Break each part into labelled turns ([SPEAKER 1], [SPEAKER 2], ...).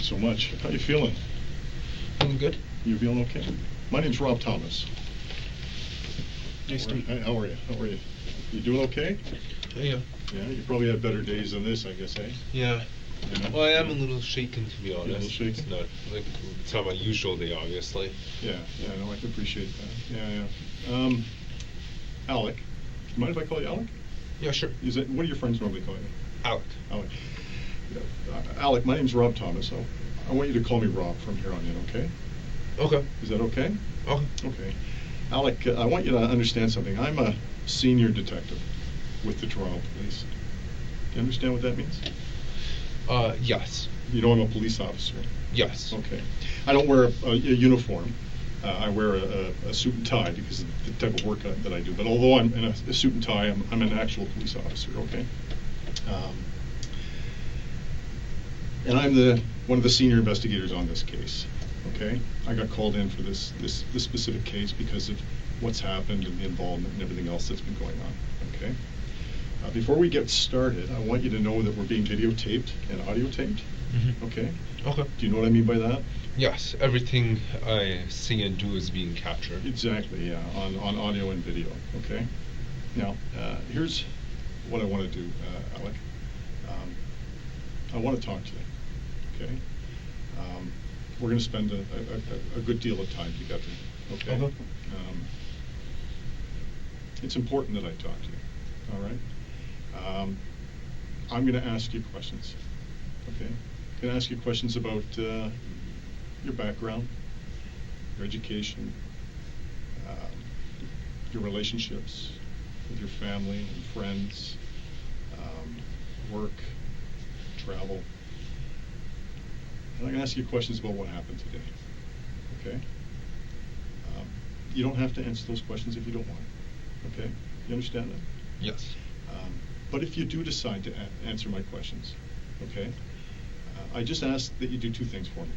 [SPEAKER 1] so much. How you feeling?
[SPEAKER 2] I'm good.
[SPEAKER 1] You feeling okay? My name's Rob Thomas.
[SPEAKER 2] Nice to meet you.
[SPEAKER 1] How are you? How are you? You doing okay?
[SPEAKER 2] Yeah.
[SPEAKER 1] Yeah, you probably had better days than this, I guess, eh?
[SPEAKER 2] Yeah.
[SPEAKER 1] Yeah.
[SPEAKER 2] Well, I am a little shaken, to be honest.
[SPEAKER 1] You're a little shaken?
[SPEAKER 2] It's not my usual day, obviously.
[SPEAKER 1] Yeah, no, I can appreciate that. Yeah. Alek. You mind if I call you Alek?
[SPEAKER 2] Yeah, sure.
[SPEAKER 1] What do your friends normally call you?
[SPEAKER 2] Alek.
[SPEAKER 1] Alek. Yeah. Alek, my name's Rob Thomas. I want you to call me Rob from here on in, okay?
[SPEAKER 2] Okay.
[SPEAKER 1] Is that okay?
[SPEAKER 2] Okay.
[SPEAKER 1] Okay. Alek, I want you to understand something. I'm a senior detective with the Toronto Police. Do you understand what that means?
[SPEAKER 2] Yes.
[SPEAKER 1] You know I'm a police officer.
[SPEAKER 2] Yes.
[SPEAKER 1] Okay. I don't wear a uniform. I wear a suit and tie because of the type of work that I do. But although I'm in a suit and tie, I'm an actual police officer, okay? And I'm one of the senior investigators on this case, okay? I got called in for this specific case because of what's happened and the involvement and everything else that's been going on, okay? Before we get started, I want you to know that we're being videotaped and audio taped, okay?
[SPEAKER 2] Okay.
[SPEAKER 1] Do you know what I mean by that?
[SPEAKER 2] Yes, everything I say and do is being captured.
[SPEAKER 1] Exactly, yeah, on audio and video, okay? Now, here's what I want to do, Alek. I want to talk to you, okay? We're going to spend a good deal of time together, okay?
[SPEAKER 2] Okay.
[SPEAKER 1] It's important that I talk to you, all right? I'm going to ask you questions, okay? I'm going to ask you questions about your background, your education, your relationships with your family and friends, work, travel. And I'm going to ask you questions about what happened today, okay? You don't have to answer those questions if you don't want, okay? You understand that?
[SPEAKER 2] Yes.
[SPEAKER 1] But if you do decide to answer my questions, okay, I just ask that you do two things for me,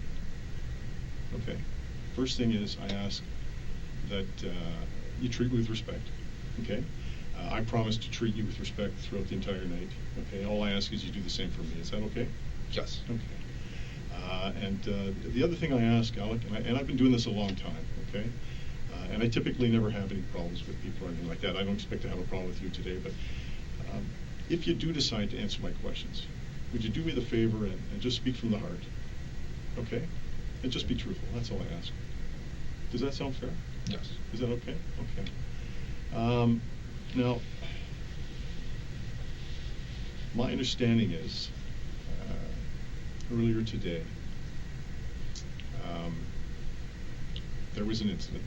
[SPEAKER 1] okay? First thing is I ask that you treat me with respect, okay? I promise to treat you with respect throughout the entire night, okay? All I ask is you do the same for me. Is that okay?
[SPEAKER 2] Yes.
[SPEAKER 1] Okay. And the other thing I ask, Alek, and I've been doing this a long time, okay? And I typically never have any problems with people or anything like that. I don't expect to have a problem with you today, but if you do decide to answer my questions, would you do me the favor and just speak from the heart, okay? And just be truthful. That's all I ask. Does that sound fair?
[SPEAKER 2] Yes.
[SPEAKER 1] Is that okay? Okay. Now, my understanding is earlier today there was an incident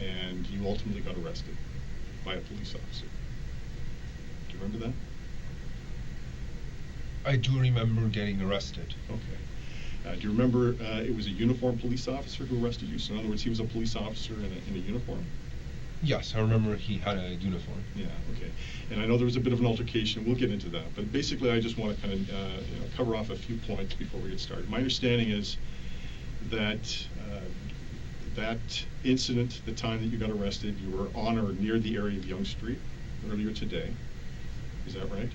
[SPEAKER 1] and you ultimately got arrested by a police officer. Do you remember that?
[SPEAKER 2] I do remember getting arrested.
[SPEAKER 1] Okay. Do you remember it was a uniformed police officer who arrested you? So in other words, he was a police officer in a uniform?
[SPEAKER 2] Yes, I remember he had a uniform.
[SPEAKER 1] Yeah, okay. And I know there was a bit of an altercation. We'll get into that. But basically, I just want to kind of cover off a few points before we get started. My understanding is that that incident, the time that you got arrested, you were on or near the area of Yonge Street earlier today. Is that right?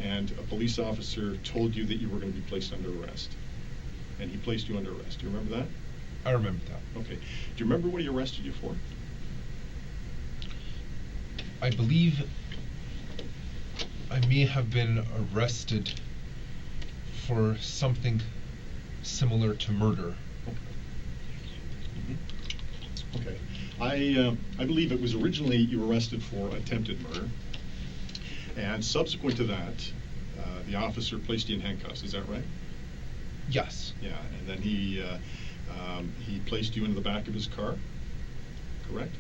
[SPEAKER 1] And a police officer told you that you were going to be placed under arrest. And he placed you under arrest. Do you remember that?
[SPEAKER 2] I remember that.
[SPEAKER 1] Okay. Do you remember what he arrested you for?
[SPEAKER 2] I believe I may have been arrested for something similar to murder.
[SPEAKER 1] Okay. I believe it was originally you were arrested for attempted murder, and subsequent to that, the officer placed you in handcuffs. Is that right?
[SPEAKER 2] Yes.
[SPEAKER 1] Yeah, and then he placed you into the back of his car. Correct.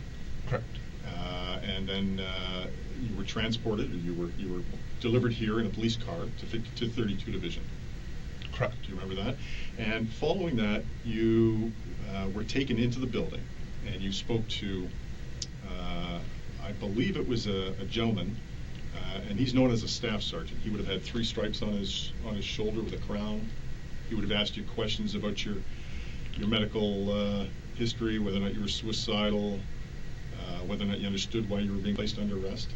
[SPEAKER 2] Correct.
[SPEAKER 1] And then you were transported, or you were delivered here in a police car to 32 Division.
[SPEAKER 2] Correct.
[SPEAKER 1] Do you remember that? And following that, you were taken into the building, and you spoke to, I believe it was a gentleman, and he's known as a staff sergeant. He would have had 3 stripes on his shoulder with a crown. He would have asked you questions about your medical history, whether or not you were suicidal, whether or not you understood why you were being placed under arrest.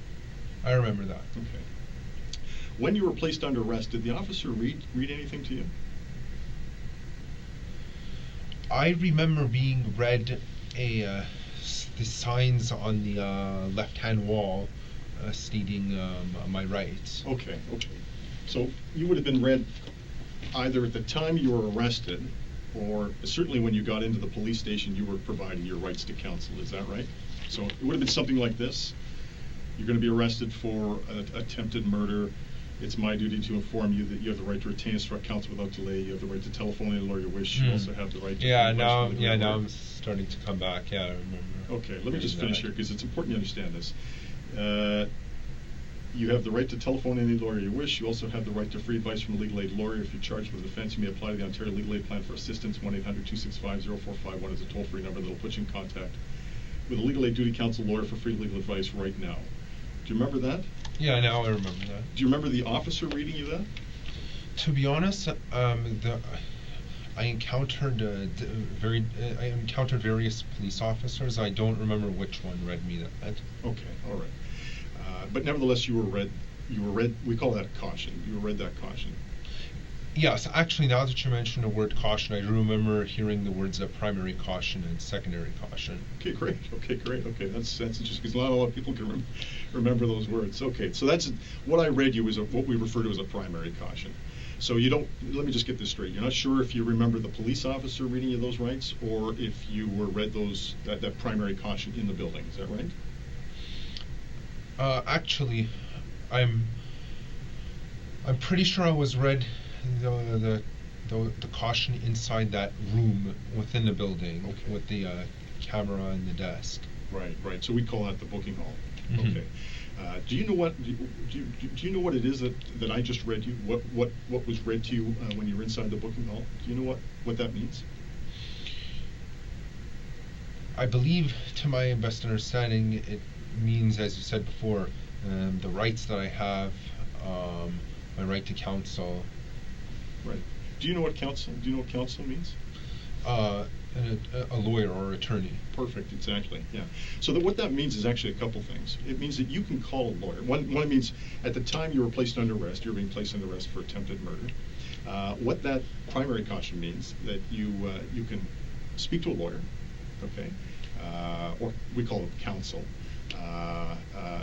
[SPEAKER 2] I remember that.
[SPEAKER 1] Okay. When you were placed under arrest, did the officer read anything to you?
[SPEAKER 2] I remember being read the signs on the left-hand wall stating my rights.
[SPEAKER 1] Okay. So you would have been read either at the time you were arrested, or certainly when you got into the police station, you were provided your rights to counsel. Is that right? So it would have been something like this. You're going to be arrested for attempted murder. It's my duty to inform you that you have the right to retain and instruct counsel without delay. You have the right to telephone any lawyer you wish. You also have the right to...
[SPEAKER 2] Now I'm starting to come back. Yeah, I remember.
[SPEAKER 1] Okay, let me just finish here, because it's important you understand this. You have the right to telephone any lawyer you wish. You also have the right to free advice from a legal aid lawyer. If you're charged with an offense, you may apply to the Ontario Legal Aid Plan for assistance. 1-800-265-0451 is a toll-free number that will put you in contact with a legal aid duty counsel lawyer for free legal advice right now. Do you remember that?
[SPEAKER 2] Yeah, now I remember that.
[SPEAKER 1] Do you remember the officer reading you that?
[SPEAKER 2] To be honest, I encountered various police officers. I don't remember which one read me that.
[SPEAKER 1] Okay, all right. But nevertheless, you were read. We call that caution. You were read that caution.
[SPEAKER 2] Yes, actually, now that you mentioned the word caution, I do remember hearing the words primary caution and secondary caution.
[SPEAKER 1] Okay, great. Okay, that's interesting, because not a lot of people can remember those words. Okay, so that's what I read you is what we refer to as a primary caution. So you don't. Let me just get this straight. You're not sure if you remember the police officer reading you those rights, or if you were read that primary caution in the building. Is that right?
[SPEAKER 2] Actually, I'm pretty sure I was read the caution inside that room within the building,
[SPEAKER 1] okay,
[SPEAKER 2] with the camera and the desk.
[SPEAKER 1] Right. So we call that the booking hall.
[SPEAKER 2] Mm-hmm.
[SPEAKER 1] Okay. Do you know what it is that I just read you? What was read to you when you were inside the booking hall? Do you know what that means?
[SPEAKER 2] I believe, to my best understanding, it means, as you said before, the rights that I have, my right to counsel.
[SPEAKER 1] Right. Do you know what counsel means?
[SPEAKER 2] A lawyer or attorney.
[SPEAKER 1] Perfect, exactly, yeah. So what that means is actually a couple things. It means that you can call a lawyer. One means at the time you were placed under arrest, you were being placed under arrest for attempted murder. What that primary caution means, that you can speak to a lawyer, okay, or we call it counsel.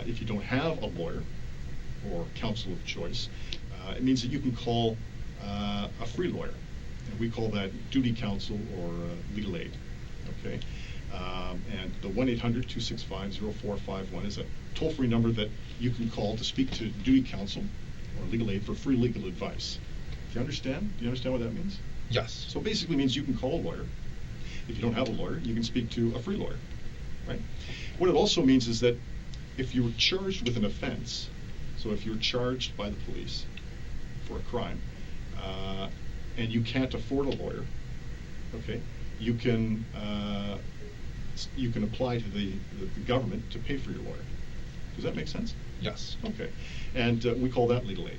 [SPEAKER 1] If you don't have a lawyer or counsel of choice, it means that you can call a free lawyer. And we call that duty counsel or legal aid. Okay, and the 1-800-265-0451 is a toll-free number that you can call to speak to duty counsel or legal aid for free legal advice. Do you understand? Do you understand what that means?
[SPEAKER 2] Yes.
[SPEAKER 1] So it basically means you can call a lawyer. If you don't have a lawyer, you can speak to a free lawyer, right? What it also means is that if you were charged with an offense, so if you're charged by the police for a crime, and you can't afford a lawyer, okay, you can apply to the government to pay for your lawyer. Does that make sense?
[SPEAKER 2] Yes.
[SPEAKER 1] Okay, and we call that legal aid.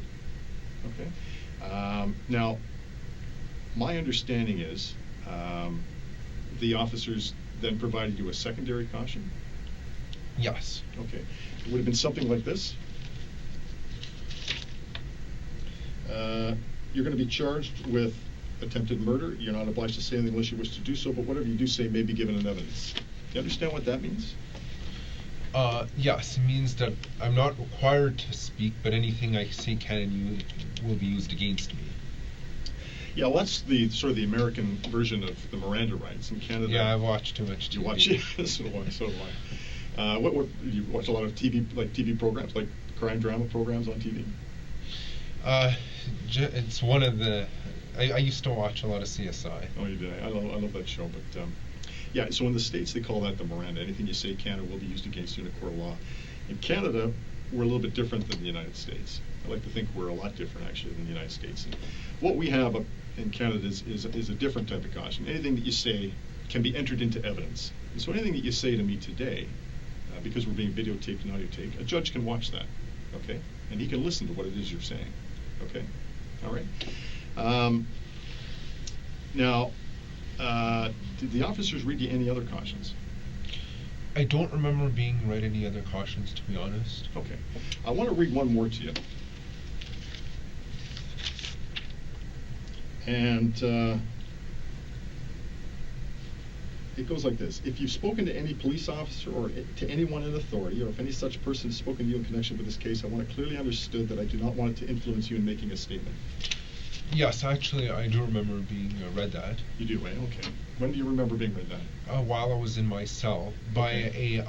[SPEAKER 1] Okay. Now, my understanding is the officers then provided you a secondary caution.
[SPEAKER 2] Yes.
[SPEAKER 1] Okay. It would have been something like this. You're going to be charged with attempted murder. You're not obliged to say anything unless you wish to do so, but whatever you do say may be given in evidence. Do you understand what that means?
[SPEAKER 2] Yes, it means that I'm not required to speak, but anything I say can and will be used against me.
[SPEAKER 1] Yeah, well, that's the sort of the American version of the Miranda rights in Canada.
[SPEAKER 2] Yeah, I watch too much TV.
[SPEAKER 1] You watch it? So do I. What you watch a lot of TV programs, like crime drama programs on TV?
[SPEAKER 2] It's one of the. I used to watch a lot of CSI.
[SPEAKER 1] Oh, you did. I love that show, but yeah. So in the States, they call that the Miranda. Anything you say can or will be used against you in a court of law. In Canada, we're a little bit different than the United States. I like to think we're a lot different, actually, than the United States. And what we have in Canada is a different type of caution. Anything that you say can be entered into evidence. And so anything that you say to me today, because we're being videotaped and audiotaped, a judge can watch that, okay? And he can listen to what it is you're saying, okay? All right. Now, did the officers read you any other cautions?
[SPEAKER 2] I don't remember being read any other cautions, to be honest.
[SPEAKER 1] Okay. I want to read one more to you. And it goes like this. If you've spoken to any police officer or to anyone in authority, or if any such person has spoken to you in connection with this case, I want it clearly understood that I do not want it to influence you in making a statement.
[SPEAKER 2] Yes, actually, I do remember being read that.
[SPEAKER 1] You do, eh? Okay. When do you remember being read that?
[SPEAKER 2] While I was in my cell by
[SPEAKER 1] Okay.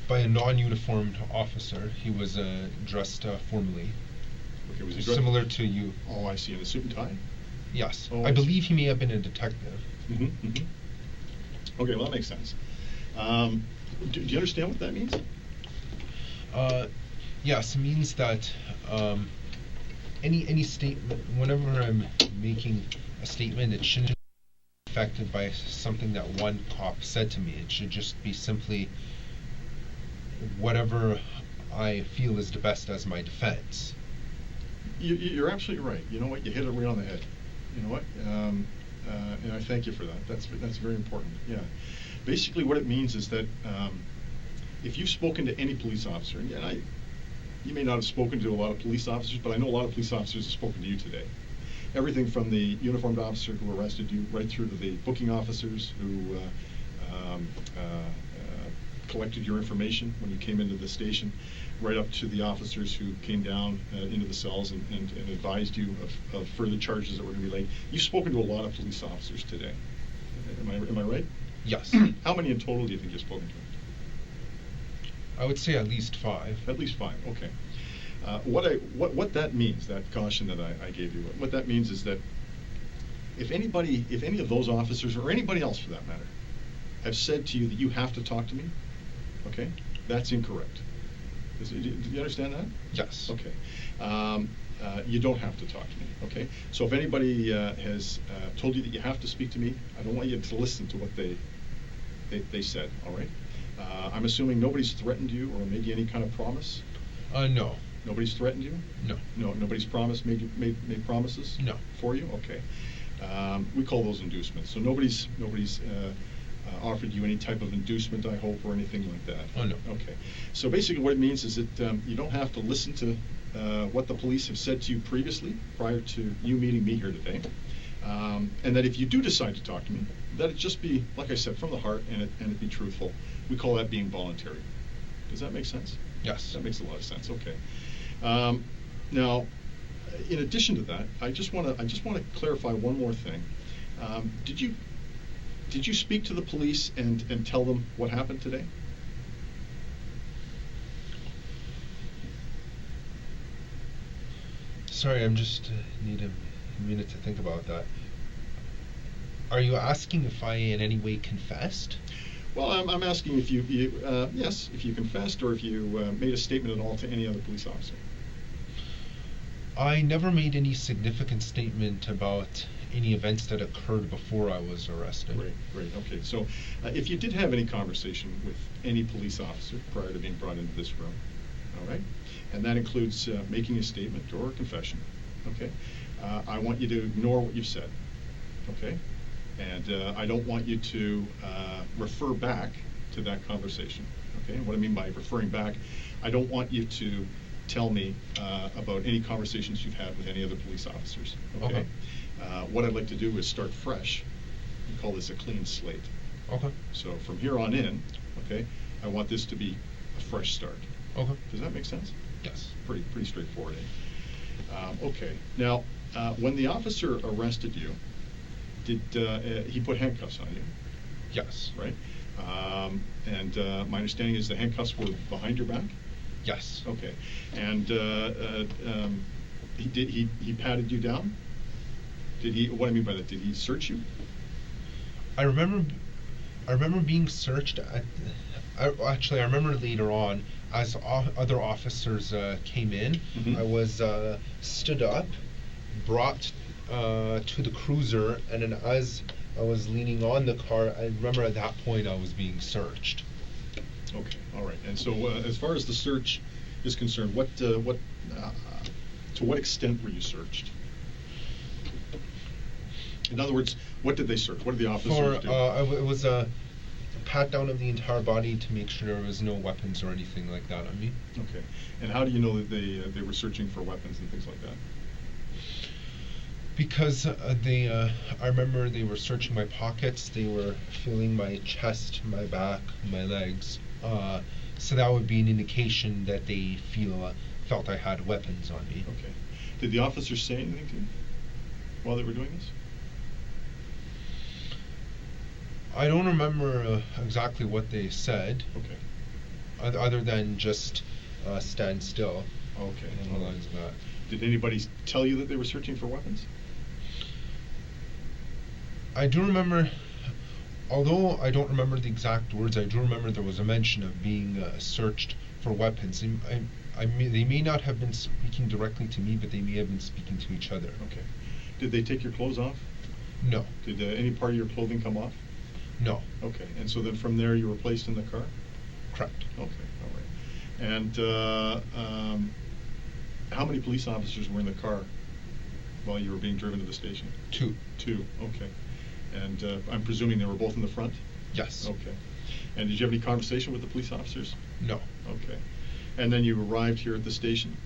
[SPEAKER 2] by a non-uniformed officer. He was dressed formally,
[SPEAKER 1] Okay, was he dressed?
[SPEAKER 2] similar to you.
[SPEAKER 1] Oh, I see. In a suit and tie?
[SPEAKER 2] Yes,
[SPEAKER 1] Oh,
[SPEAKER 2] I
[SPEAKER 1] I see.
[SPEAKER 2] believe he may have been a detective.
[SPEAKER 1] Mm-hmm. Okay, well, that makes sense. Do you understand what that means?
[SPEAKER 2] Yes, it means that any statement, whenever I'm making a statement, it shouldn't be affected by something that one cop said to me. It should just be simply whatever I feel is the best as my defense.
[SPEAKER 1] You're absolutely right. You know what? You hit it right on the head. You know what? And I thank you for that. That's very important. Yeah. Basically, what it means is that if you've spoken to any police officer, and you may not have spoken to a lot of police officers, but I know a lot of police officers have spoken to you today. Everything from the uniformed officer who arrested you, right through to the booking officers who collected your information when you came into the station, right up to the officers who came down into the cells and advised you of further charges that were going to be laid. You've spoken to a lot of police officers today. Am I right?
[SPEAKER 2] Yes.
[SPEAKER 1] How many in total do you think you've spoken to?
[SPEAKER 2] I would say at least 5.
[SPEAKER 1] At least 5. Okay. What that means, that caution that I gave you, what that means is that if any of those officers or anybody else for that matter have said to you that you have to talk to me, okay, that's incorrect. Do you understand that?
[SPEAKER 2] Yes.
[SPEAKER 1] Okay. You don't have to talk to me, okay? So if anybody has told you that you have to speak to me, I don't want you to listen to what they said, all right? I'm assuming nobody's threatened you or made you any kind of promise?
[SPEAKER 2] No.
[SPEAKER 1] Nobody's threatened you?
[SPEAKER 2] No.
[SPEAKER 1] No, nobody's made promises?
[SPEAKER 2] No.
[SPEAKER 1] For you? Okay. We call those inducements. So nobody's offered you any type of inducement, I hope, or anything like that?
[SPEAKER 2] Oh, no.
[SPEAKER 1] Okay. So basically what it means is that you don't have to listen to what the police have said to you previously, prior to you meeting me here today. And that if you do decide to talk to me, that it just be, like I said, from the heart and it be truthful. We call that being voluntary. Does that make sense?
[SPEAKER 2] Yes.
[SPEAKER 1] That makes a lot of sense. Okay. Now, in addition to that, I just want to clarify one more thing. Did you speak to the police and tell them what happened today?
[SPEAKER 2] Sorry, I'm just need a minute to think about that. Are you asking if I in any way confessed?
[SPEAKER 1] Well, I'm asking if you yes, if you confessed or if you made a statement at all to any other police officer.
[SPEAKER 2] I never made any significant statement about any events that occurred before I was arrested.
[SPEAKER 1] Great. Okay. So, if you did have any conversation with any police officer prior to being brought into this room, all right, and that includes making a statement or a confession, okay, I want you to ignore what you've said, okay, and I don't want you to refer back to that conversation, okay. And what I mean by referring back, I don't want you to tell me about any conversations you've had with any other police officers, okay. What I'd like to do is start fresh. We call this a clean slate.
[SPEAKER 2] Okay.
[SPEAKER 1] So from here on in, okay, I want this to be a fresh start.
[SPEAKER 2] Okay.
[SPEAKER 1] Does that make sense?
[SPEAKER 2] Yes.
[SPEAKER 1] Pretty straightforward. Okay. Now, when the officer arrested you, did he put handcuffs on you?
[SPEAKER 2] Yes.
[SPEAKER 1] Right. And my understanding is the handcuffs were behind your back.
[SPEAKER 2] Yes.
[SPEAKER 1] Okay. And he patted you down? Did he? What I mean by that? Did he search you?
[SPEAKER 2] I remember being searched. Actually, I remember later on, as other officers came in,
[SPEAKER 1] Mm-hmm.
[SPEAKER 2] I was stood up, brought to the cruiser, and then as I was leaning on the car, I remember at that point I was being searched.
[SPEAKER 1] Okay, all right. And so, as far as the search is concerned, to what extent were you searched? In other words, what did they search? What did the officers do?
[SPEAKER 2] It was a pat down of the entire body to make sure there was no weapons or anything like that on me.
[SPEAKER 1] Okay. And how do you know that they were searching for weapons and things like that?
[SPEAKER 2] Because I remember they were searching my pockets, they were feeling my chest, my back, my legs. So that would be an indication that they felt I had weapons on me.
[SPEAKER 1] Okay. Did the officers say anything to you while they were doing this?
[SPEAKER 2] I don't remember exactly what they said.
[SPEAKER 1] Okay.
[SPEAKER 2] Other than just stand still.
[SPEAKER 1] Okay.
[SPEAKER 2] Along the lines of that.
[SPEAKER 1] Did anybody tell you that they were searching for weapons?
[SPEAKER 2] I do remember, although I don't remember the exact words, I do remember there was a mention of being searched for weapons. They may not have been speaking directly to me, but they may have been speaking to each other.
[SPEAKER 1] Okay. Did they take your clothes off?
[SPEAKER 2] No.
[SPEAKER 1] Did any part of your clothing come off?
[SPEAKER 2] No.
[SPEAKER 1] Okay. And so then from there you were placed in the car?
[SPEAKER 2] Correct.
[SPEAKER 1] Okay. All right. And how many police officers were in the car while you were being driven to the station?
[SPEAKER 2] Two.
[SPEAKER 1] Okay. And I'm presuming they were both in the front?
[SPEAKER 2] Yes.
[SPEAKER 1] Okay. And did you have any conversation with the police officers?
[SPEAKER 2] No.
[SPEAKER 1] Okay. And then you arrived here at the station?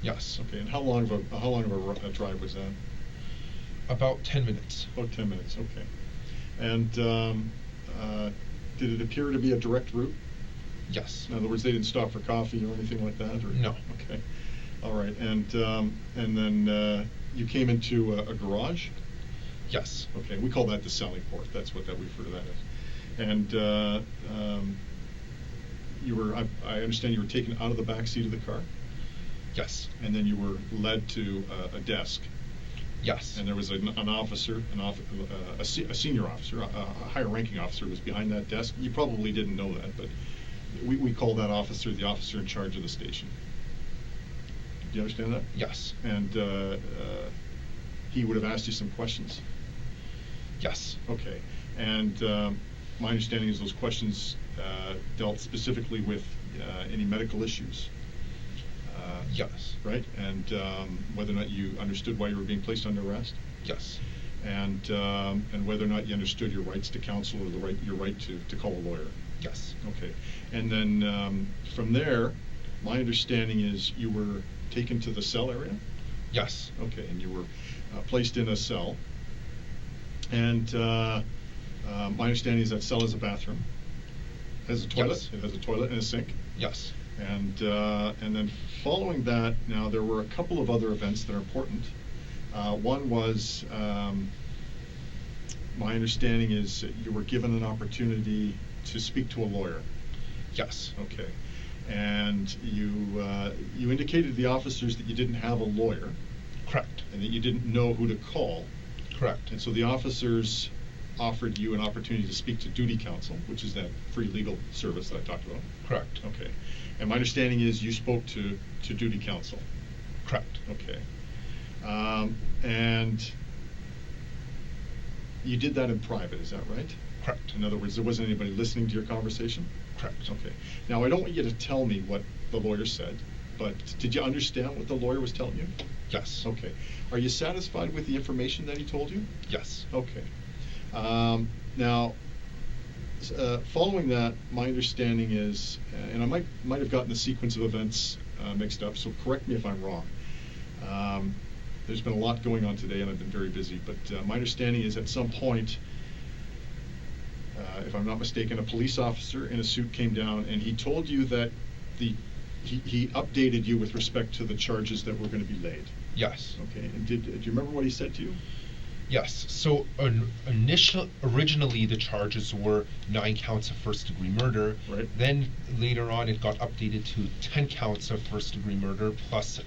[SPEAKER 2] Yes.
[SPEAKER 1] Okay. And how long of a drive was that?
[SPEAKER 2] About 10 minutes.
[SPEAKER 1] About 10 minutes. Okay. And did it appear to be a direct route?
[SPEAKER 2] Yes.
[SPEAKER 1] In other words, they didn't stop for coffee or anything like that? Or?
[SPEAKER 2] No.
[SPEAKER 1] Okay. All right. And then you came into a garage?
[SPEAKER 2] Yes.
[SPEAKER 1] Okay. We call that the sally port. That's what we refer to that as. And you were, I understand you were taken out of the back seat of the car?
[SPEAKER 2] Yes.
[SPEAKER 1] And then you were led to a desk?
[SPEAKER 2] Yes.
[SPEAKER 1] And there was an officer, a senior officer, a higher ranking officer was behind that desk. You probably didn't know that, but we call that officer the officer in charge of the station. Do you understand that?
[SPEAKER 2] Yes.
[SPEAKER 1] And he would have asked you some questions?
[SPEAKER 2] Yes.
[SPEAKER 1] Okay. And my understanding is those questions dealt specifically with any medical issues.
[SPEAKER 2] Yes.
[SPEAKER 1] Right? And whether or not you understood why you were being placed under arrest?
[SPEAKER 2] Yes.
[SPEAKER 1] And whether or not you understood your rights to counsel or your right to call a lawyer?
[SPEAKER 2] Yes.
[SPEAKER 1] Okay. And then from there, my understanding is you were taken to the cell area?
[SPEAKER 2] Yes.
[SPEAKER 1] Okay. And you were placed in a cell. And my understanding is that cell is a bathroom. It has a toilet.
[SPEAKER 2] Yes.
[SPEAKER 1] It has a toilet and a sink.
[SPEAKER 2] Yes.
[SPEAKER 1] And then following that, now there were a couple of other events that are important. One was, my understanding is that you were given an opportunity to speak to a lawyer.
[SPEAKER 2] Yes.
[SPEAKER 1] Okay. And you indicated to the officers that you didn't have a lawyer.
[SPEAKER 2] Correct.
[SPEAKER 1] And that you didn't know who to call.
[SPEAKER 2] Correct.
[SPEAKER 1] And so the officers offered you an opportunity to speak to duty counsel, which is that free legal service that I talked about.
[SPEAKER 2] Correct.
[SPEAKER 1] Okay. And my understanding is you spoke to duty counsel.
[SPEAKER 2] Correct.
[SPEAKER 1] Okay. And you did that in private, is that right?
[SPEAKER 2] Correct.
[SPEAKER 1] In other words, there wasn't anybody listening to your conversation?
[SPEAKER 2] Correct.
[SPEAKER 1] Okay. Now, I don't want you to tell me what the lawyer said, but did you understand what the lawyer was telling you?
[SPEAKER 2] Yes.
[SPEAKER 1] Okay. Are you satisfied with the information that he told you?
[SPEAKER 2] Yes.
[SPEAKER 1] Okay. Now, following that, my understanding is, and I might have gotten the sequence of events mixed up, so correct me if I'm wrong. There's been a lot going on today, and I've been very busy, but my understanding is at some point, if I'm not mistaken, a police officer in a suit came down, and he told you that he updated you with respect to the charges that were going to be laid.
[SPEAKER 2] Yes.
[SPEAKER 1] Okay. And do you remember what he said to you?
[SPEAKER 2] Yes. So originally the charges were 9 counts of first-degree murder.
[SPEAKER 1] Right.
[SPEAKER 2] Then later on it got updated to 10 counts of first-degree murder plus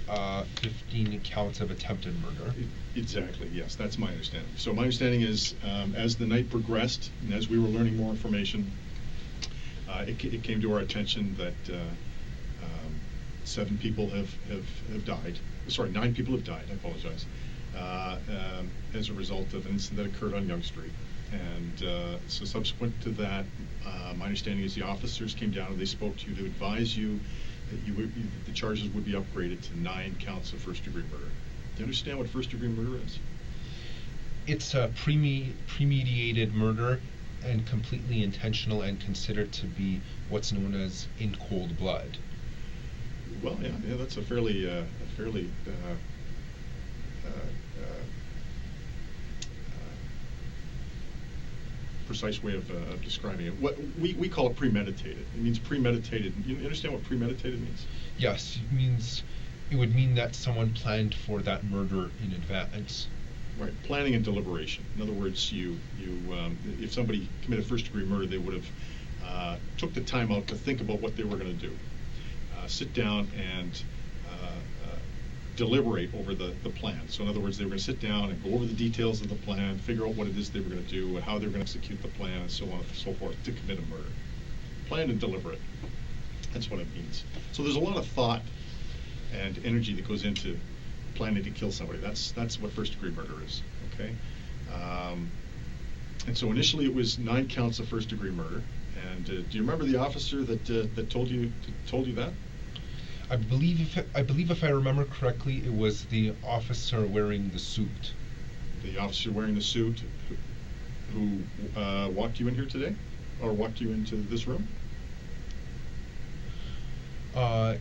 [SPEAKER 2] 15 counts of attempted murder.
[SPEAKER 1] Exactly. Yes, that's my understanding. So my understanding is, as the night progressed and as we were learning more information, it came to our attention that 7 people have died. Sorry, 9 people have died. I apologize. As a result of an incident that occurred on Yonge Street. And so subsequent to that, my understanding is the officers came down and they spoke to you to advise you that the charges would be upgraded to 9 counts of first-degree murder. Do you understand what first-degree murder is?
[SPEAKER 2] It's a premeditated murder and completely intentional and considered to be what's known as in cold blood.
[SPEAKER 1] Well, yeah, that's a fairly precise way of describing it. What we call it premeditated. It means premeditated. You understand what premeditated means?
[SPEAKER 2] Yes, it would mean that someone planned for that murder in advance.
[SPEAKER 1] Right, planning and deliberation. In other words, if somebody committed first-degree murder, they would have took the time out to think about what they were going to do, sit down and deliberate over the plan. So in other words, they were going to sit down and go over the details of the plan, figure out what it is they were going to do, and how they were going to execute the plan, and so on and so forth, to commit a murder. Plan and deliberate. That's what it means. So there's a lot of thought and energy that goes into planning to kill somebody. That's what first-degree murder is. Okay. And so initially it was 9 counts of first-degree murder. And do you remember the officer that told you that?
[SPEAKER 2] I believe if I remember correctly, it was the officer wearing the suit.
[SPEAKER 1] The officer wearing the suit who walked you in here today, or walked you into this room?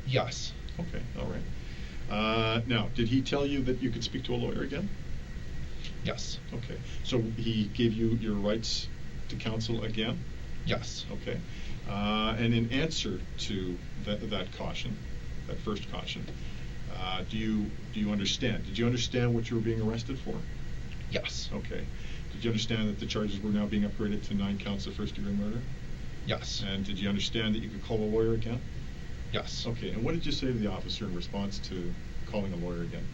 [SPEAKER 2] Yes.
[SPEAKER 1] Okay. All right. Now, did he tell you that you could speak to a lawyer again?
[SPEAKER 2] Yes.
[SPEAKER 1] Okay. So he gave you your rights to counsel again?
[SPEAKER 2] Yes.
[SPEAKER 1] Okay. And in answer to that caution, that first caution, do you understand? Did you understand what you were being arrested for?
[SPEAKER 2] Yes.
[SPEAKER 1] Okay. Did you understand that the charges were now being upgraded to 9 counts of first-degree murder?
[SPEAKER 2] Yes.
[SPEAKER 1] And did you understand that you could call a lawyer again?
[SPEAKER 2] Yes.
[SPEAKER 1] Okay. And what did you say to the officer in response to calling a lawyer again?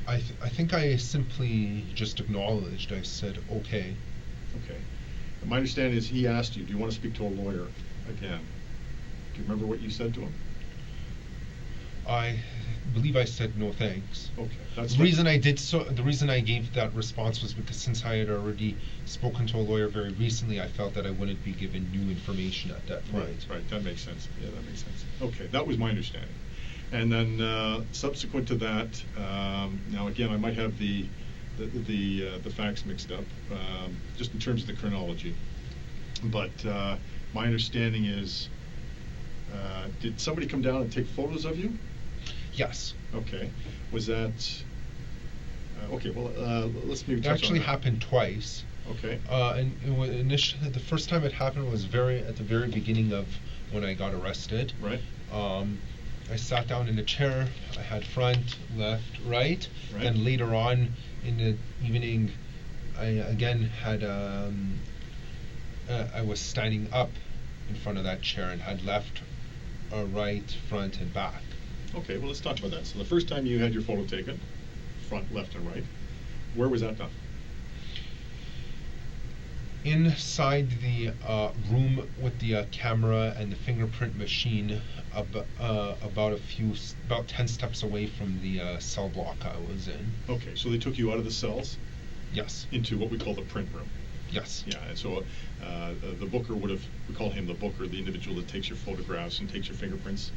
[SPEAKER 2] I think I simply just acknowledged. I said, okay.
[SPEAKER 1] Okay. And my understanding is he asked you, do you want to speak to a lawyer again? Do you remember what you said to him?
[SPEAKER 2] I believe I said no thanks.
[SPEAKER 1] Okay.
[SPEAKER 2] The reason I gave that response was because since I had already spoken to a lawyer very recently, I felt that I wouldn't be given new information at that point.
[SPEAKER 1] Right. That makes sense. Yeah, that makes sense. Okay, that was my understanding. And then subsequent to that, now again, I might have the facts mixed up, just in terms of the chronology. But my understanding is, did somebody come down and take photos of you?
[SPEAKER 2] Yes.
[SPEAKER 1] Okay. Was that okay? Well, let's maybe touch on that.
[SPEAKER 2] It actually happened twice.
[SPEAKER 1] Okay.
[SPEAKER 2] And initially, the first time it happened was at the very beginning of when I got arrested.
[SPEAKER 1] Right.
[SPEAKER 2] I sat down in a chair. I had front, left, right.
[SPEAKER 1] Right.
[SPEAKER 2] Then later on in the evening, I again had I was standing up in front of that chair and had left, right, front, and back.
[SPEAKER 1] Okay, well, let's talk about that. So the first time you had your photo taken, front, left, and right, where was that done?
[SPEAKER 2] Inside the room with the camera and the fingerprint machine, about 10 steps away from the cell block I was in.
[SPEAKER 1] Okay, so they took you out of the cells?
[SPEAKER 2] Yes.
[SPEAKER 1] Into what we call the print room?
[SPEAKER 2] Yes.
[SPEAKER 1] Yeah, and so the booker we call him the booker, the individual that takes your photographs and takes your fingerprints.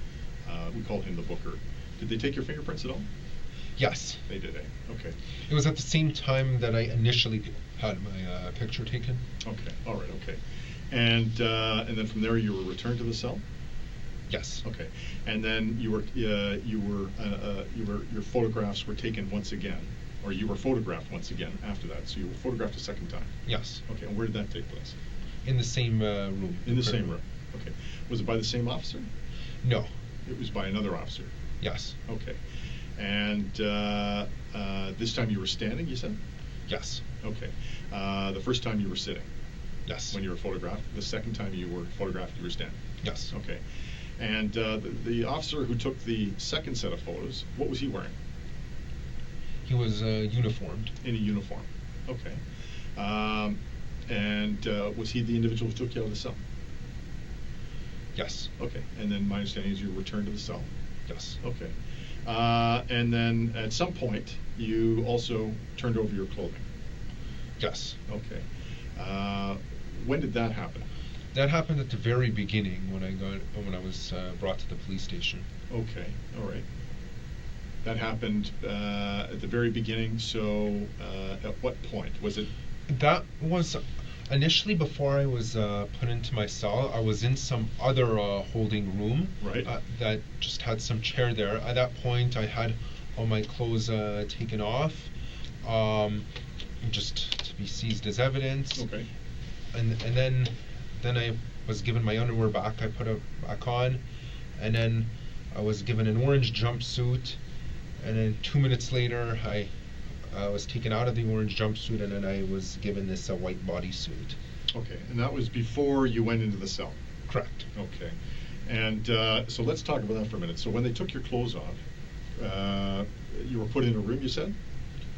[SPEAKER 1] We call him the booker. Did they take your fingerprints at all?
[SPEAKER 2] Yes.
[SPEAKER 1] They did, eh? Okay.
[SPEAKER 2] It was at the same time that I initially had my picture taken.
[SPEAKER 1] Okay, all right, okay. And then from there you were returned to the cell?
[SPEAKER 2] Yes.
[SPEAKER 1] Okay. And then your photographs were taken once again, or you were photographed once again after that. So you were photographed a second time?
[SPEAKER 2] Yes.
[SPEAKER 1] Okay, and where did that take place?
[SPEAKER 2] In the same room.
[SPEAKER 1] In the same room. Okay. Was it by the same officer?
[SPEAKER 2] No.
[SPEAKER 1] It was by another officer?
[SPEAKER 2] Yes.
[SPEAKER 1] Okay. And this time you were standing, you said?
[SPEAKER 2] Yes.
[SPEAKER 1] Okay. The first time you were sitting?
[SPEAKER 2] Yes.
[SPEAKER 1] When you were photographed? The second time you were photographed, you were standing?
[SPEAKER 2] Yes.
[SPEAKER 1] Okay. And the officer who took the second set of photos, what was he wearing?
[SPEAKER 2] He was uniformed.
[SPEAKER 1] In a uniform. Okay. And was he the individual who took you out of the cell?
[SPEAKER 2] Yes.
[SPEAKER 1] Okay. And then my understanding is you returned to the cell?
[SPEAKER 2] Yes.
[SPEAKER 1] Okay. And then at some point, you also turned over your clothing?
[SPEAKER 2] Yes.
[SPEAKER 1] Okay. When did that happen?
[SPEAKER 2] That happened at the very beginning when I was brought to the police station.
[SPEAKER 1] Okay. All right. That happened at the very beginning. So at what point was it?
[SPEAKER 2] That was initially before I was put into my cell. I was in some other holding room.
[SPEAKER 1] Right.
[SPEAKER 2] That just had some chair there. At that point, I had all my clothes taken off, just be seized as evidence.
[SPEAKER 1] Okay.
[SPEAKER 2] And then I was given my underwear back. I put it back on, and then I was given an orange jumpsuit, and then 2 minutes later I was taken out of the orange jumpsuit, and then I was given this white bodysuit.
[SPEAKER 1] Okay, and that was before you went into the cell?
[SPEAKER 2] Correct.
[SPEAKER 1] Okay. And so let's talk about that for a minute. So when they took your clothes off, you were put in a room, you said?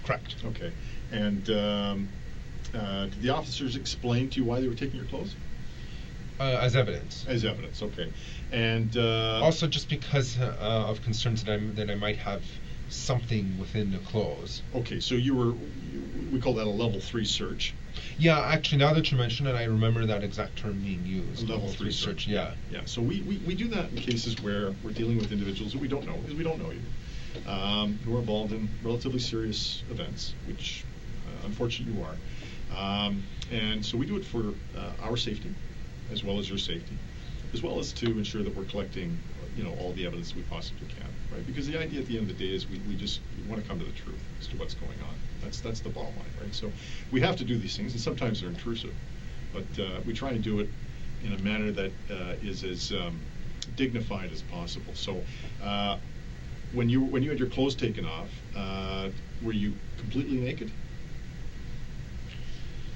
[SPEAKER 2] Correct.
[SPEAKER 1] Okay. And did the officers explain to you why they were taking your clothes?
[SPEAKER 2] As evidence.
[SPEAKER 1] As evidence, okay. And
[SPEAKER 2] also just because of concerns that I might have something within the clothes.
[SPEAKER 1] Okay, so we call that a level 3 search.
[SPEAKER 2] Yeah, actually, now that you mention it, I remember that exact term being used.
[SPEAKER 1] A level 3 search. Yeah. Yeah. So we do that in cases where we're dealing with individuals that we don't know, because we don't know you, who are involved in relatively serious events, which unfortunately you are. And so we do it for our safety, as well as your safety, as well as to ensure that we're collecting, all the evidence we possibly can, right? Because the idea at the end of the day is we want to come to the truth as to what's going on. That's the bottom line, right? So we have to do these things, and sometimes they're intrusive, but we try and do it in a manner that is as dignified as possible. So when you had your clothes taken off, were you completely naked?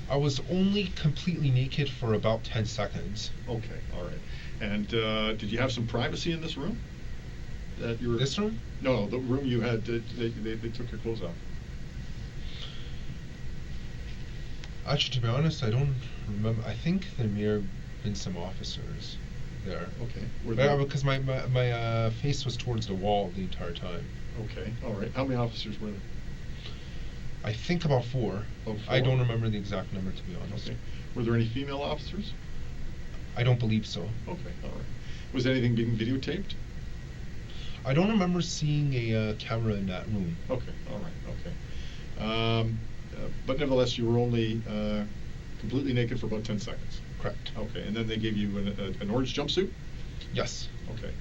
[SPEAKER 2] I was only completely naked for about 10 seconds.
[SPEAKER 1] Okay, all right. And did you have some privacy in this room?
[SPEAKER 2] This room?
[SPEAKER 1] No, the room you had. They took your clothes off.
[SPEAKER 2] Actually, to be honest, I don't remember. I think there may have been some officers there.
[SPEAKER 1] Okay.
[SPEAKER 2] Because my face was towards the wall the entire time.
[SPEAKER 1] Okay, all right. How many officers were there?
[SPEAKER 2] I think about 4.
[SPEAKER 1] Oh, 4?
[SPEAKER 2] I don't remember the exact number, to be honest.
[SPEAKER 1] Okay. Were there any female officers?
[SPEAKER 2] I don't believe so.
[SPEAKER 1] Okay, all right. Was anything being videotaped?
[SPEAKER 2] I don't remember seeing a camera in that room.
[SPEAKER 1] Okay, all right, okay. But nevertheless, you were only completely naked for about 10 seconds.
[SPEAKER 2] Correct.
[SPEAKER 1] Okay, and then they gave you an orange jumpsuit?
[SPEAKER 2] Yes.
[SPEAKER 1] Okay.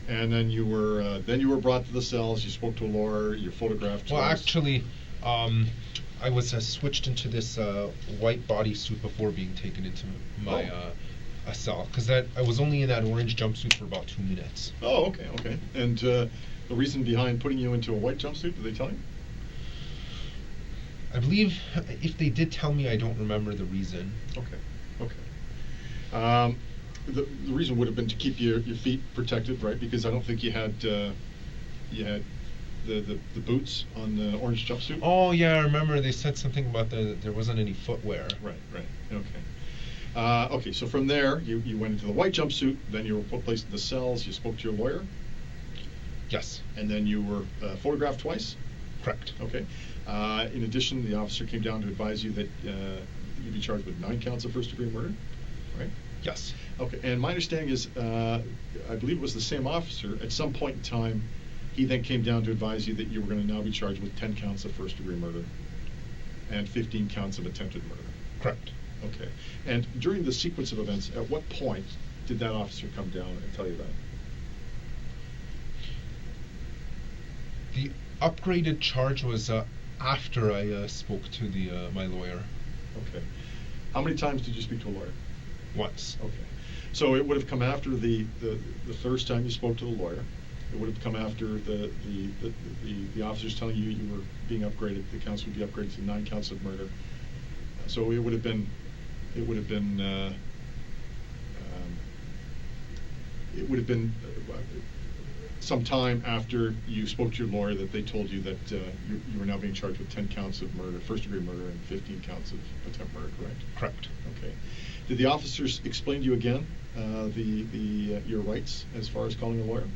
[SPEAKER 1] And then you were brought to the cells, you spoke to a lawyer, you're photographed.
[SPEAKER 2] Well, actually, I was switched into this white bodysuit before being taken into my a cell, because I was only in that orange jumpsuit for about 2 minutes.
[SPEAKER 1] Oh, okay. And the reason behind putting you into a white jumpsuit, did they tell you?
[SPEAKER 2] I believe if they did tell me, I don't remember the reason.
[SPEAKER 1] Okay. The reason would have been to keep your feet protected, right? Because I don't think you had the boots on the orange jumpsuit.
[SPEAKER 2] Oh yeah, I remember they said something about there wasn't any footwear.
[SPEAKER 1] Right. Okay. Okay. So from there, you went into the white jumpsuit. Then you were placed in the cells. You spoke to your lawyer.
[SPEAKER 2] Yes.
[SPEAKER 1] And then you were photographed twice.
[SPEAKER 2] Correct.
[SPEAKER 1] Okay. In addition, the officer came down to advise you that you'd be charged with 9 counts of first-degree murder, right?
[SPEAKER 2] Yes.
[SPEAKER 1] Okay. And my understanding is, I believe it was the same officer. At some point in time, he then came down to advise you that you were going to now be charged with 10 counts of first-degree murder and 15 counts of attempted murder.
[SPEAKER 2] Correct.
[SPEAKER 1] Okay. And during the sequence of events, at what point did that officer come down and tell you that?
[SPEAKER 2] The upgraded charge was after I spoke to my lawyer.
[SPEAKER 1] Okay. How many times did you speak to a lawyer?
[SPEAKER 2] Once.
[SPEAKER 1] Okay. So it would have come after the first time you spoke to the lawyer. It would have come after the officers telling you you were being upgraded. The counts would be upgraded to 9 counts of murder. So it would have been some time after you spoke to your lawyer that they told you that you were now being charged with 10 counts of murder, first-degree murder, and 15 counts of attempt murder, correct?
[SPEAKER 2] Correct.
[SPEAKER 1] Okay. Did the officers explain to you again your rights as far as calling a lawyer?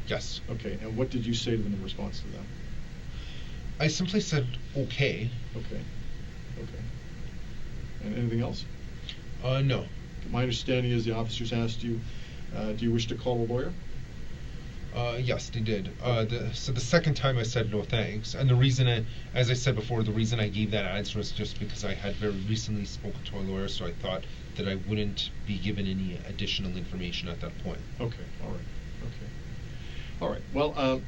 [SPEAKER 2] Yes.
[SPEAKER 1] Okay. And what did you say to them in response to that?
[SPEAKER 2] I simply said, okay.
[SPEAKER 1] Okay. And anything else?
[SPEAKER 2] No.
[SPEAKER 1] My understanding is the officers asked you, do you wish to call a lawyer?
[SPEAKER 2] Yes, they did. So the second time I said no thanks, and the reason, as I said before, the reason I gave that answer was just because I had very recently spoken to a lawyer, so I thought that I wouldn't be given any additional information at that point.
[SPEAKER 1] Okay. All right. Well,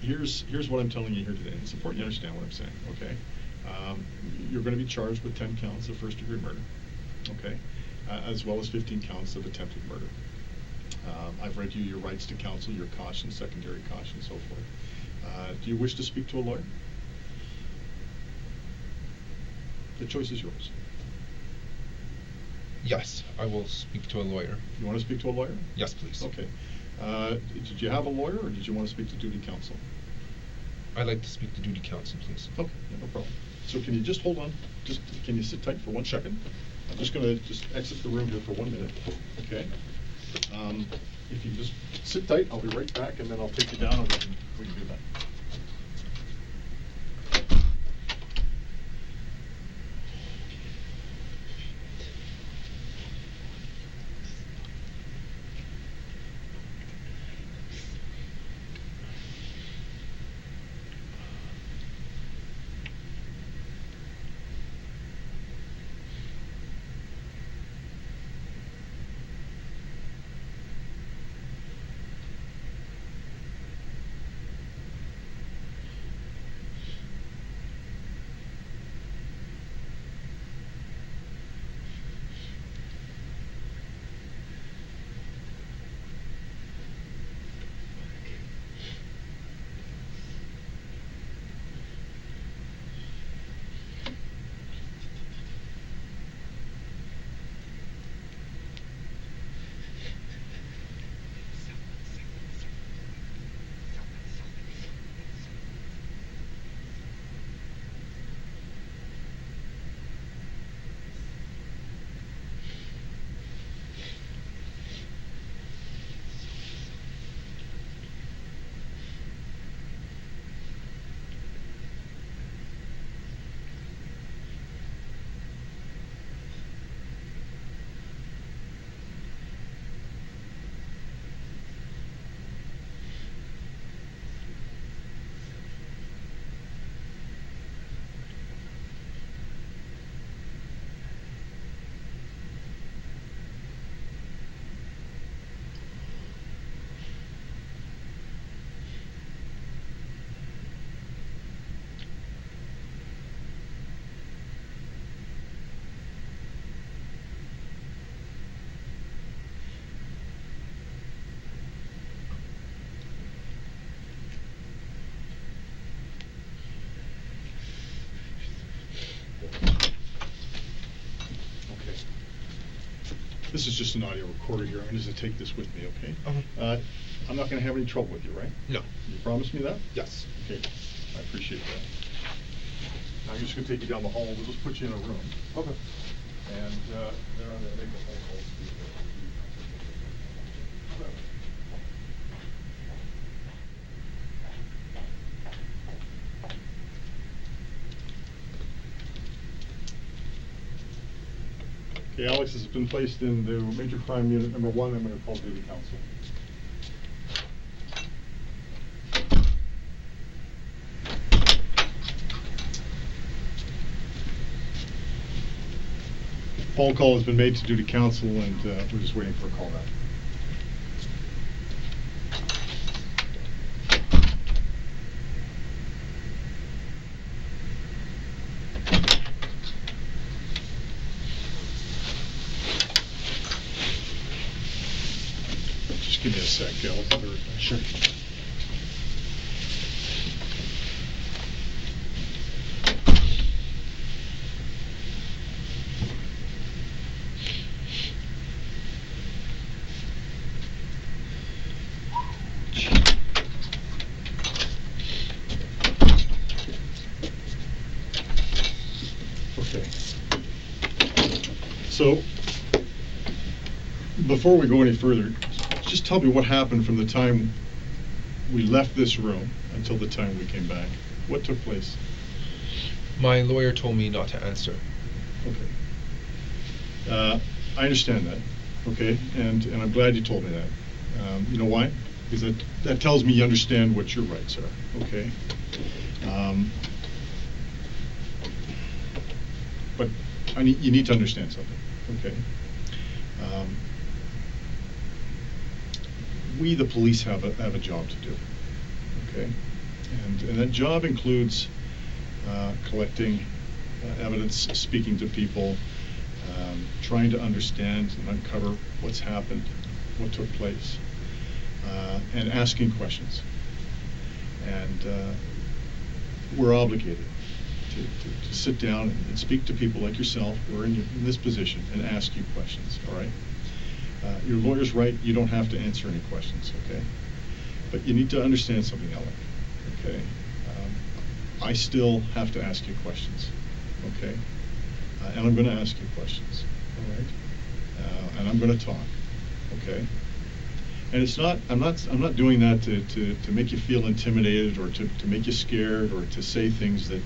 [SPEAKER 1] here's what I'm telling you here today. It's important you understand what I'm saying. Okay. You're going to be charged with 10 counts of first-degree murder, okay, as well as 15 counts of attempted murder. I've read you your rights to counsel, your caution, secondary caution, and so forth. Do you wish to speak to a lawyer? The choice is yours.
[SPEAKER 2] Yes, I will speak to a lawyer.
[SPEAKER 1] You want to speak to a lawyer?
[SPEAKER 2] Yes, please.
[SPEAKER 1] Okay. Did you have a lawyer, or did you want to speak to duty counsel?
[SPEAKER 2] I'd like to speak to duty counsel, please.
[SPEAKER 1] Okay, yeah, no problem. So can you just hold on? Can you sit tight for 1 second? I'm just going to exit the room here for 1 minute. Okay. If you just sit tight, I'll be right back, and then I'll take you down, and we can do that. This is just an audio recorder here. I'm just going to take this with me, okay?
[SPEAKER 2] Uh-huh.
[SPEAKER 1] I'm not going to have any trouble with you, right?
[SPEAKER 2] No.
[SPEAKER 1] You promise me that?
[SPEAKER 2] Yes.
[SPEAKER 1] Okay. I appreciate that. Now I'm just going to take you down the hall. We'll just put you in a room.
[SPEAKER 2] Okay.
[SPEAKER 1] And then I'm going to make a phone call to you. Okay, Alex has been placed in the Major Crime Unit number 1. I'm going to call duty counsel. Phone call has been made to duty counsel, and we're just waiting for a call back. Just give me a sec, I'll verify. Sure. Okay. So, before we go any further, just tell me what happened from the time we left this room until the time we came back. What took place?
[SPEAKER 2] My lawyer told me not to answer.
[SPEAKER 1] Okay. I understand that. Okay, and I'm glad you told me that. You know why? Because that tells me you understand what your rights are. Okay. But you need to understand something. Okay. We, the police, have a job to do. Okay. And that job includes collecting evidence, speaking to people, trying to understand and uncover what's happened, what took place, and asking questions. And we're obligated to sit down and speak to people like yourself who are in this position and ask you questions, all right? Your lawyer's right, you don't have to answer any questions, okay? But you need to understand something, Alek, okay? I still have to ask you questions, okay? And I'm going to ask you questions, all right? And I'm going to talk, okay? And it's not, I'm not doing that to make you feel intimidated or to make you scared or to say things that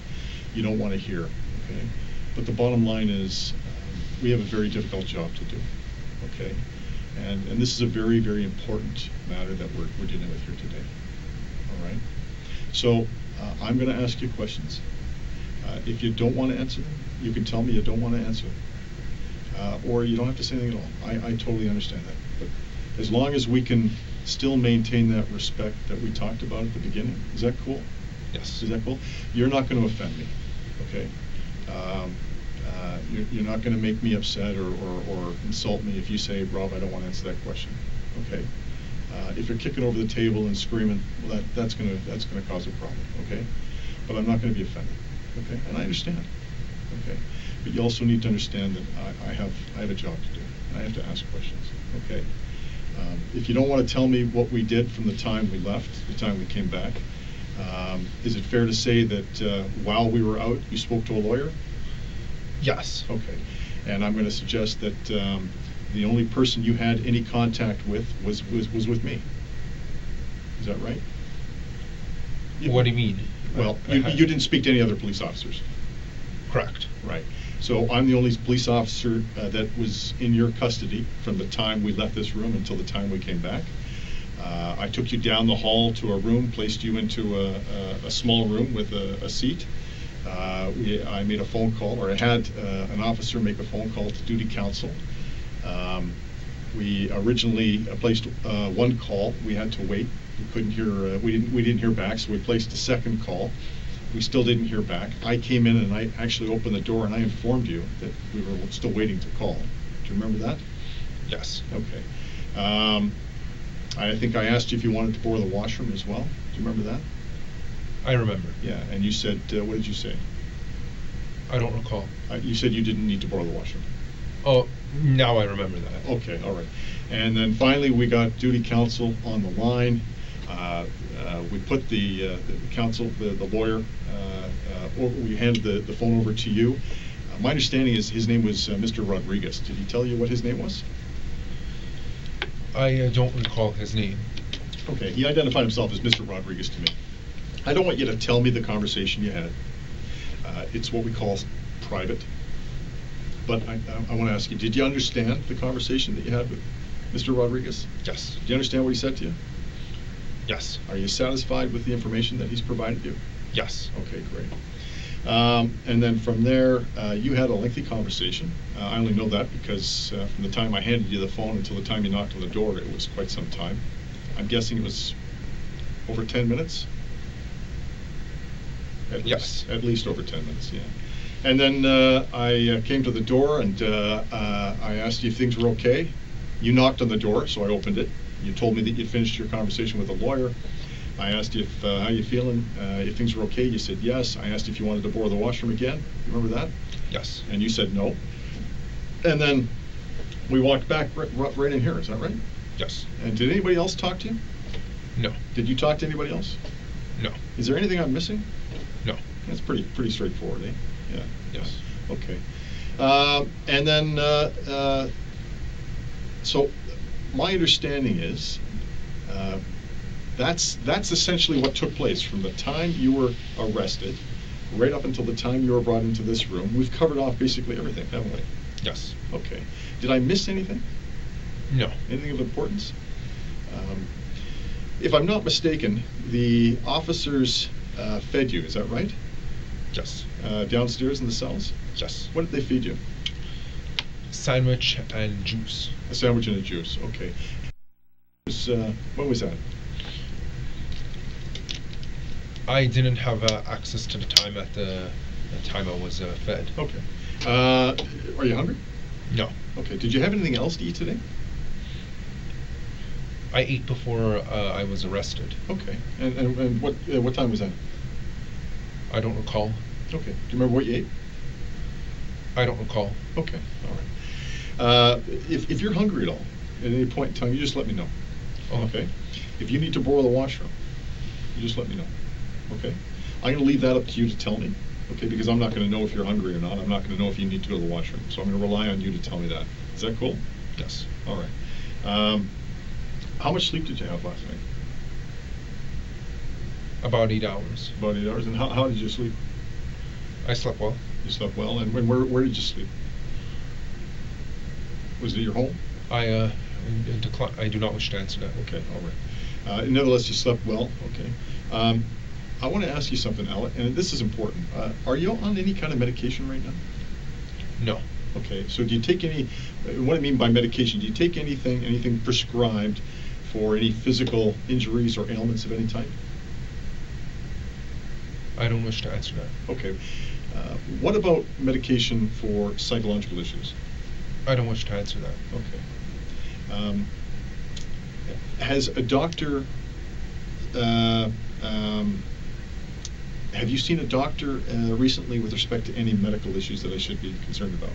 [SPEAKER 1] you don't want to hear, okay? But the bottom line is we have a very difficult job to do, okay? And this is a very, very important matter that we're dealing with here today, all right? So I'm going to ask you questions. If you don't want to answer them, you can tell me you don't want to answer them. Or you don't have to say anything at all. I totally understand that. But as long as we can still maintain that respect that we talked about at the beginning, is that cool?
[SPEAKER 2] Yes.
[SPEAKER 1] Is that cool? You're not going to offend me, okay? You're not going to make me upset or insult me if you say, Rob, I don't want to answer that question, okay? If you're kicking over the table and screaming, well, that's going to cause a problem, okay? But I'm not going to be offended, okay? And I understand, okay? But you also need to understand that I have a job to do. I have to ask questions, okay? If you don't want to tell me what we did from the time we left, the time we came back, is it fair to say that while we were out, you spoke to a lawyer?
[SPEAKER 2] Yes.
[SPEAKER 1] Okay. And I'm going to suggest that the only person you had any contact with was with me. Is that right?
[SPEAKER 2] What do you mean?
[SPEAKER 1] Well, you didn't speak to any other police officers.
[SPEAKER 2] Correct.
[SPEAKER 1] Right. So I'm the only police officer that was in your custody from the time we left this room until the time we came back. I took you down the hall to a room, placed you into a small room with a seat. I made a phone call, or I had an officer make a phone call to duty counsel. We originally placed one call. We had to wait. We couldn't hear. We didn't hear back, so we placed a second call. We still didn't hear back. I came in and I actually opened the door and I informed you that we were still waiting to call. Do you remember that?
[SPEAKER 2] Yes.
[SPEAKER 1] Okay. I think I asked you if you wanted to borrow the washroom as well. Do you remember that?
[SPEAKER 2] I remember.
[SPEAKER 1] Yeah, and you said, what did you say?
[SPEAKER 2] I don't recall.
[SPEAKER 1] You said you didn't need to borrow the washroom.
[SPEAKER 2] Oh, now I remember that.
[SPEAKER 1] Okay, all right. And then finally we got duty counsel on the line. We put the counsel, the lawyer, we handed the phone over to you. My understanding is his name was Mr. Rodriguez. Did he tell you what his name was?
[SPEAKER 2] I don't recall his name.
[SPEAKER 1] Okay, he identified himself as Mr. Rodriguez to me. I don't want you to tell me the conversation you had. It's what we call private. But I want to ask you, did you understand the conversation that you had with Mr. Rodriguez?
[SPEAKER 2] Yes.
[SPEAKER 1] Did you understand what he said to you?
[SPEAKER 2] Yes.
[SPEAKER 1] Are you satisfied with the information that he's provided you?
[SPEAKER 2] Yes.
[SPEAKER 1] Okay, great. And then from there, you had a lengthy conversation. I only know that because from the time I handed you the phone until the time you knocked on the door, it was quite some time. I'm guessing it was over 10 minutes?
[SPEAKER 2] Yes.
[SPEAKER 1] At least over 10 minutes, yeah. And then I came to the door and I asked you if things were okay. You knocked on the door, so I opened it. You told me that you'd finished your conversation with a lawyer. I asked you if, how you feeling, if things were okay. You said yes. I asked if you wanted to borrow the washroom again. You remember that?
[SPEAKER 2] Yes.
[SPEAKER 1] And you said no. And then we walked back right in here. Is that right?
[SPEAKER 2] Yes.
[SPEAKER 1] And did anybody else talk to you?
[SPEAKER 2] No.
[SPEAKER 1] Did you talk to anybody else?
[SPEAKER 2] No.
[SPEAKER 1] Is there anything I'm missing?
[SPEAKER 2] No.
[SPEAKER 1] That's pretty straightforward, eh? Yeah.
[SPEAKER 2] Yes.
[SPEAKER 1] Okay. And then, so my understanding is that's essentially what took place from the time you were arrested right up until the time you were brought into this room. We've covered off basically everything, haven't we?
[SPEAKER 2] Yes.
[SPEAKER 1] Okay. Did I miss anything?
[SPEAKER 2] No.
[SPEAKER 1] Anything of importance? If I'm not mistaken, the officers fed you, is that right?
[SPEAKER 2] Yes.
[SPEAKER 1] Downstairs in the cells?
[SPEAKER 2] Yes.
[SPEAKER 1] What did they feed you?
[SPEAKER 2] Sandwich and juice.
[SPEAKER 1] A sandwich and a juice, okay. When was that?
[SPEAKER 2] I didn't have access to the time at the time I was fed.
[SPEAKER 1] Okay. Are you hungry?
[SPEAKER 2] No.
[SPEAKER 1] Okay. Did you have anything else to eat today?
[SPEAKER 2] I ate before I was arrested.
[SPEAKER 1] Okay. And what time was that?
[SPEAKER 2] I don't recall.
[SPEAKER 1] Okay. Do you remember what you ate?
[SPEAKER 2] I don't recall.
[SPEAKER 1] Okay. All right. If you're hungry at all, at any point in time, you just let me know. Okay. If you need to borrow the washroom, you just let me know. Okay. I'm going to leave that up to you to tell me. Okay, because I'm not going to know if you're hungry or not. I'm not going to know if you need to go to the washroom. So I'm going to rely on you to tell me that. Is that cool?
[SPEAKER 2] Yes.
[SPEAKER 1] All right. How much sleep did you have last night?
[SPEAKER 2] About 8 hours.
[SPEAKER 1] About 8 hours. And how did you sleep?
[SPEAKER 2] I slept well.
[SPEAKER 1] You slept well. And where did you sleep? Was it your home?
[SPEAKER 2] I do not wish to answer that.
[SPEAKER 1] Okay, all right. Nevertheless, you slept well. Okay. I want to ask you something, Alek, and this is important. Are you on any kind of medication right now?
[SPEAKER 2] No.
[SPEAKER 1] Okay, so do you take any, what I mean by medication, do you take anything prescribed for any physical injuries or ailments of any type?
[SPEAKER 2] I don't wish to answer that.
[SPEAKER 1] Okay. What about medication for psychological issues?
[SPEAKER 2] I don't wish to answer that.
[SPEAKER 1] Okay. Has a doctor, have you seen a doctor recently with respect to any medical issues that I should be concerned about?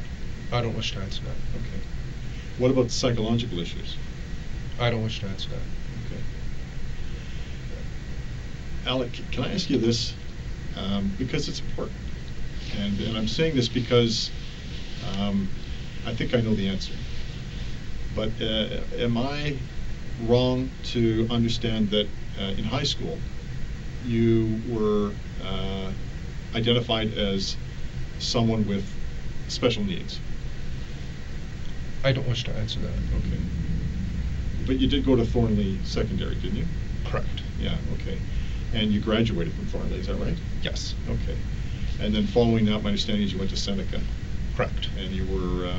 [SPEAKER 2] I don't wish to answer that.
[SPEAKER 1] Okay. What about psychological issues?
[SPEAKER 2] I don't wish to answer that.
[SPEAKER 1] Okay. Alek, can I ask you this? Because it's important. And I'm saying this because I think I know the answer. But am I wrong to understand that in high school you were identified as someone with special needs?
[SPEAKER 2] I don't wish to answer that.
[SPEAKER 1] Okay. But you did go to Thornley Secondary, didn't you?
[SPEAKER 2] Correct.
[SPEAKER 1] Yeah, okay. And you graduated from Thornley, is that right?
[SPEAKER 2] Yes.
[SPEAKER 1] Okay. And then following that, my understanding is you went to Seneca.
[SPEAKER 2] Correct.
[SPEAKER 1] And you were,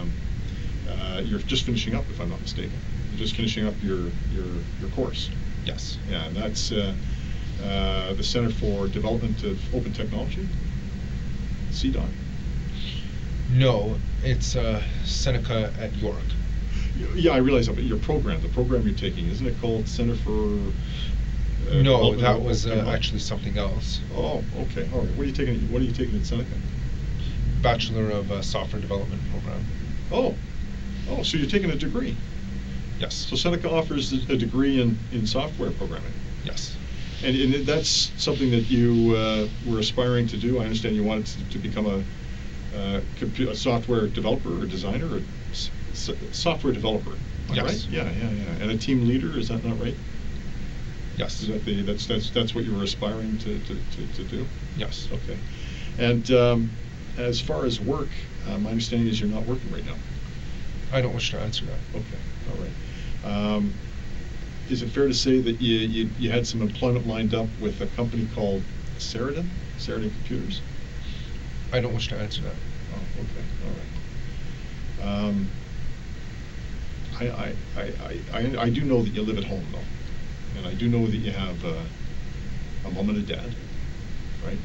[SPEAKER 1] you're just finishing up, if I'm not mistaken. You're just finishing up your course.
[SPEAKER 2] Yes.
[SPEAKER 1] Yeah, and that's the Center for Development of Open Technology, CDOT.
[SPEAKER 2] No, it's Seneca at York.
[SPEAKER 1] Yeah, I realize that, but the program you're taking, isn't it called Center for
[SPEAKER 2] no, that was actually something else.
[SPEAKER 1] Oh, okay, all right. What are you taking at Seneca?
[SPEAKER 2] Bachelor of Software Development program.
[SPEAKER 1] Oh, so you're taking a degree?
[SPEAKER 2] Yes.
[SPEAKER 1] So Seneca offers a degree in software programming?
[SPEAKER 2] Yes.
[SPEAKER 1] And that's something that you were aspiring to do? I understand you wanted to become a software developer or designer, or software developer.
[SPEAKER 2] Yes.
[SPEAKER 1] Right? Yeah. And a team leader, is that not right?
[SPEAKER 2] Yes.
[SPEAKER 1] Is that's what you were aspiring to do?
[SPEAKER 2] Yes.
[SPEAKER 1] Okay. And as far as work, my understanding is you're not working right now.
[SPEAKER 2] I don't wish to answer that.
[SPEAKER 1] Okay. All right. Is it fair to say that you had some employment lined up with a company called Sheridan Computers?
[SPEAKER 2] I don't wish to answer that.
[SPEAKER 1] Oh, okay. All right. I do know that you live at home, though, and I do know that you have a mom and a dad, right?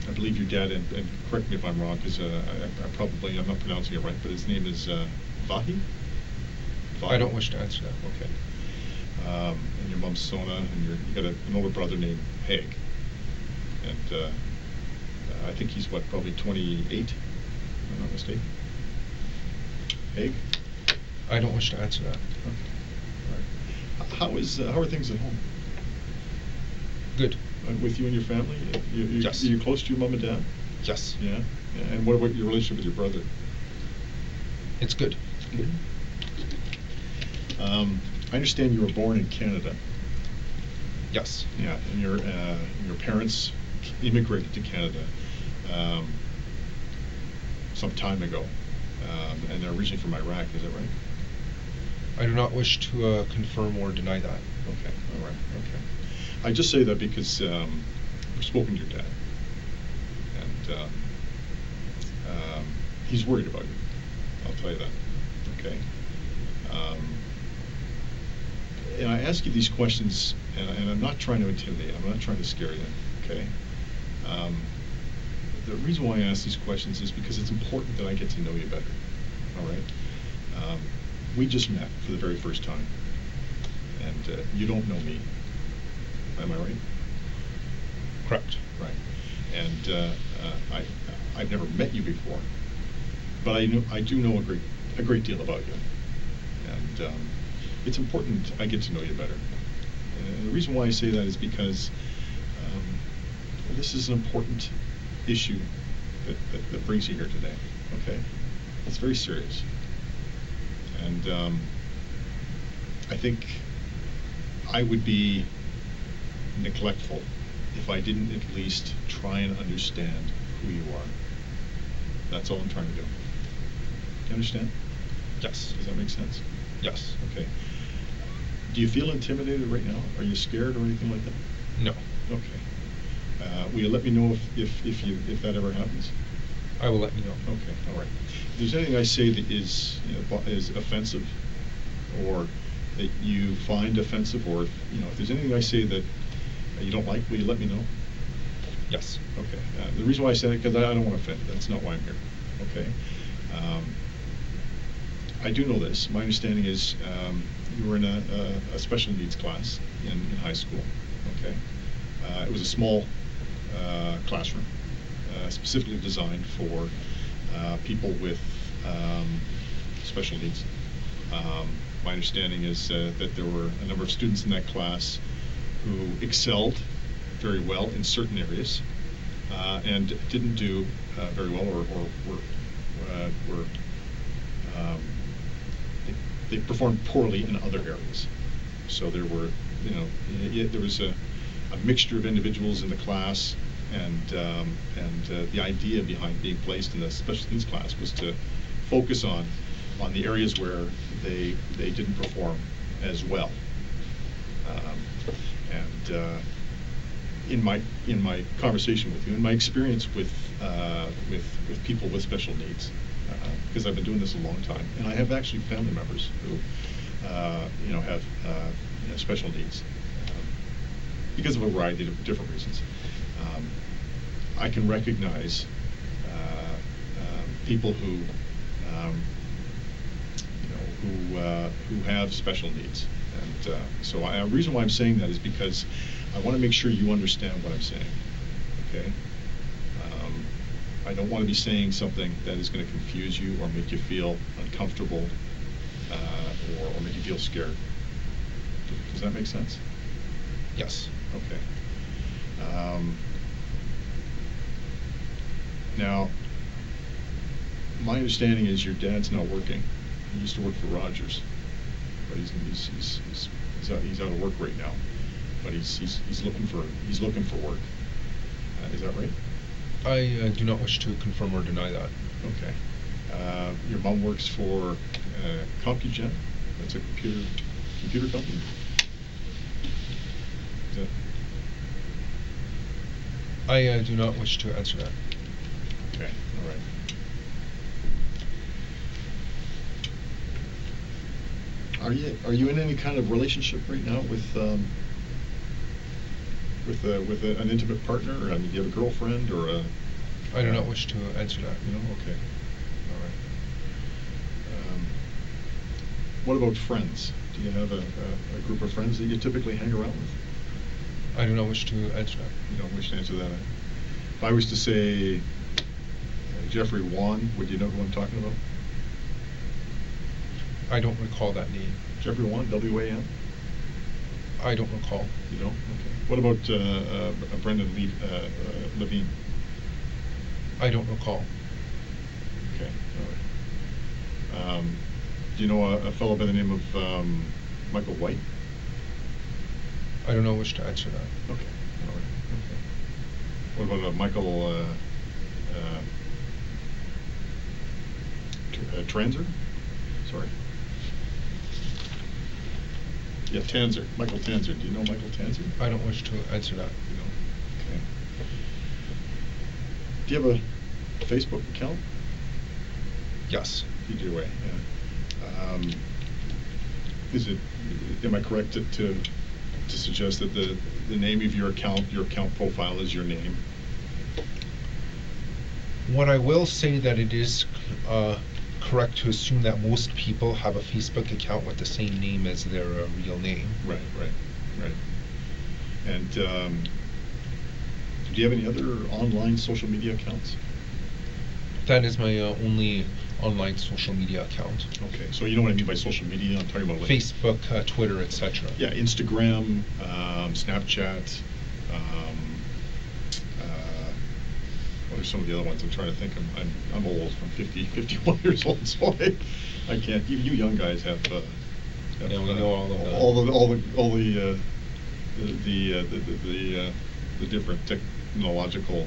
[SPEAKER 1] I believe your dad, and correct me if I'm wrong, because I'm not pronouncing it right, but his name is Vahi?
[SPEAKER 2] I don't wish to answer that.
[SPEAKER 1] Okay. And your mom's Sona, and you got an older brother named Haig, and I think he's probably 28, if I'm not mistaken. Haig?
[SPEAKER 2] I don't wish to answer that.
[SPEAKER 1] Okay. All right. How are things at home?
[SPEAKER 2] Good.
[SPEAKER 1] With you and your family?
[SPEAKER 2] Yes.
[SPEAKER 1] Are you close to your mom and dad?
[SPEAKER 2] Yes.
[SPEAKER 1] Yeah. And what about your relationship with your brother?
[SPEAKER 2] It's good.
[SPEAKER 1] Good. I understand you were born in Canada.
[SPEAKER 2] Yes.
[SPEAKER 1] Yeah, and your parents immigrated to Canada some time ago, and they're originally from Iraq. Is that right?
[SPEAKER 2] I do not wish to confirm or deny that.
[SPEAKER 1] Okay. All right. Okay. I just say that because I've spoken to your dad, and he's worried about you. I'll tell you that. Okay. And I ask you these questions, and I'm not trying to intimidate, I'm not trying to scare you, okay? The reason why I ask these questions is because it's important that I get to know you better, all right? We just met for the very first time, and you don't know me, am I right?
[SPEAKER 2] Correct.
[SPEAKER 1] Right. And I've never met you before, but I do know a great deal about you, and it's important I get to know you better. And the reason why I say that is because this is an important issue that brings you here today. Okay, it's very serious, and I think I would be neglectful if I didn't at least try and understand who you are. That's all I'm trying to do. You understand?
[SPEAKER 2] Yes.
[SPEAKER 1] Does that make sense?
[SPEAKER 2] Yes.
[SPEAKER 1] Okay. Do you feel intimidated right now? Are you scared or anything like that?
[SPEAKER 2] No.
[SPEAKER 1] Okay. Will you let me know if that ever happens?
[SPEAKER 2] I will let you know.
[SPEAKER 1] Okay. All right. If there's anything I say that is offensive, or that you find offensive, or if there's anything I say that you don't like, will you let me know?
[SPEAKER 2] Yes.
[SPEAKER 1] Okay. The reason why I said it, because I don't want to offend you. That's not why I'm here. Okay. I do know this. My understanding is you were in a special needs class in high school. Okay. It was a small classroom, specifically designed for people with special needs. My understanding is that there were a number of students in that class who excelled very well in certain areas, and didn't do very well, or were they performed poorly in other areas. So there were, there was a mixture of individuals in the class, and the idea behind being placed in the special needs class was to focus on the areas where they didn't perform as well. In my conversation with you, in my experience with people with special needs, because I've been doing this a long time, and I have actually family members who have special needs because of a variety of different reasons. I can recognize people who have special needs, and so the reason why I'm saying that is because I want to make sure you understand what I'm saying. Okay. I don't want to be saying something that is going to confuse you or make you feel uncomfortable, or make you feel scared. Does that make sense?
[SPEAKER 2] Yes.
[SPEAKER 1] Okay. Now, my understanding is your dad's not working. He used to work for Rogers, but he's out of work right now. But he's looking for work. Is that right?
[SPEAKER 2] I do not wish to confirm or deny that.
[SPEAKER 1] Okay. Your mom works for CompuGen. That's a computer company. Is that...
[SPEAKER 2] I do not wish to answer that.
[SPEAKER 1] Okay. All right. Are you in any kind of relationship right now with an intimate partner? I mean, do you have a girlfriend or a...
[SPEAKER 2] I do not wish to answer that.
[SPEAKER 1] Okay. All right. What about friends? Do you have a group of friends that you typically hang around with?
[SPEAKER 2] I do not wish to answer that.
[SPEAKER 1] You don't wish to answer that. If I was to say Jeffrey Wan, would you know who I'm talking about?
[SPEAKER 2] I don't recall that name.
[SPEAKER 1] Jeffrey Wan, W-A-N?
[SPEAKER 2] I don't recall.
[SPEAKER 1] You don't? Okay. What about Brendan Levine?
[SPEAKER 2] I don't recall.
[SPEAKER 1] Okay. All right. Do you know a fellow by the name of Michael White?
[SPEAKER 2] I do not wish to answer that.
[SPEAKER 1] Okay. All right. Okay. What about Michael Transer? Sorry. Yeah, Tanzer. Michael Tanzer. Do you know Michael Tanzer?
[SPEAKER 2] I don't wish to answer that.
[SPEAKER 1] You don't? Okay. Do you have a Facebook account?
[SPEAKER 2] Yes.
[SPEAKER 1] You do, yeah. Is it am I correct to suggest that the name of your account profile is your name?
[SPEAKER 2] What I will say that it is correct to assume that most people have a Facebook account with the same name as their real name.
[SPEAKER 1] Right. And do you have any other online social media accounts?
[SPEAKER 2] That is my only online social media account.
[SPEAKER 1] Okay, so you know what I mean by social media? I'm talking about like
[SPEAKER 2] Facebook, Twitter, etc.
[SPEAKER 1] Yeah, Instagram, Snapchat. What are some of the other ones? I'm trying to think. I'm old. I'm 51 years old, so I can't. You young guys have.
[SPEAKER 2] Yeah, we know all of that.
[SPEAKER 1] The different technological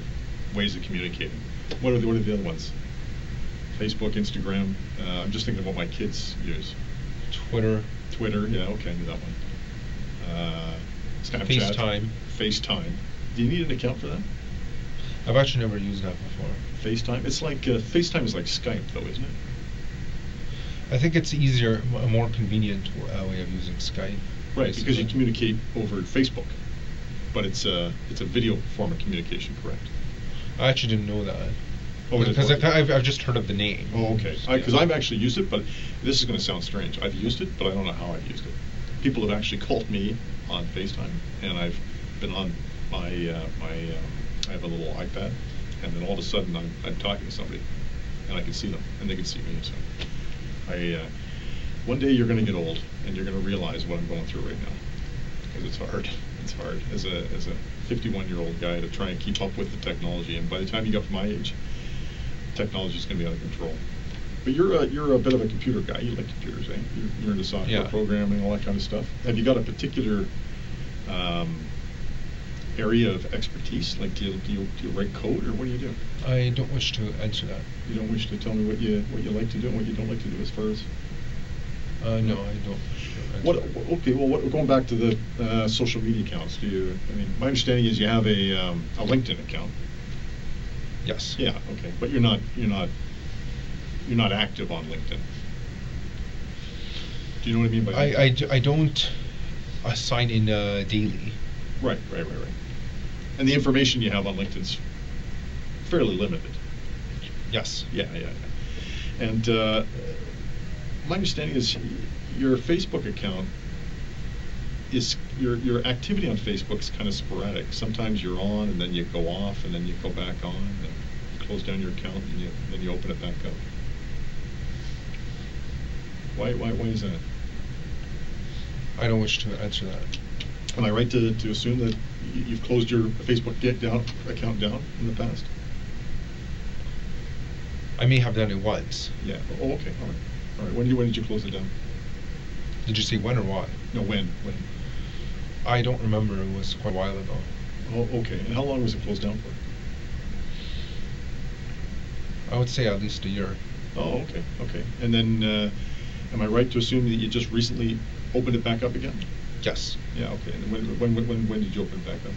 [SPEAKER 1] ways of communicating. What are the other ones? Facebook, Instagram. I'm just thinking of what my kids use.
[SPEAKER 2] Twitter.
[SPEAKER 1] Yeah, okay, I knew that one. Snapchat. FaceTime. Do you need an account for that?
[SPEAKER 2] I've actually never used that before.
[SPEAKER 1] FaceTime? It's like FaceTime is like Skype, though, isn't it?
[SPEAKER 2] I think it's easier, a more convenient way of using Skype.
[SPEAKER 1] Right,
[SPEAKER 2] basically.
[SPEAKER 1] because you communicate over Facebook, but it's a video form of communication, correct?
[SPEAKER 2] I actually didn't know that.
[SPEAKER 1] Oh,
[SPEAKER 2] because I've just heard of the name.
[SPEAKER 1] Oh, okay. Because I've actually used it, but this is going to sound strange. I've used it, but I don't know how I've used it. People have actually called me on FaceTime, and I've been on my I have a little iPad, and then all of a sudden I'm talking to somebody, and I can see them, and they can see me. So one day you're going to get old, and you're going to realize what I'm going through right now, because it's hard. It's hard as a 51-year-old guy to try and keep up with the technology, and by the time you get up to my age, technology is going to be out of control. But you're a bit of a computer guy. You like computers, eh? You're into software programming, all that kind of stuff. Have you got a particular area of expertise? Like, do you write code, or what do you do?
[SPEAKER 2] I don't wish to answer that.
[SPEAKER 1] You don't wish to tell me what you like to do and what you don't like to do as far as?
[SPEAKER 2] No, I don't wish to answer that.
[SPEAKER 1] Okay. Well, going back to the social media accounts, I mean, my understanding is you have a LinkedIn account.
[SPEAKER 2] Yes.
[SPEAKER 1] Yeah. Okay. But you're not active on LinkedIn. Do you know what I mean by that?
[SPEAKER 2] I don't sign in daily.
[SPEAKER 1] Right. And the information you have on LinkedIn's fairly limited.
[SPEAKER 2] Yes.
[SPEAKER 1] Yeah. And my understanding is your Facebook account is your activity on Facebook is kind of sporadic. Sometimes you're on, and then you go off, and then you go back on, and you close down your account, and then you open it back up. Why is that?
[SPEAKER 2] I don't wish to answer that.
[SPEAKER 1] Am I right to assume that you've closed your Facebook account down in the past?
[SPEAKER 2] I may have done it once.
[SPEAKER 1] Yeah. Oh, okay. All right. When did you close it down?
[SPEAKER 2] Did you say when or why?
[SPEAKER 1] No, when?
[SPEAKER 2] I don't remember. It was quite a while ago.
[SPEAKER 1] Oh, okay. And how long was it closed down for?
[SPEAKER 2] I would say at least a year.
[SPEAKER 1] Oh, okay. And then, am I right to assume that you just recently opened it back up again?
[SPEAKER 2] Yes.
[SPEAKER 1] Yeah. Okay. And when did you open it back up?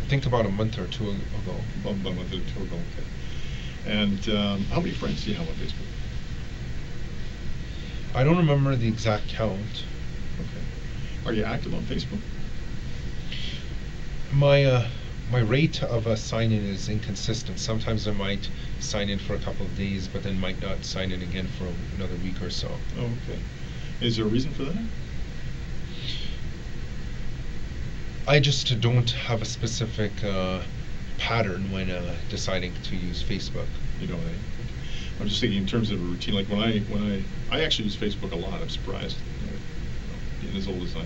[SPEAKER 2] I think about a month or two ago.
[SPEAKER 1] About a month or two ago. Okay. And how many friends do you have on Facebook?
[SPEAKER 2] I don't remember the exact count.
[SPEAKER 1] Okay. Are you active on Facebook?
[SPEAKER 2] My rate of a sign-in is inconsistent. Sometimes I might sign in for a couple of days, but then might not sign in again for another week or so.
[SPEAKER 1] Oh, okay. Is there a reason for that?
[SPEAKER 2] I just don't have a specific pattern when deciding to use Facebook.
[SPEAKER 1] You don't. I'm just thinking in terms of a routine. Like when I actually use Facebook a lot. I'm surprised, being as old as I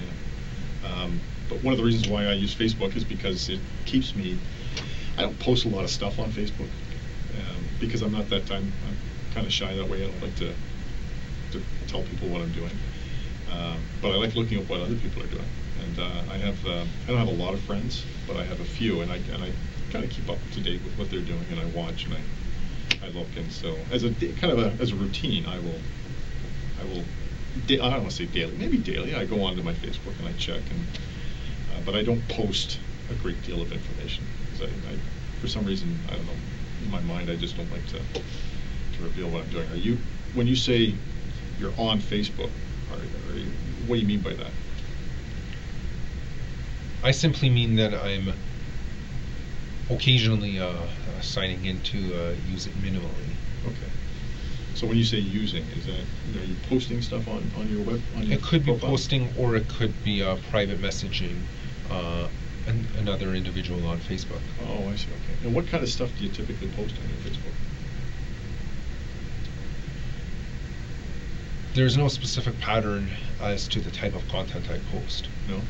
[SPEAKER 1] am. But one of the reasons why I use Facebook is because it keeps me. I don't post a lot of stuff on Facebook because I'm not that time. I'm kind of shy that way. I don't like to tell people what I'm doing. But I like looking at what other people are doing. And I don't have a lot of friends, but I have a few, and I kind of keep up to date with what they're doing, and I watch and I look, and so as a routine, I don't want to say daily, maybe daily. I go onto my Facebook and I check, but I don't post a great deal of information because I for some reason, I don't know, in my mind I just don't like to reveal what I'm doing. When you say you're on Facebook, what do you mean by that?
[SPEAKER 2] I simply mean that I'm occasionally signing in to use it minimally.
[SPEAKER 1] Okay. So when you say using, is that, are you posting stuff on your web?
[SPEAKER 2] It could be
[SPEAKER 1] profile?
[SPEAKER 2] posting, or it could be private messaging another individual on Facebook.
[SPEAKER 1] Oh, I see. Okay. And what kind of stuff do you typically post on your Facebook?
[SPEAKER 2] There's no specific pattern as to the type of content I post.
[SPEAKER 1] No.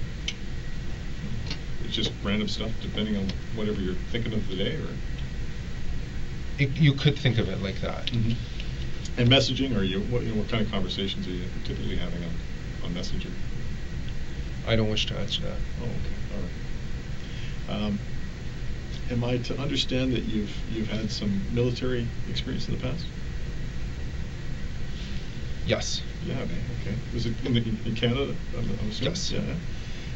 [SPEAKER 1] It's just random stuff, depending on whatever you're thinking of the day, or.
[SPEAKER 2] You could think of it like that.
[SPEAKER 1] Mm-hmm. And messaging, or what kind of conversations are you typically having on Messenger?
[SPEAKER 2] I don't wish to answer that.
[SPEAKER 1] Oh, okay, all right. Am I to understand that you've had some military experience in the past?
[SPEAKER 2] Yes.
[SPEAKER 1] Yeah, okay. Was it in Canada? I'm assuming?
[SPEAKER 2] Yes.
[SPEAKER 1] Yeah.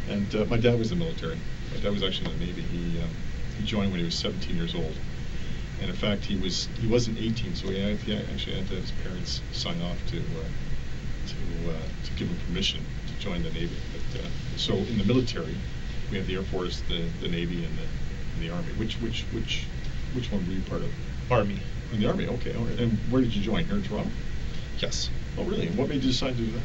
[SPEAKER 1] And my dad was in the military. My dad was actually in the Navy. He joined when he was 17 years old. And in fact, he wasn't 18, so he actually had to have his parents sign off to give him permission to join the Navy. But so in the military, we have the Air Force, the Navy, and the Army. Which one were you part of?
[SPEAKER 2] Army.
[SPEAKER 1] In the Army, okay. All right. And where did you join? Here in Toronto?
[SPEAKER 2] Yes.
[SPEAKER 1] Oh, really? And what made you decide to do that?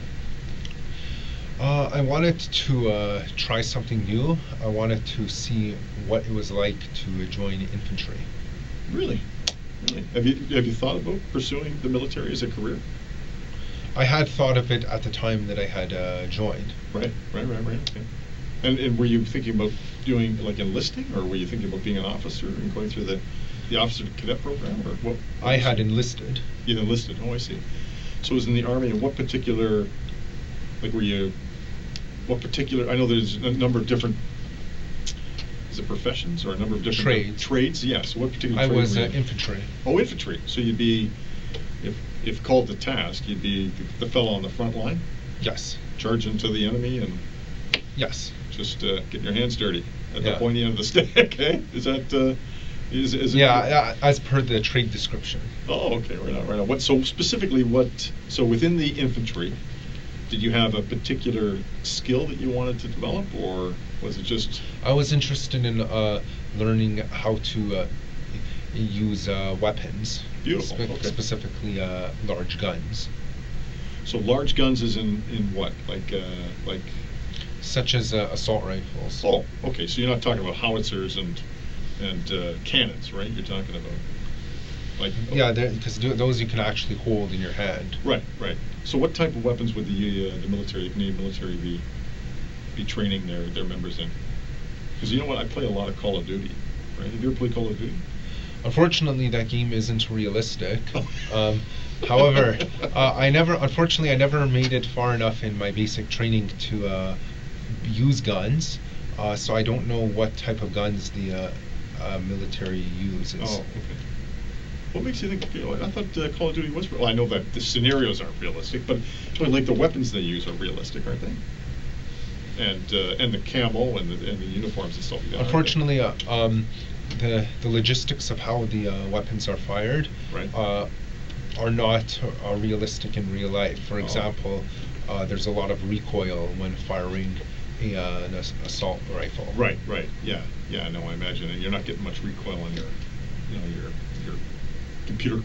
[SPEAKER 2] I wanted to try something new. I wanted to see what it was like to join infantry.
[SPEAKER 1] Really? Really? Have you thought about pursuing the military as a career?
[SPEAKER 2] I had thought of it at the time that I had joined.
[SPEAKER 1] Right. Okay. And were you thinking about doing like enlisting, or were you thinking about being an officer and going through the officer cadet program, or what?
[SPEAKER 2] I had enlisted.
[SPEAKER 1] You enlisted. Oh, I see. So it was in the Army. And what particular, like, what particular? I know there's a number of different. Is it professions or a number of different trades? Yes. What particular?
[SPEAKER 2] I
[SPEAKER 1] trade
[SPEAKER 2] was
[SPEAKER 1] were you?
[SPEAKER 2] infantry.
[SPEAKER 1] Oh, infantry. So you'd be, if called to task, you'd be the fellow on the front line.
[SPEAKER 2] Yes.
[SPEAKER 1] Charge into the enemy and.
[SPEAKER 2] Yes.
[SPEAKER 1] Just getting your hands dirty at the pointy end of the stick. Okay. Is that? Is it?
[SPEAKER 2] Yeah, as per the trade description.
[SPEAKER 1] Oh, okay. Right on. What? So specifically, So within the infantry, did you have a particular skill that you wanted to develop, or was it just?
[SPEAKER 2] I was interested in learning how to use weapons.
[SPEAKER 1] Beautiful. Okay.
[SPEAKER 2] Specifically, large guns.
[SPEAKER 1] So large guns is in what? Like.
[SPEAKER 2] Such as assault rifles.
[SPEAKER 1] Oh, okay. So you're not talking about howitzers and cannons, right? You're talking about like.
[SPEAKER 2] Yeah, because those you can actually hold in your hand.
[SPEAKER 1] Right. So what type of weapons would the military, the Canadian military, be training their members in? Because you know what, I play a lot of Call of Duty, right? Have you ever played Call of Duty?
[SPEAKER 2] Unfortunately, that game isn't realistic. However, I never made it far enough in my basic training to use guns, so I don't know what type of guns the military uses.
[SPEAKER 1] Oh, okay. What makes you think? I thought Call of Duty was real. Well, I know that the scenarios aren't realistic, but like the weapons they use are realistic, aren't they? And the camo and the uniforms and stuff like that.
[SPEAKER 2] Unfortunately, the logistics of how the weapons are fired are not realistic in real life. For example, there's a lot of recoil when firing an assault rifle. Right.
[SPEAKER 1] Yeah. No, I imagine, and you're not getting much recoil on your computer,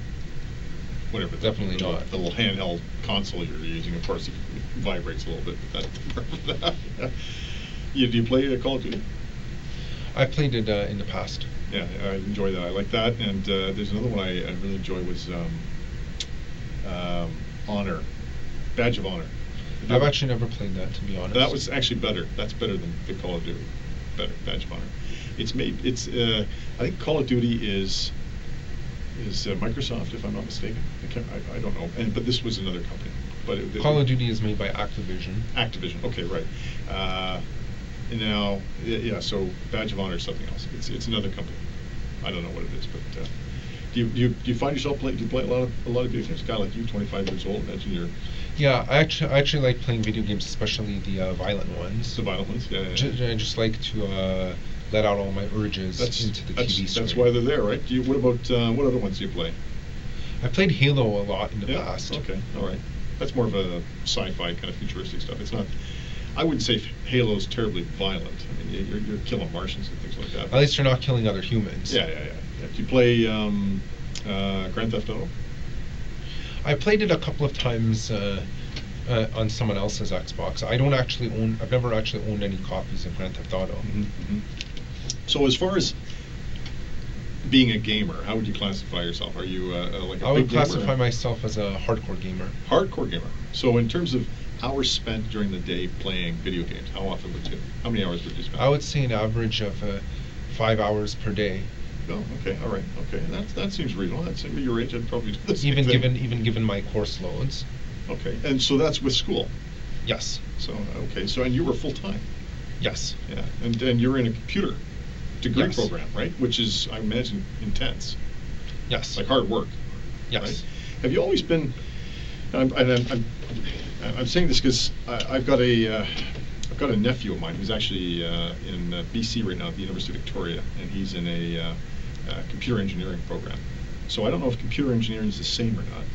[SPEAKER 1] whatever.
[SPEAKER 2] Definitely not.
[SPEAKER 1] The little handheld console you're using. Of course, it vibrates a little bit. But do you play Call of Duty?
[SPEAKER 2] I played it in the past.
[SPEAKER 1] Yeah, I enjoy that. I like that. And there's another one I really enjoy was Honor, Badge of Honor.
[SPEAKER 2] I've actually never played that, to be honest.
[SPEAKER 1] That was actually better. That's better than the Call of Duty. Better, Badge of Honor. I think Call of Duty is Microsoft, if I'm not mistaken. I don't know. But this was another company. But
[SPEAKER 2] Call of Duty is made by Activision.
[SPEAKER 1] Activision. Okay, right. And now, so Badge of Honor is something else. It's another company. I don't know what it is, but do you find yourself do you play a lot of video games? A guy like you, 25 years old, imagine you're.
[SPEAKER 2] Yeah, I actually like playing video games, especially the violent ones.
[SPEAKER 1] The violent ones, yeah.
[SPEAKER 2] I just like to let out all my urges into the TV screen.
[SPEAKER 1] That's why they're there, right? What other ones do you play?
[SPEAKER 2] I played Halo a lot in the past.
[SPEAKER 1] Okay, all right. That's more of a sci-fi kind of futuristic stuff. It's not. I wouldn't say Halo's terribly violent. I mean, you're killing Martians and things like that.
[SPEAKER 2] At least you're not killing other humans.
[SPEAKER 1] Yeah. Do you play Grand Theft Auto?
[SPEAKER 2] I played it a couple of times on someone else's Xbox. I've never actually owned any copies of Grand Theft Auto.
[SPEAKER 1] Mm-hmm. So as far as being a gamer, how would you classify yourself? Are you like a
[SPEAKER 2] I would
[SPEAKER 1] big gamer?
[SPEAKER 2] classify myself as a hardcore gamer.
[SPEAKER 1] Hardcore gamer. So in terms of hours spent during the day playing video games, how often would you? How many hours would you spend?
[SPEAKER 2] I would say an average of 5 hours per day.
[SPEAKER 1] Oh, okay, all right, okay. That seems reasonable. That's at your age, I'd probably do the same
[SPEAKER 2] Even
[SPEAKER 1] thing.
[SPEAKER 2] given my course loads.
[SPEAKER 1] Okay, and so that's with school.
[SPEAKER 2] Yes.
[SPEAKER 1] So okay, so and you were full time.
[SPEAKER 2] Yes.
[SPEAKER 1] Yeah, and you're in a computer degree
[SPEAKER 2] Yes.
[SPEAKER 1] program, right? Which is, I imagine, intense.
[SPEAKER 2] Yes.
[SPEAKER 1] Like hard work.
[SPEAKER 2] Yes.
[SPEAKER 1] Right? Have you always been? I'm saying this because I've got a nephew of mine who's actually in BC right now at the University of Victoria, and he's in a computer engineering program. So I don't know if computer engineering is the same or not.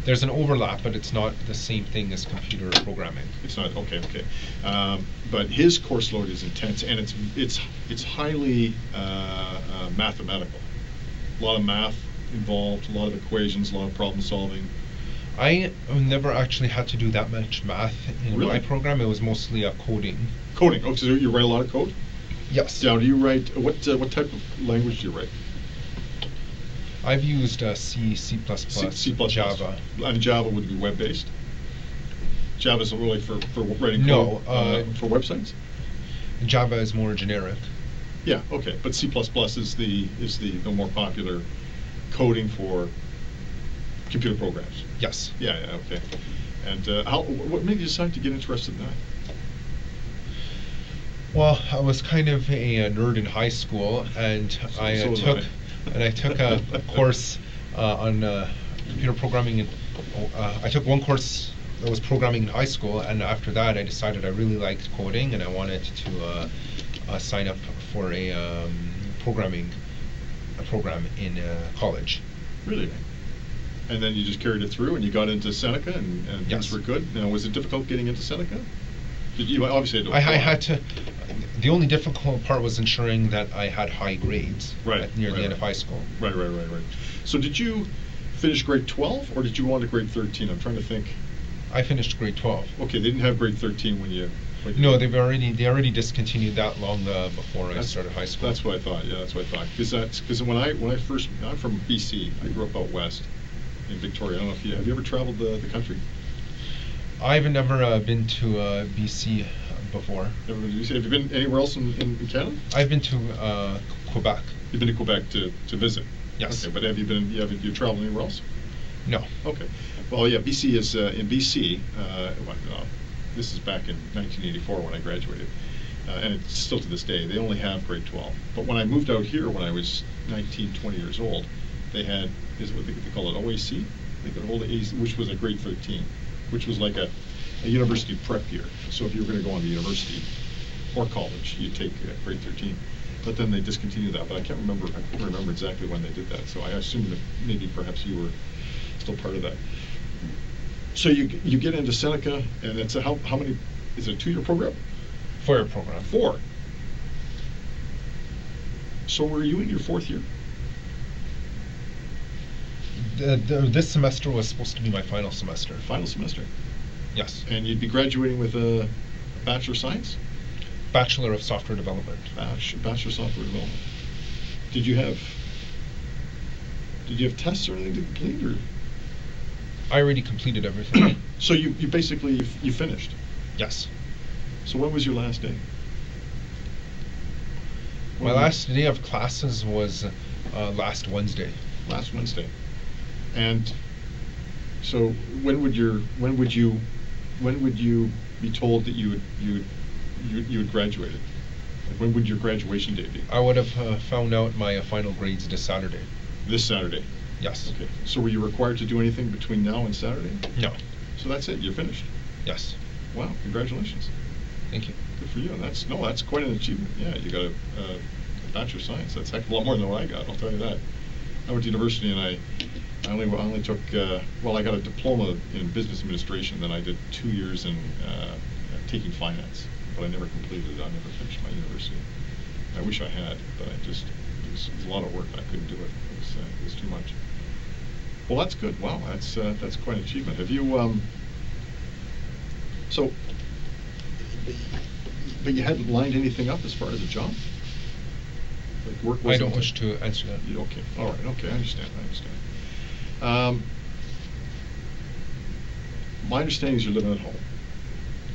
[SPEAKER 2] There's an overlap, but it's not the same thing as computer programming.
[SPEAKER 1] It's not okay. But his course load is intense, and it's highly mathematical. A lot of math involved, a lot of equations, a lot of problem solving.
[SPEAKER 2] I never actually had to do that much math in
[SPEAKER 1] Really?
[SPEAKER 2] my program. It was mostly coding.
[SPEAKER 1] Coding. Oh, so you write a lot of code?
[SPEAKER 2] Yes.
[SPEAKER 1] Now, do you write what type of language do you write?
[SPEAKER 2] I've used C, C++,
[SPEAKER 1] C++.
[SPEAKER 2] Java.
[SPEAKER 1] And Java would be web-based? Java's really for writing
[SPEAKER 2] No,
[SPEAKER 1] code for websites?
[SPEAKER 2] Java is more generic.
[SPEAKER 1] Yeah, okay. But C++ is the more popular coding for computer programs.
[SPEAKER 2] Yes.
[SPEAKER 1] Yeah, okay. And what made you decide to get interested in that?
[SPEAKER 2] Well, I was kind of a nerd in high school, and
[SPEAKER 1] So
[SPEAKER 2] I
[SPEAKER 1] was
[SPEAKER 2] took
[SPEAKER 1] I.
[SPEAKER 2] a course on computer programming. And I took one course that was programming in high school, and after that, I decided I really liked coding, and I wanted to sign up for a program in college.
[SPEAKER 1] Really? And then you just carried it through, and you got into Seneca, and
[SPEAKER 2] Yes.
[SPEAKER 1] things were good. Now, was it difficult getting into Seneca? Did you obviously had to
[SPEAKER 2] I
[SPEAKER 1] apply.
[SPEAKER 2] had to. The only difficult part was ensuring that I had high grades near the end of high school.
[SPEAKER 1] Right. So did you finish grade 12, or did you go on to grade 13? I'm trying to think.
[SPEAKER 2] I finished grade 12.
[SPEAKER 1] Okay, they didn't have grade 13 when you.
[SPEAKER 2] No, they already discontinued that long before I started high school.
[SPEAKER 1] That's what I thought. Yeah, that's what I thought. Because when I first, I'm from BC. I grew up out west in Victoria. I don't know if have you ever traveled the country?
[SPEAKER 2] I've never been to BC before.
[SPEAKER 1] Never been to BC. Have you been anywhere else in Canada?
[SPEAKER 2] I've been to Quebec.
[SPEAKER 1] You've been to Quebec to visit.
[SPEAKER 2] Yes.
[SPEAKER 1] Okay, but have you traveled anywhere else?
[SPEAKER 2] No.
[SPEAKER 1] Okay. Well, yeah, BC is in BC. This is back in 1984 when I graduated, and it's still to this day. They only have grade 12. But when I moved out here when I was 19, 20 years old, they had what they call it OAC. They could hold AC, which was a grade 13, which was like a university prep year. So if you were going to go on to university or college, you'd take grade 13. But then they discontinued that. But I couldn't remember exactly when they did that. So I assume that maybe perhaps you were still part of that. So you get into Seneca, and it's how many? Is it a 2-year program?
[SPEAKER 2] 4-year program.
[SPEAKER 1] 4. So were you in your 4th year?
[SPEAKER 2] This semester was supposed to be my final semester.
[SPEAKER 1] Final semester.
[SPEAKER 2] Yes.
[SPEAKER 1] And you'd be graduating with a Bachelor of Science?
[SPEAKER 2] Bachelor of Software Development.
[SPEAKER 1] Bachelor of Software Development. Did you have tests or anything to complete, or?
[SPEAKER 2] I already completed everything.
[SPEAKER 1] So you basically you finished.
[SPEAKER 2] Yes.
[SPEAKER 1] So when was your last day?
[SPEAKER 2] My last day of classes was last Wednesday.
[SPEAKER 1] Last Wednesday. And so when would you be told that you had graduated? Like, when would your graduation date be?
[SPEAKER 2] I would have found out my final grades this Saturday.
[SPEAKER 1] This Saturday.
[SPEAKER 2] Yes.
[SPEAKER 1] Okay. So were you required to do anything between now and Saturday?
[SPEAKER 2] No.
[SPEAKER 1] So that's it. You're finished.
[SPEAKER 2] Yes.
[SPEAKER 1] Wow. Congratulations.
[SPEAKER 2] Thank you.
[SPEAKER 1] Good for you. And that's quite an achievement. Yeah, you got a Bachelor of Science. That's a heck of a lot more than what I got. I'll tell you that. I went to university and I only took, well, I got a diploma in business administration, then I did 2 years in taking finance, but I never completed it. I never finished my university. I wish I had, but it was a lot of work. I couldn't do it. It was too much. Well, that's good. Wow, that's quite an achievement. Have you, so, but you hadn't lined anything up as far as a job? Like work wasn't.
[SPEAKER 2] I don't wish to answer that.
[SPEAKER 1] Okay. All right. Okay. I understand. My understanding is you're living at home.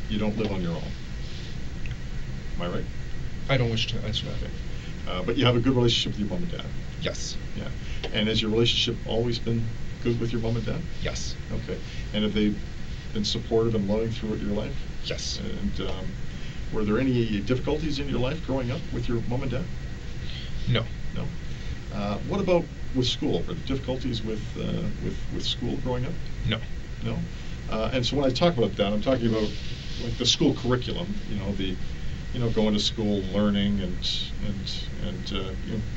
[SPEAKER 1] You don't live on your own. Am I right?
[SPEAKER 2] I don't wish to answer that.
[SPEAKER 1] Okay. But you have a good relationship with your mom and dad.
[SPEAKER 2] Yes.
[SPEAKER 1] Yeah. And has your relationship always been good with your mom and dad?
[SPEAKER 2] Yes.
[SPEAKER 1] Okay. And have they been supportive and loving throughout your life?
[SPEAKER 2] Yes.
[SPEAKER 1] And were there any difficulties in your life growing up with your mom and dad?
[SPEAKER 2] No.
[SPEAKER 1] No. What about with school? Were there difficulties with school growing up?
[SPEAKER 2] No.
[SPEAKER 1] No. And so when I talk about that, I'm talking about like the school curriculum. Going to school, learning, and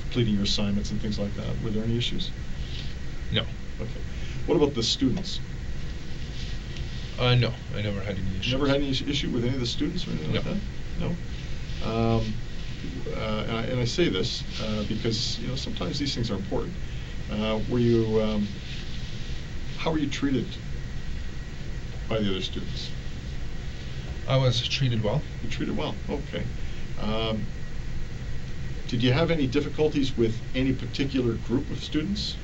[SPEAKER 1] completing your assignments and things like that. Were there any issues?
[SPEAKER 2] No.
[SPEAKER 1] Okay. What about the students?
[SPEAKER 2] No, I never had any issues.
[SPEAKER 1] Never had any issue with any of the students or anything like that? No. And I say this because sometimes these things are important. How were you treated by the other students?
[SPEAKER 2] I was treated well.
[SPEAKER 1] You treated well. Okay. Did you have any difficulties with any particular group of students?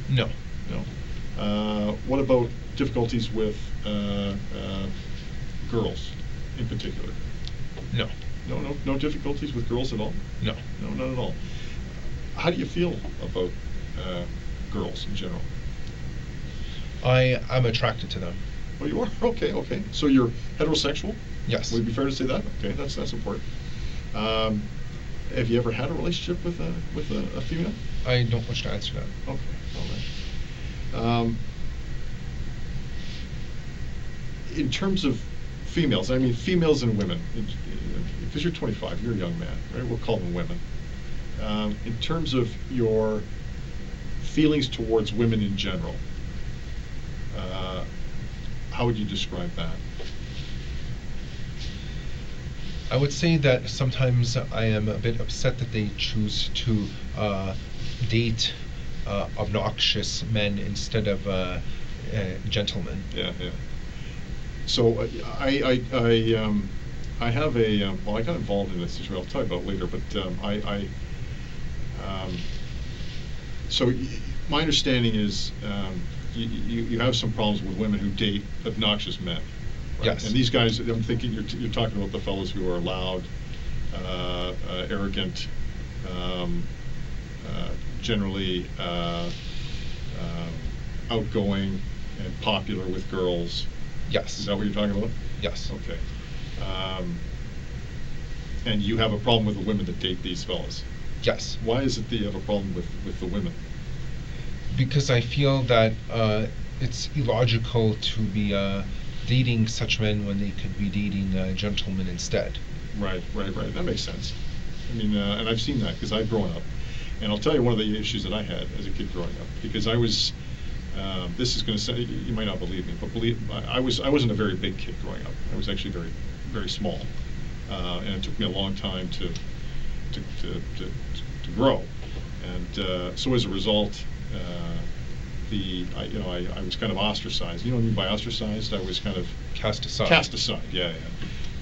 [SPEAKER 2] No.
[SPEAKER 1] No. What about difficulties with girls in particular?
[SPEAKER 2] No.
[SPEAKER 1] No difficulties with girls at all?
[SPEAKER 2] No.
[SPEAKER 1] No, not at all. How do you feel about girls in general?
[SPEAKER 2] I'm attracted to them.
[SPEAKER 1] Oh, you are? Okay. So you're heterosexual?
[SPEAKER 2] Yes.
[SPEAKER 1] Would it be fair to say that? Okay, that's important. Have you ever had a relationship with a female?
[SPEAKER 2] I don't wish to answer that.
[SPEAKER 1] Okay, all right. In terms of females, I mean females and women, because you're 25, you're a young man, right? We'll call them women. In terms of your feelings towards women in general, how would you describe that?
[SPEAKER 2] I would say that sometimes I am a bit upset that they choose to date obnoxious men instead of gentlemen.
[SPEAKER 1] Yeah. So I have a well, I got involved in this issue. I'll tell you about it later. But so my understanding is you have some problems with women who date obnoxious men. Right?
[SPEAKER 2] Yes.
[SPEAKER 1] And these guys, I'm thinking you're talking about the fellows who are loud, arrogant, generally outgoing and popular with girls.
[SPEAKER 2] Yes.
[SPEAKER 1] Is that what you're talking about?
[SPEAKER 2] Yes.
[SPEAKER 1] Okay. And you have a problem with the women that date these fellas?
[SPEAKER 2] Yes.
[SPEAKER 1] Why is it that you have a problem with the women?
[SPEAKER 2] Because I feel that it's illogical to be dating such men when they could be dating gentlemen instead. Right.
[SPEAKER 1] That makes sense. I mean, and I've seen that because I've grown up. And I'll tell you one of the issues that I had as a kid growing up, because I was, this is going to say, you might not believe me, but I wasn't a very big kid growing up. I was actually very, very small. And it took me a long time to grow. And so as a result, I was kind of ostracized. You know what I mean by ostracized? I was kind of
[SPEAKER 2] Cast aside.
[SPEAKER 1] Yeah.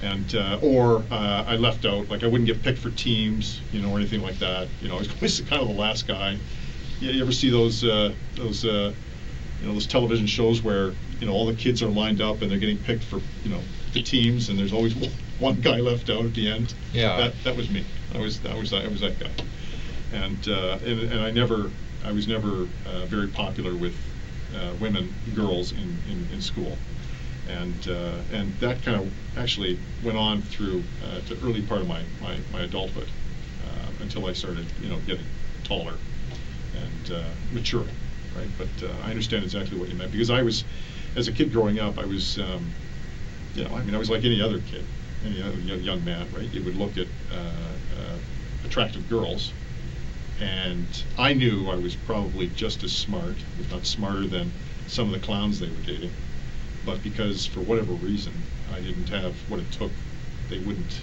[SPEAKER 1] And or I left out, like I wouldn't get picked for teams, or anything like that. I was always kind of the last guy. You ever see those television shows where all the kids are lined up and they're getting picked for the teams, and there's always one guy left out at the end.
[SPEAKER 2] Yeah.
[SPEAKER 1] That was me. I was that guy. And I was never very popular with girls in school. And that kind of actually went on through to early part of my adulthood until I started getting taller and maturing, right? But I understand exactly what you meant, because I was, as a kid growing up, I was I was like any other kid, any other young man, right? You would look at attractive girls And I knew I was probably just as smart, if not smarter than some of the clowns they were dating. But because, for whatever reason, I didn't have what it took, they wouldn't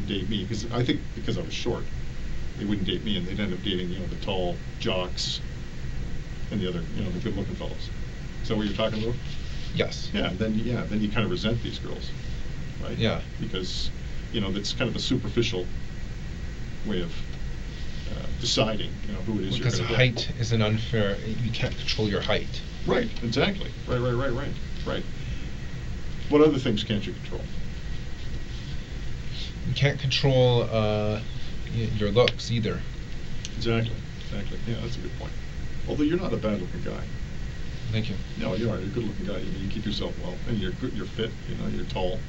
[SPEAKER 1] date me. Because I think because I was short, they wouldn't date me, and they'd end up dating, the tall jocks and the other, the good-looking fellows. Is that what you're talking about?
[SPEAKER 2] Yes.
[SPEAKER 1] Then you kind of resent these girls, right?
[SPEAKER 2] Yeah.
[SPEAKER 1] Because, that's kind of a superficial way of deciding, who it is
[SPEAKER 2] because
[SPEAKER 1] you're going to
[SPEAKER 2] height is an unfair. You can't control your height.
[SPEAKER 1] Right. Exactly. Right. What other things can't you control?
[SPEAKER 2] You can't control your looks either.
[SPEAKER 1] Exactly. Yeah, that's a good point. Although you're not a bad-looking guy.
[SPEAKER 2] Thank you.
[SPEAKER 1] No, you are. You're a good-looking guy. You keep yourself well, and you're good. You're fit. You're tall.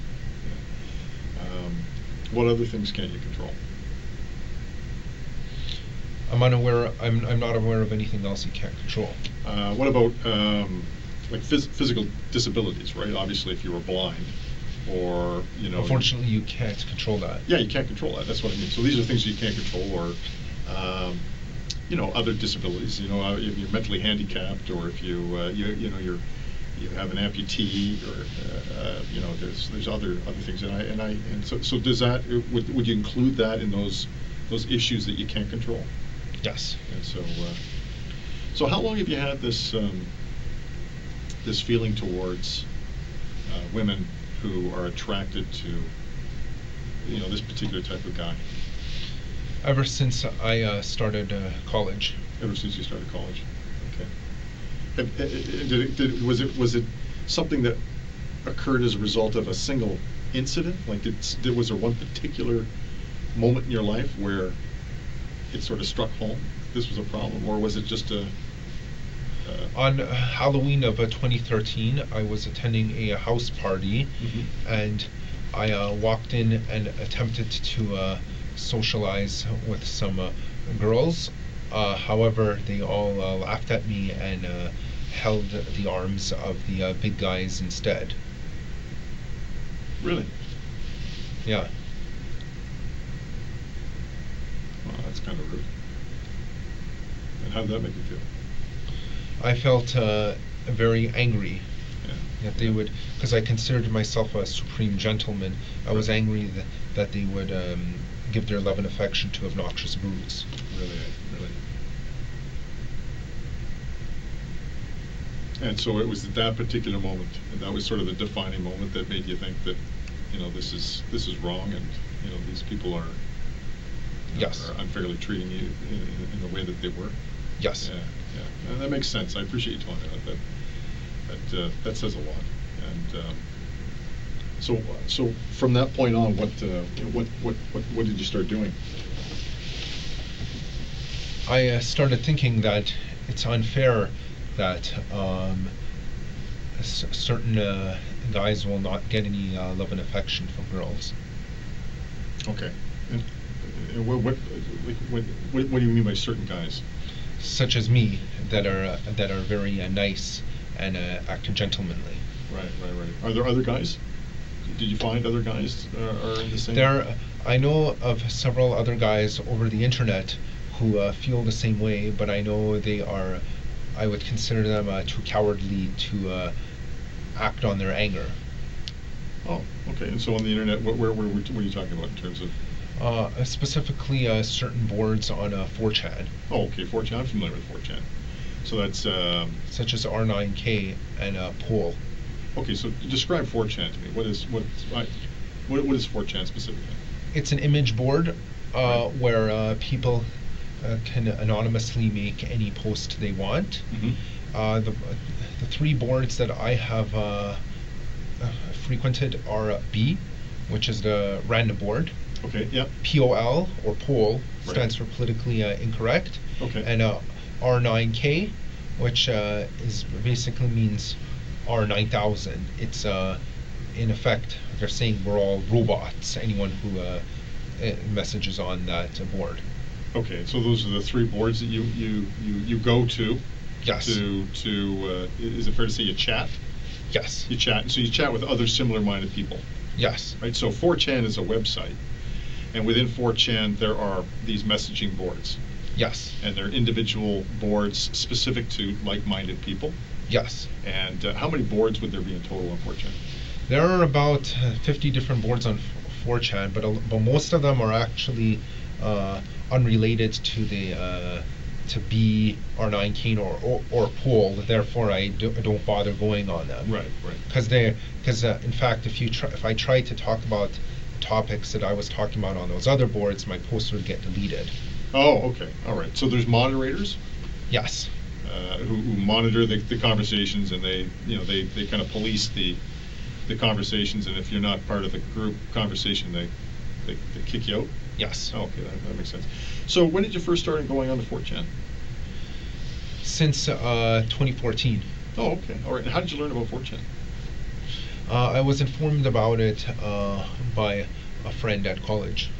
[SPEAKER 1] Yeah. What other things can't you control?
[SPEAKER 2] I'm unaware. I'm not aware of anything else you can't control.
[SPEAKER 1] What about like physical disabilities? Right. Obviously, if you were blind, or
[SPEAKER 2] Unfortunately, you can't control that.
[SPEAKER 1] Yeah, you can't control that. That's what I mean. So these are things you can't control, or other disabilities. If you're mentally handicapped, or if you have an amputee, or there's other things. So does that would you include that in those issues that you can't control?
[SPEAKER 2] Yes.
[SPEAKER 1] And so how long have you had this this feeling towards women who are attracted to this particular type of guy?
[SPEAKER 2] Ever since I started college.
[SPEAKER 1] Ever since you started college, okay. Was it something that occurred as a result of a single incident? Like, was there one particular moment in your life where it sort of struck home this was a problem, or was it just
[SPEAKER 2] on Halloween of 2013, I was attending a house party,
[SPEAKER 1] mm-hmm.
[SPEAKER 2] and I walked in and attempted to socialize with some girls. However, they all laughed at me and held the arms of the big guys instead.
[SPEAKER 1] Really?
[SPEAKER 2] Yeah.
[SPEAKER 1] Wow, that's kind of rude. And how did that make you feel?
[SPEAKER 2] I felt very angry that they would, because I considered myself a supreme gentleman. I was angry that they would give their love and affection to obnoxious brutes.
[SPEAKER 1] Really. And so it was at that particular moment, and that was sort of the defining moment that made you think that, this is wrong, and these people are
[SPEAKER 2] Yes.
[SPEAKER 1] are unfairly treating you in the way that they were.
[SPEAKER 2] Yes.
[SPEAKER 1] Yeah. And that makes sense. I appreciate you telling me that. That says a lot. And so from that point on, what did you start doing?
[SPEAKER 2] I started thinking that it's unfair that certain guys will not get any love and affection from girls.
[SPEAKER 1] Okay. And what do you mean by certain guys?
[SPEAKER 2] Such as me, that are very nice and act gentlemanly.
[SPEAKER 1] Right. Are there other guys? Did you find other guys are in the same?
[SPEAKER 2] I know of several other guys over the internet who feel the same way, but I know they are. I would consider them too cowardly to act on their anger.
[SPEAKER 1] Oh, okay. And so on the internet, what are you talking about in terms of?
[SPEAKER 2] Specifically, certain boards on 4chan.
[SPEAKER 1] Oh, okay, 4chan. I'm familiar with 4chan. So that's
[SPEAKER 2] such as R9K and Poll.
[SPEAKER 1] Okay, so describe 4chan to me. What is 4chan specifically?
[SPEAKER 2] It's an image board
[SPEAKER 1] right.
[SPEAKER 2] where people can anonymously make any post they want.
[SPEAKER 1] Mm-hmm.
[SPEAKER 2] The three boards that I have frequented are B, which is the random board.
[SPEAKER 1] Okay, yeah.
[SPEAKER 2] POL, or poll, stands
[SPEAKER 1] right.
[SPEAKER 2] for politically incorrect.
[SPEAKER 1] Okay.
[SPEAKER 2] And R9K, which is basically means R9000. It's in effect, they're saying we're all robots. Anyone who messages on that board.
[SPEAKER 1] Okay, so those are the three boards that you go to.
[SPEAKER 2] Yes.
[SPEAKER 1] To is it fair to say you chat?
[SPEAKER 2] Yes.
[SPEAKER 1] You chat, so you chat with other similar-minded people.
[SPEAKER 2] Yes.
[SPEAKER 1] Right. So 4chan is a website, and within 4chan there are these messaging boards.
[SPEAKER 2] Yes.
[SPEAKER 1] And they're individual boards specific to like-minded people.
[SPEAKER 2] Yes.
[SPEAKER 1] And how many boards would there be in total on 4chan?
[SPEAKER 2] There are about 50 different boards on 4chan, but most of them are actually unrelated to the to B or 9K or poll. Therefore, I don't bother going on them.
[SPEAKER 1] Right.
[SPEAKER 2] Because in fact, if I tried to talk about topics that I was talking about on those other boards, my post would get deleted.
[SPEAKER 1] Oh, okay, all right. So there's moderators.
[SPEAKER 2] Yes.
[SPEAKER 1] Who monitor the conversations, and they kind of police the conversations, and if you're not part of the group conversation, they kick you out.
[SPEAKER 2] Yes.
[SPEAKER 1] Oh, okay, that makes sense. So when did you first start going on to 4chan?
[SPEAKER 2] Since 2014.
[SPEAKER 1] Oh, okay, all right. And how did you learn about 4chan?
[SPEAKER 2] I was informed about it by a friend at college.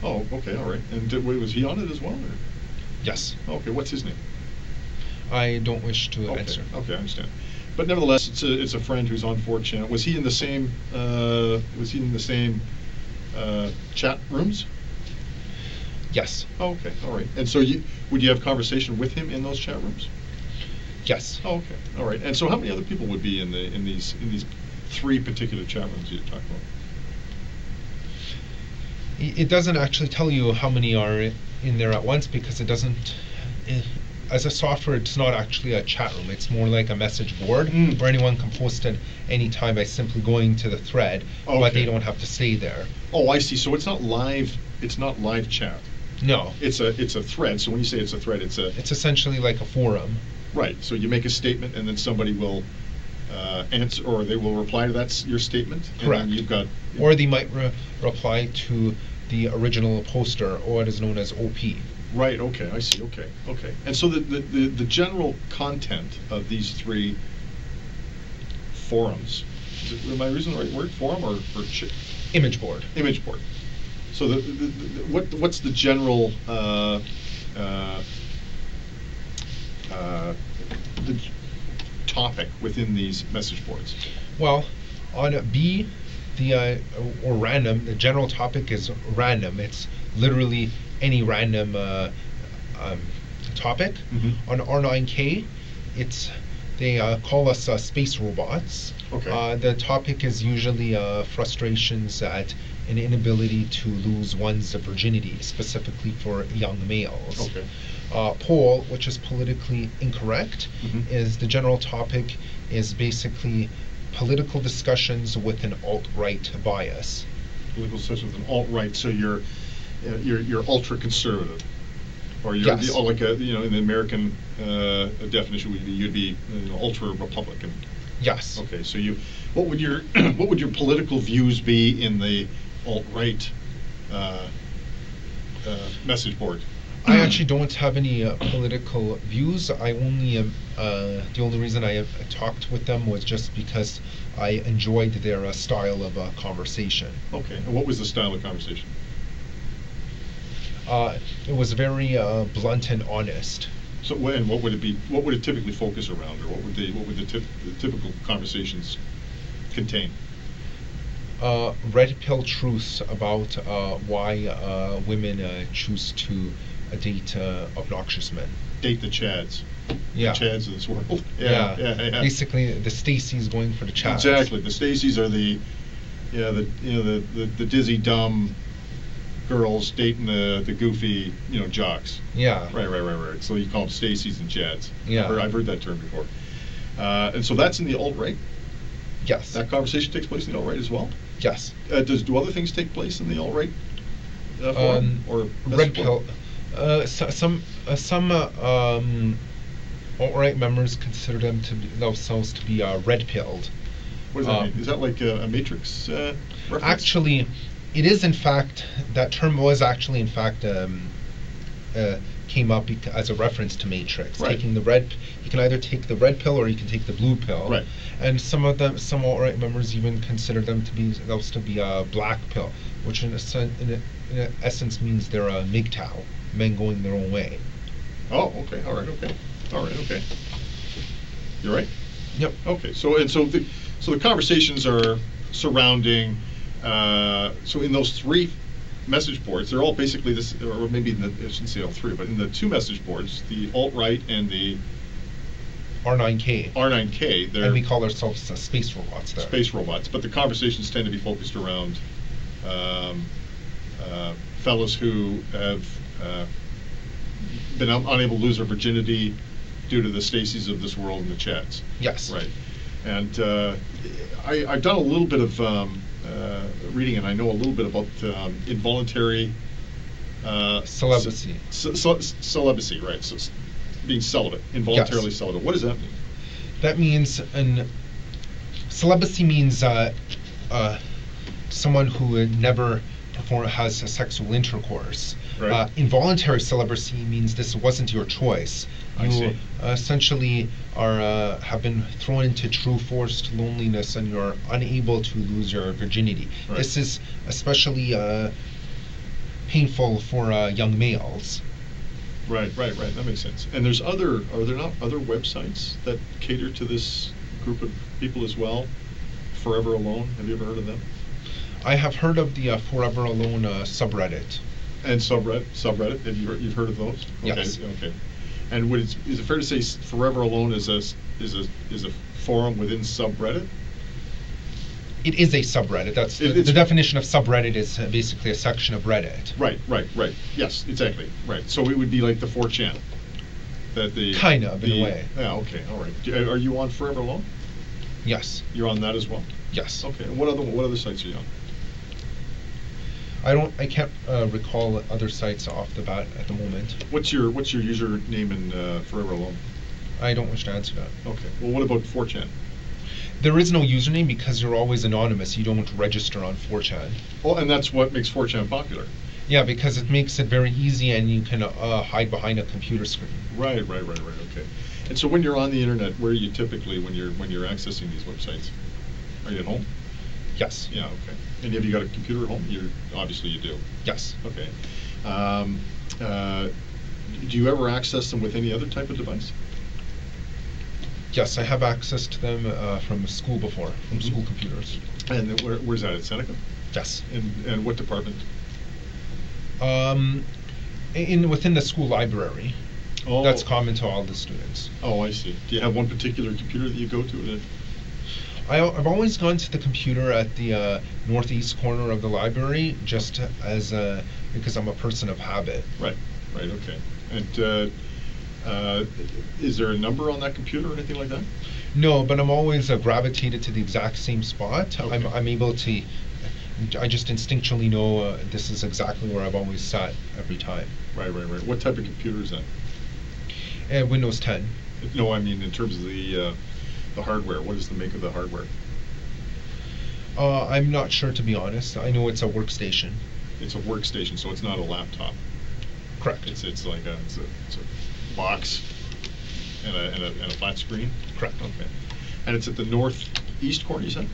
[SPEAKER 1] Oh, okay, all right. And was he on it as well? Or?
[SPEAKER 2] Yes.
[SPEAKER 1] Okay, what's his name?
[SPEAKER 2] I don't wish to answer.
[SPEAKER 1] Okay, I understand. But nevertheless, it's a friend who's on 4chan. Was he in the same chat rooms?
[SPEAKER 2] Yes.
[SPEAKER 1] Oh, okay, all right. And so would you have conversation with him in those chat rooms?
[SPEAKER 2] Yes.
[SPEAKER 1] Oh, okay, all right. And so how many other people would be in these 3 particular chat rooms you talked about?
[SPEAKER 2] It doesn't actually tell you how many are in there at once, because it doesn't. As a software, it's not actually a chat room. It's more like a message board where anyone can post at any time by simply going to the thread,
[SPEAKER 1] okay.
[SPEAKER 2] But they don't have to stay there.
[SPEAKER 1] Oh, I see. So it's not live. It's not live chat.
[SPEAKER 2] No.
[SPEAKER 1] It's a thread. So when you say it's a thread, it's
[SPEAKER 2] essentially like a forum.
[SPEAKER 1] Right. So you make a statement, and then somebody will answer, or they will reply to your statement.
[SPEAKER 2] Correct.
[SPEAKER 1] And then you've got.
[SPEAKER 2] Or they might reply to the original poster, or what is known as OP.
[SPEAKER 1] Right. Okay. I see. Okay. And so the general content of these 3 forums. Am I using the right word? Forum or
[SPEAKER 2] Image board.
[SPEAKER 1] Image board. So what's the general the topic within these message boards?
[SPEAKER 2] Well, on B, or random, the general topic is random. It's literally any random topic.
[SPEAKER 1] Mm-hmm.
[SPEAKER 2] On R9K, they call us space robots.
[SPEAKER 1] Okay.
[SPEAKER 2] The topic is usually frustrations at an inability to lose one's virginity, specifically for young males.
[SPEAKER 1] Okay.
[SPEAKER 2] Poll, which is politically incorrect, is the general topic is basically political discussions with an alt-right bias.
[SPEAKER 1] Political discussions with an alt-right, so you're ultra-conservative, or you're
[SPEAKER 2] yes.
[SPEAKER 1] Like in the American definition, you'd be ultra-Republican.
[SPEAKER 2] Yes.
[SPEAKER 1] Okay, so what would your political views be in the alt-right message board?
[SPEAKER 2] I actually don't have any political views. I only the only reason I talked with them was just because I enjoyed their style of conversation.
[SPEAKER 1] Okay, and what was the style of conversation?
[SPEAKER 2] It was very blunt and honest.
[SPEAKER 1] So what would it be? What would it typically focus around, or what would the typical conversations contain?
[SPEAKER 2] Red pill truths about why women choose to date obnoxious men.
[SPEAKER 1] Date the Chads.
[SPEAKER 2] Yeah.
[SPEAKER 1] The Chads of this world.
[SPEAKER 2] Yeah.
[SPEAKER 1] Yeah.
[SPEAKER 2] Basically, the Stacey's going for the Chads.
[SPEAKER 1] Exactly. The Stacey's are the dizzy dumb girls dating the goofy jocks.
[SPEAKER 2] Yeah.
[SPEAKER 1] Right. So you call them Stacey's and Chads.
[SPEAKER 2] Yeah.
[SPEAKER 1] I've heard that term before. And so that's in the alt-right?
[SPEAKER 2] Yes.
[SPEAKER 1] That conversation takes place in the alt-right as well?
[SPEAKER 2] Yes.
[SPEAKER 1] Do other things take place in the alt-right forum? Or
[SPEAKER 2] red pill. Some alt-right members consider themselves to be red-pilled.
[SPEAKER 1] What does that mean? Is that like a Matrix reference?
[SPEAKER 2] Actually, it is in fact, that term was actually in fact came up as a reference to Matrix.
[SPEAKER 1] Right.
[SPEAKER 2] You can either take the red pill or you can take the blue pill.
[SPEAKER 1] Right.
[SPEAKER 2] And some alt-right members even consider themselves to be a black pill, which in essence means they're a MGTOW, men going their own way.
[SPEAKER 1] Oh, okay. All right. Okay. You're right.
[SPEAKER 2] Yep.
[SPEAKER 1] Okay. So the conversations are surrounding. So in those 3 message boards, they're all basically this, or maybe I shouldn't say all three, but in the two message boards, the alt-right and the
[SPEAKER 2] R9K,
[SPEAKER 1] they're...
[SPEAKER 2] and we call ourselves space robots there.
[SPEAKER 1] Space robots, but the conversations tend to be focused around fellows who have been unable to lose their virginity due to the Stacys of this world and the Chads.
[SPEAKER 2] Yes.
[SPEAKER 1] Right. And I've done a little bit of reading, and I know a little bit about involuntary
[SPEAKER 2] celibacy.
[SPEAKER 1] Celibacy, right? So being celibate, involuntarily
[SPEAKER 2] Yes.
[SPEAKER 1] celibate. What does that mean?
[SPEAKER 2] That means celibacy means someone who never has a sexual intercourse.
[SPEAKER 1] Right.
[SPEAKER 2] Involuntary celibacy means this wasn't your choice.
[SPEAKER 1] I
[SPEAKER 2] You
[SPEAKER 1] see.
[SPEAKER 2] essentially have been thrown into true forced loneliness, and you're unable to lose your virginity.
[SPEAKER 1] Right.
[SPEAKER 2] This is especially painful for young males.
[SPEAKER 1] Right. That makes sense. And are there not other websites that cater to this group of people as well? Forever Alone, have you ever heard of them?
[SPEAKER 2] I have heard of the Forever Alone subreddit.
[SPEAKER 1] And subreddit, you've heard of those? Okay,
[SPEAKER 2] Yes.
[SPEAKER 1] Okay. And is it fair to say Forever Alone is a forum within subreddit?
[SPEAKER 2] It is a subreddit. That's the definition of subreddit is basically a section of Reddit.
[SPEAKER 1] Right. Yes, exactly. Right. So it would be like the 4chan.
[SPEAKER 2] Kind of, in a way.
[SPEAKER 1] Yeah. Okay. All right. Are you on Forever Alone?
[SPEAKER 2] Yes.
[SPEAKER 1] You're on that as well.
[SPEAKER 2] Yes.
[SPEAKER 1] Okay. And what other sites are you on?
[SPEAKER 2] I can't recall other sites off the bat at the moment.
[SPEAKER 1] What's your username in Forever Alone?
[SPEAKER 2] I don't wish to answer that.
[SPEAKER 1] Okay. Well, what about 4chan?
[SPEAKER 2] There is no username because you're always anonymous. You don't register on 4chan.
[SPEAKER 1] Well, and that's what makes 4chan popular.
[SPEAKER 2] Yeah, because it makes it very easy, and you can hide behind a computer screen.
[SPEAKER 1] Right. Okay. And so when you're on the internet, where are you typically when you're accessing these websites? Are you at home?
[SPEAKER 2] Yes.
[SPEAKER 1] Yeah. Okay. And have you got a computer at home? Obviously you do.
[SPEAKER 2] Yes.
[SPEAKER 1] Okay. Do you ever access them with any other type of device?
[SPEAKER 2] Yes, I have access to them from school before, from school computers.
[SPEAKER 1] And where's that, at Seneca?
[SPEAKER 2] Yes.
[SPEAKER 1] And what department?
[SPEAKER 2] Within the school library.
[SPEAKER 1] Oh.
[SPEAKER 2] That's common to all the students.
[SPEAKER 1] Oh, I see. Do you have one particular computer that you go to?
[SPEAKER 2] I've always gone to the computer at the northeast corner of the library, just because I'm a person of habit.
[SPEAKER 1] Right. Okay. And is there a number on that computer or anything like that?
[SPEAKER 2] No, but I'm always gravitated to the exact same spot.
[SPEAKER 1] Okay.
[SPEAKER 2] I'm able to. I just instinctually know this is exactly where I've always sat every time.
[SPEAKER 1] Right. What type of computer is that?
[SPEAKER 2] Windows 10.
[SPEAKER 1] No, I mean in terms of the hardware. What is the make of the hardware?
[SPEAKER 2] I'm not sure, to be honest. I know it's a workstation.
[SPEAKER 1] It's a workstation, so it's not a laptop.
[SPEAKER 2] Correct.
[SPEAKER 1] It's like a box and a flat screen.
[SPEAKER 2] Correct.
[SPEAKER 1] Okay. And it's at the northeast corner, you said?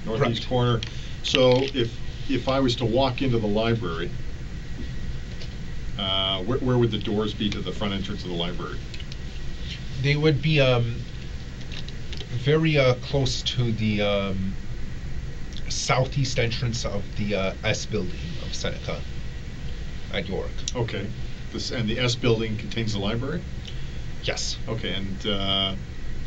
[SPEAKER 1] Northeast
[SPEAKER 2] Correct.
[SPEAKER 1] corner. So if I was to walk into the library, where would the doors be to the front entrance of the library?
[SPEAKER 2] They would be very close to the southeast entrance of the S building of Seneca at York.
[SPEAKER 1] Okay. And the S building contains the library?
[SPEAKER 2] Yes.
[SPEAKER 1] Okay, and the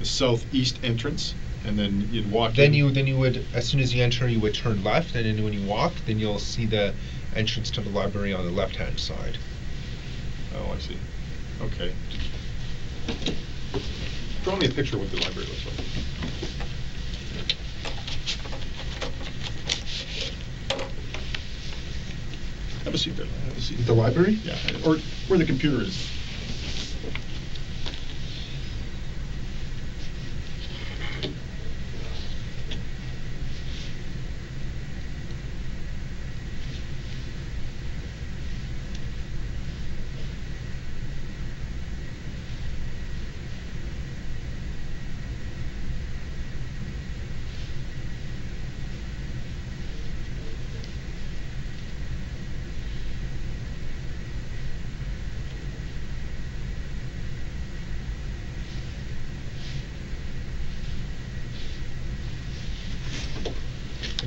[SPEAKER 1] southeast entrance, and then you'd walk
[SPEAKER 2] Then
[SPEAKER 1] in.
[SPEAKER 2] you would, as soon as you enter, you would turn left, and then when you walk, then you'll see the entrance to the library on the left-hand side.
[SPEAKER 1] Oh, I see. Okay. Draw me a picture of what the library looks like. Have a seat there. Have a seat.
[SPEAKER 2] The library?
[SPEAKER 1] Yeah, or where the computer is.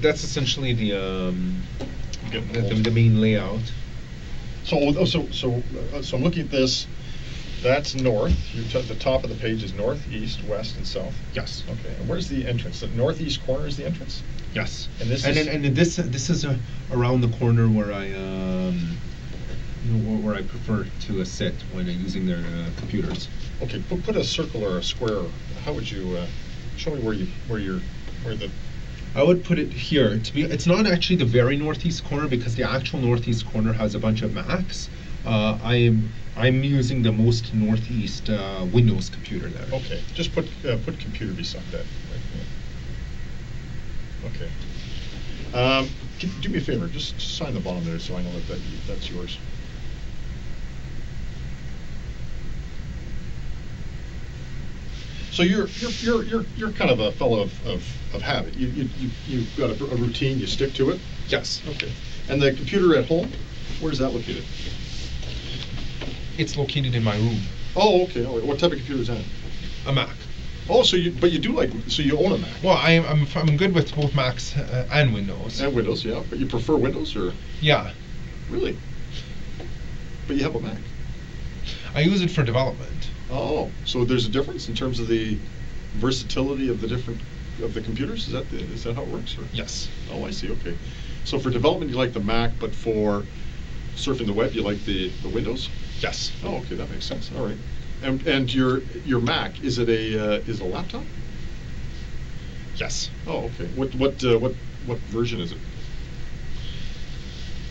[SPEAKER 2] That's essentially the
[SPEAKER 1] getting
[SPEAKER 2] the main layout.
[SPEAKER 1] So I'm looking at this. That's north. The top of the page is north, east, west, and south.
[SPEAKER 2] Yes.
[SPEAKER 1] Okay. And where's the entrance? The northeast corner is the entrance.
[SPEAKER 2] Yes.
[SPEAKER 1] And this
[SPEAKER 2] is around the corner where I where I prefer to sit when using their computers.
[SPEAKER 1] Okay. Put a circle or a square. How would you show me where the
[SPEAKER 2] I would put it here. It's not actually the very northeast corner because the actual northeast corner has a bunch of Macs. I'm using the most northeast Windows computer there.
[SPEAKER 1] Okay, just put computer beside that. Right. Okay. Do me a favor. Just sign the bottom there so I know that's yours. So you're kind of a fellow of habit. You've got a routine. You stick to it.
[SPEAKER 2] Yes.
[SPEAKER 1] Okay. And the computer at home, where is that located?
[SPEAKER 2] It's located in my room.
[SPEAKER 1] Oh, okay. All right. What type of computer is that?
[SPEAKER 2] A Mac.
[SPEAKER 1] Oh, so you own a Mac?
[SPEAKER 2] Well, I'm good with both Macs and Windows.
[SPEAKER 1] And Windows, yeah. But you prefer Windows, or?
[SPEAKER 2] Yeah.
[SPEAKER 1] Really? But you have a Mac.
[SPEAKER 2] I use it for development.
[SPEAKER 1] Oh, so there's a difference in terms of the versatility of the computers? Is that how it works? Or?
[SPEAKER 2] Yes.
[SPEAKER 1] Oh, I see. Okay. So for development, you like the Mac, but for surfing the web, you like the Windows?
[SPEAKER 2] Yes.
[SPEAKER 1] Oh, okay, that makes sense. All right. And your Mac, is it a laptop?
[SPEAKER 2] Yes.
[SPEAKER 1] Oh, okay. What version is it?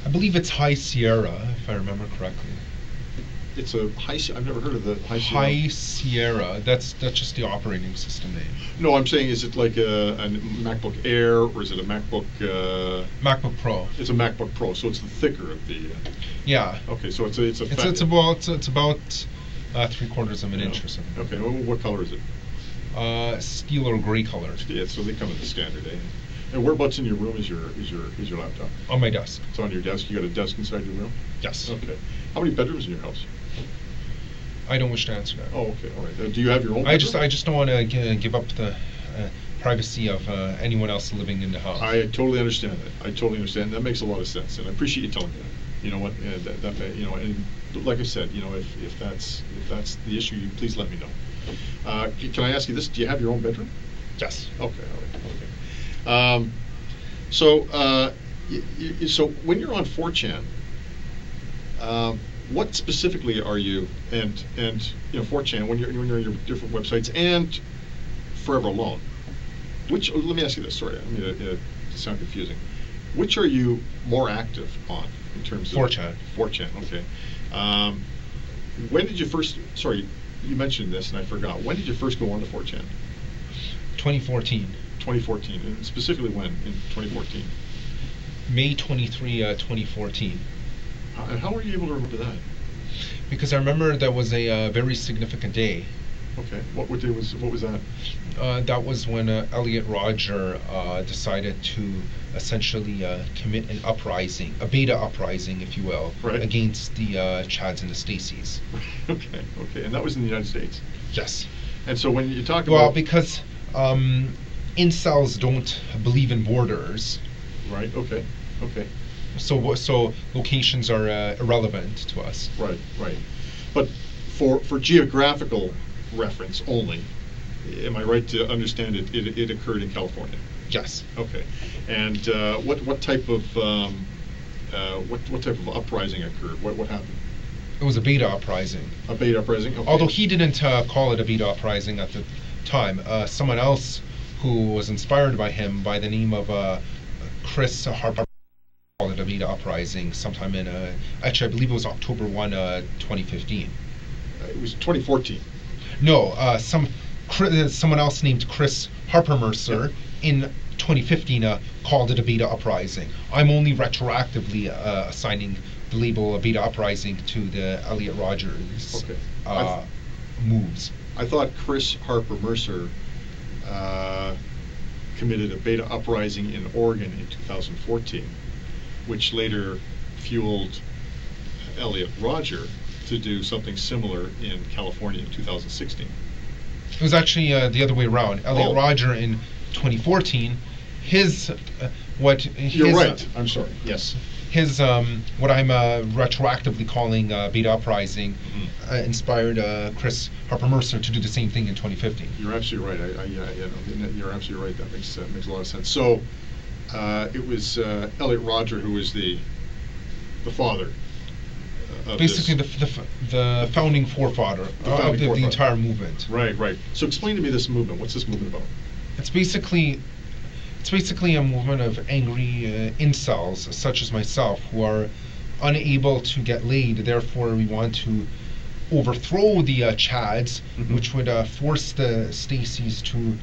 [SPEAKER 2] I believe it's High Sierra, if I remember correctly.
[SPEAKER 1] It's a I've never heard of the High Sierra.
[SPEAKER 2] High Sierra. That's just the operating system name.
[SPEAKER 1] No, I'm saying, is it like a MacBook Air, or is it a MacBook?
[SPEAKER 2] MacBook Pro.
[SPEAKER 1] It's a MacBook Pro, so it's the thicker of the.
[SPEAKER 2] Yeah.
[SPEAKER 1] Okay, so it's about
[SPEAKER 2] 3/4 of an inch or something.
[SPEAKER 1] Okay, well, what color is it?
[SPEAKER 2] Steel or gray color.
[SPEAKER 1] Yeah, so they come in the standard, eh? And whereabouts in your room is your laptop?
[SPEAKER 2] On my desk.
[SPEAKER 1] It's on your desk. You got a desk inside your room?
[SPEAKER 2] Yes.
[SPEAKER 1] Okay. How many bedrooms in your house?
[SPEAKER 2] I don't wish to answer that.
[SPEAKER 1] Oh, okay, all right. Do you have your own?
[SPEAKER 2] I just don't want to give up the privacy of anyone else living in the house.
[SPEAKER 1] I totally understand that. I totally understand. That makes a lot of sense, and I appreciate you telling me that. You know what? And like I said, if that's the issue, you please let me know. Can I ask you this? Do you have your own bedroom?
[SPEAKER 2] Yes.
[SPEAKER 1] Okay. All right. Okay. So when you're on 4chan, what specifically are you, and 4chan, when you're on your different websites, and Forever Alone, let me ask you this, sorry, I mean it sound confusing. Which are you more active on in terms of
[SPEAKER 2] 4chan? 4chan,
[SPEAKER 1] okay. When did you first, sorry, you mentioned this and I forgot, when did you first go on to 4chan?
[SPEAKER 2] 2014.
[SPEAKER 1] 2014, and specifically when in 2014?
[SPEAKER 2] May 23, 2014.
[SPEAKER 1] And how were you able to remember that?
[SPEAKER 2] Because I remember that was a very significant day.
[SPEAKER 1] Okay. What was that?
[SPEAKER 2] That was when Elliot Rodger decided to essentially commit an uprising, a beta uprising, if you will,
[SPEAKER 1] right,
[SPEAKER 2] against the Chads and the Stacys.
[SPEAKER 1] Okay. And that was in the United States?
[SPEAKER 2] Yes.
[SPEAKER 1] And so when you talk about...
[SPEAKER 2] Well, because incels don't believe in borders.
[SPEAKER 1] Right, okay.
[SPEAKER 2] So locations are irrelevant to us.
[SPEAKER 1] Right. But for geographical reference only, am I right to understand it occurred in California?
[SPEAKER 2] Yes.
[SPEAKER 1] Okay. And what type of uprising occurred? What happened?
[SPEAKER 2] It was a beta uprising.
[SPEAKER 1] A beta uprising? Okay.
[SPEAKER 2] Although he didn't call it a beta uprising at the time. Someone else who was inspired by him, by the name of Chris Harper, called it a beta uprising sometime in, actually I believe it was October 1, 2015.
[SPEAKER 1] It was 2014.
[SPEAKER 2] No, someone else named Chris Harper Mercer in 2015 called it a beta uprising. I'm only retroactively assigning the label of beta uprising to the Elliot Rodgers moves.
[SPEAKER 1] I thought Chris Harper Mercer committed a beta uprising in Oregon in 2014, which later fueled Elliot Rodger to do something similar in California in 2016.
[SPEAKER 2] It was actually the other way around. Elliot Rodger in 2014,
[SPEAKER 1] You're right. I'm sorry. Yes.
[SPEAKER 2] his what I'm retroactively calling Beta Uprising inspired Chris Harper Mercer to do the same thing in 2015.
[SPEAKER 1] You're absolutely right. You're absolutely right. That makes a lot of sense. So it was Elliot Rodger who was the father. Of
[SPEAKER 2] basically,
[SPEAKER 1] this.
[SPEAKER 2] the founding forefather of the entire movement.
[SPEAKER 1] Right, right. So explain to me this movement. What's this movement about?
[SPEAKER 2] It's basically a movement of angry incels, such as myself, who are unable to get laid. Therefore, we want to overthrow the Chads, which would force the Stacys to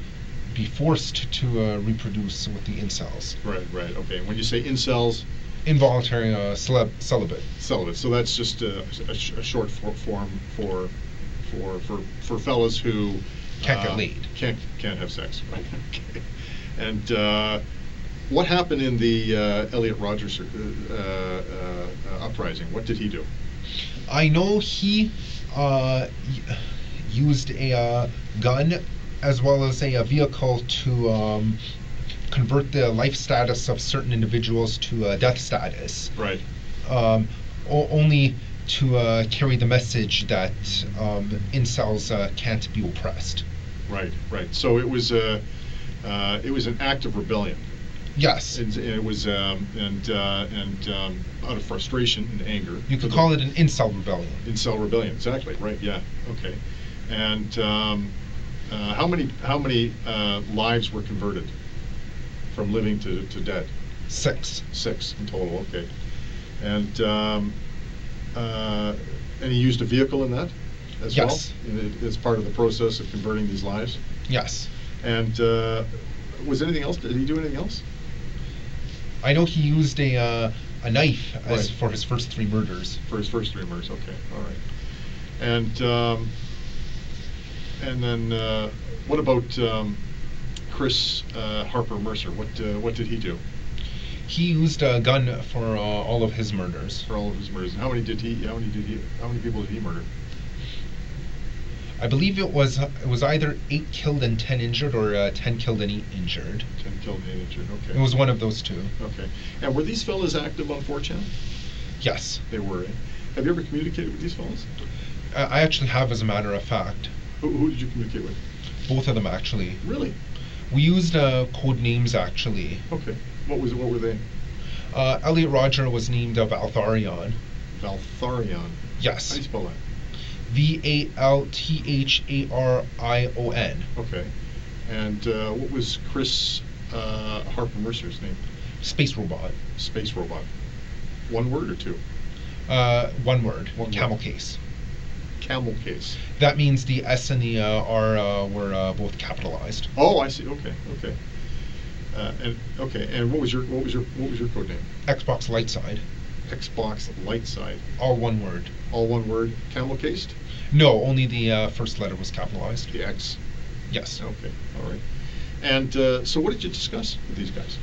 [SPEAKER 2] be forced to reproduce with the incels.
[SPEAKER 1] Right, right. Okay. When you say incels,
[SPEAKER 2] involuntary celibate.
[SPEAKER 1] Celibate. So that's just a short form for fellas who
[SPEAKER 2] can't get laid.
[SPEAKER 1] Can't have sex. Right. Okay. And what happened in the Elliot Rodgers uprising? What did he do?
[SPEAKER 2] I know he used a gun as well as a vehicle to convert the life status of certain individuals to death status.
[SPEAKER 1] Right.
[SPEAKER 2] Only to carry the message that incels can't be oppressed.
[SPEAKER 1] Right, right. So it was an act of rebellion.
[SPEAKER 2] Yes.
[SPEAKER 1] And it was out of frustration and anger.
[SPEAKER 2] You could call it an incel rebellion.
[SPEAKER 1] Incel rebellion, exactly. Right. Yeah. Okay. And how many lives were converted from living to dead?
[SPEAKER 2] 6.
[SPEAKER 1] 6 in total. Okay. And he used a vehicle in that as
[SPEAKER 2] yes.
[SPEAKER 1] well. As part of the process of converting these lives.
[SPEAKER 2] Yes.
[SPEAKER 1] And was anything else? Did he do anything else?
[SPEAKER 2] I know he used a knife
[SPEAKER 1] right.
[SPEAKER 2] for his first 3 murders.
[SPEAKER 1] For his first 3 murders. Okay. All right. And then what about Chris Harper Mercer? What did he do?
[SPEAKER 2] He used a gun for all of his murders.
[SPEAKER 1] For all of his murders. How many people did he murder?
[SPEAKER 2] I believe it was either 8 killed and 10 injured, or 10 killed and 8 injured.
[SPEAKER 1] 10 killed and 8 injured. Okay.
[SPEAKER 2] It was one of those 2.
[SPEAKER 1] Okay. And were these fellas active on 4chan?
[SPEAKER 2] Yes.
[SPEAKER 1] They were. Eh? Have you ever communicated with these fellas?
[SPEAKER 2] I actually have, as a matter of fact.
[SPEAKER 1] Who did you communicate with?
[SPEAKER 2] Both of them, actually.
[SPEAKER 1] Really?
[SPEAKER 2] We used code names, actually.
[SPEAKER 1] Okay. What were they?
[SPEAKER 2] Elliot Rodger was named Valtharion.
[SPEAKER 1] Valtharion?
[SPEAKER 2] Yes.
[SPEAKER 1] How do you spell that?
[SPEAKER 2] Valtharion.
[SPEAKER 1] Okay. And what was Chris Harper Mercer's name?
[SPEAKER 2] Space Robot.
[SPEAKER 1] Space Robot. One word or 2?
[SPEAKER 2] 1 word.
[SPEAKER 1] One
[SPEAKER 2] Camel
[SPEAKER 1] word.
[SPEAKER 2] case.
[SPEAKER 1] Camel case.
[SPEAKER 2] That means the S and the R were both capitalized.
[SPEAKER 1] Oh, I see. Okay. Okay. And what was your code name?
[SPEAKER 2] Xbox Lightside.
[SPEAKER 1] Xbox Lightside.
[SPEAKER 2] All 1 word.
[SPEAKER 1] All 1 word. Camel cased?
[SPEAKER 2] No, only the first letter was capitalized.
[SPEAKER 1] The X.
[SPEAKER 2] Yes.
[SPEAKER 1] Okay. All right. And so, what did you discuss with these guys?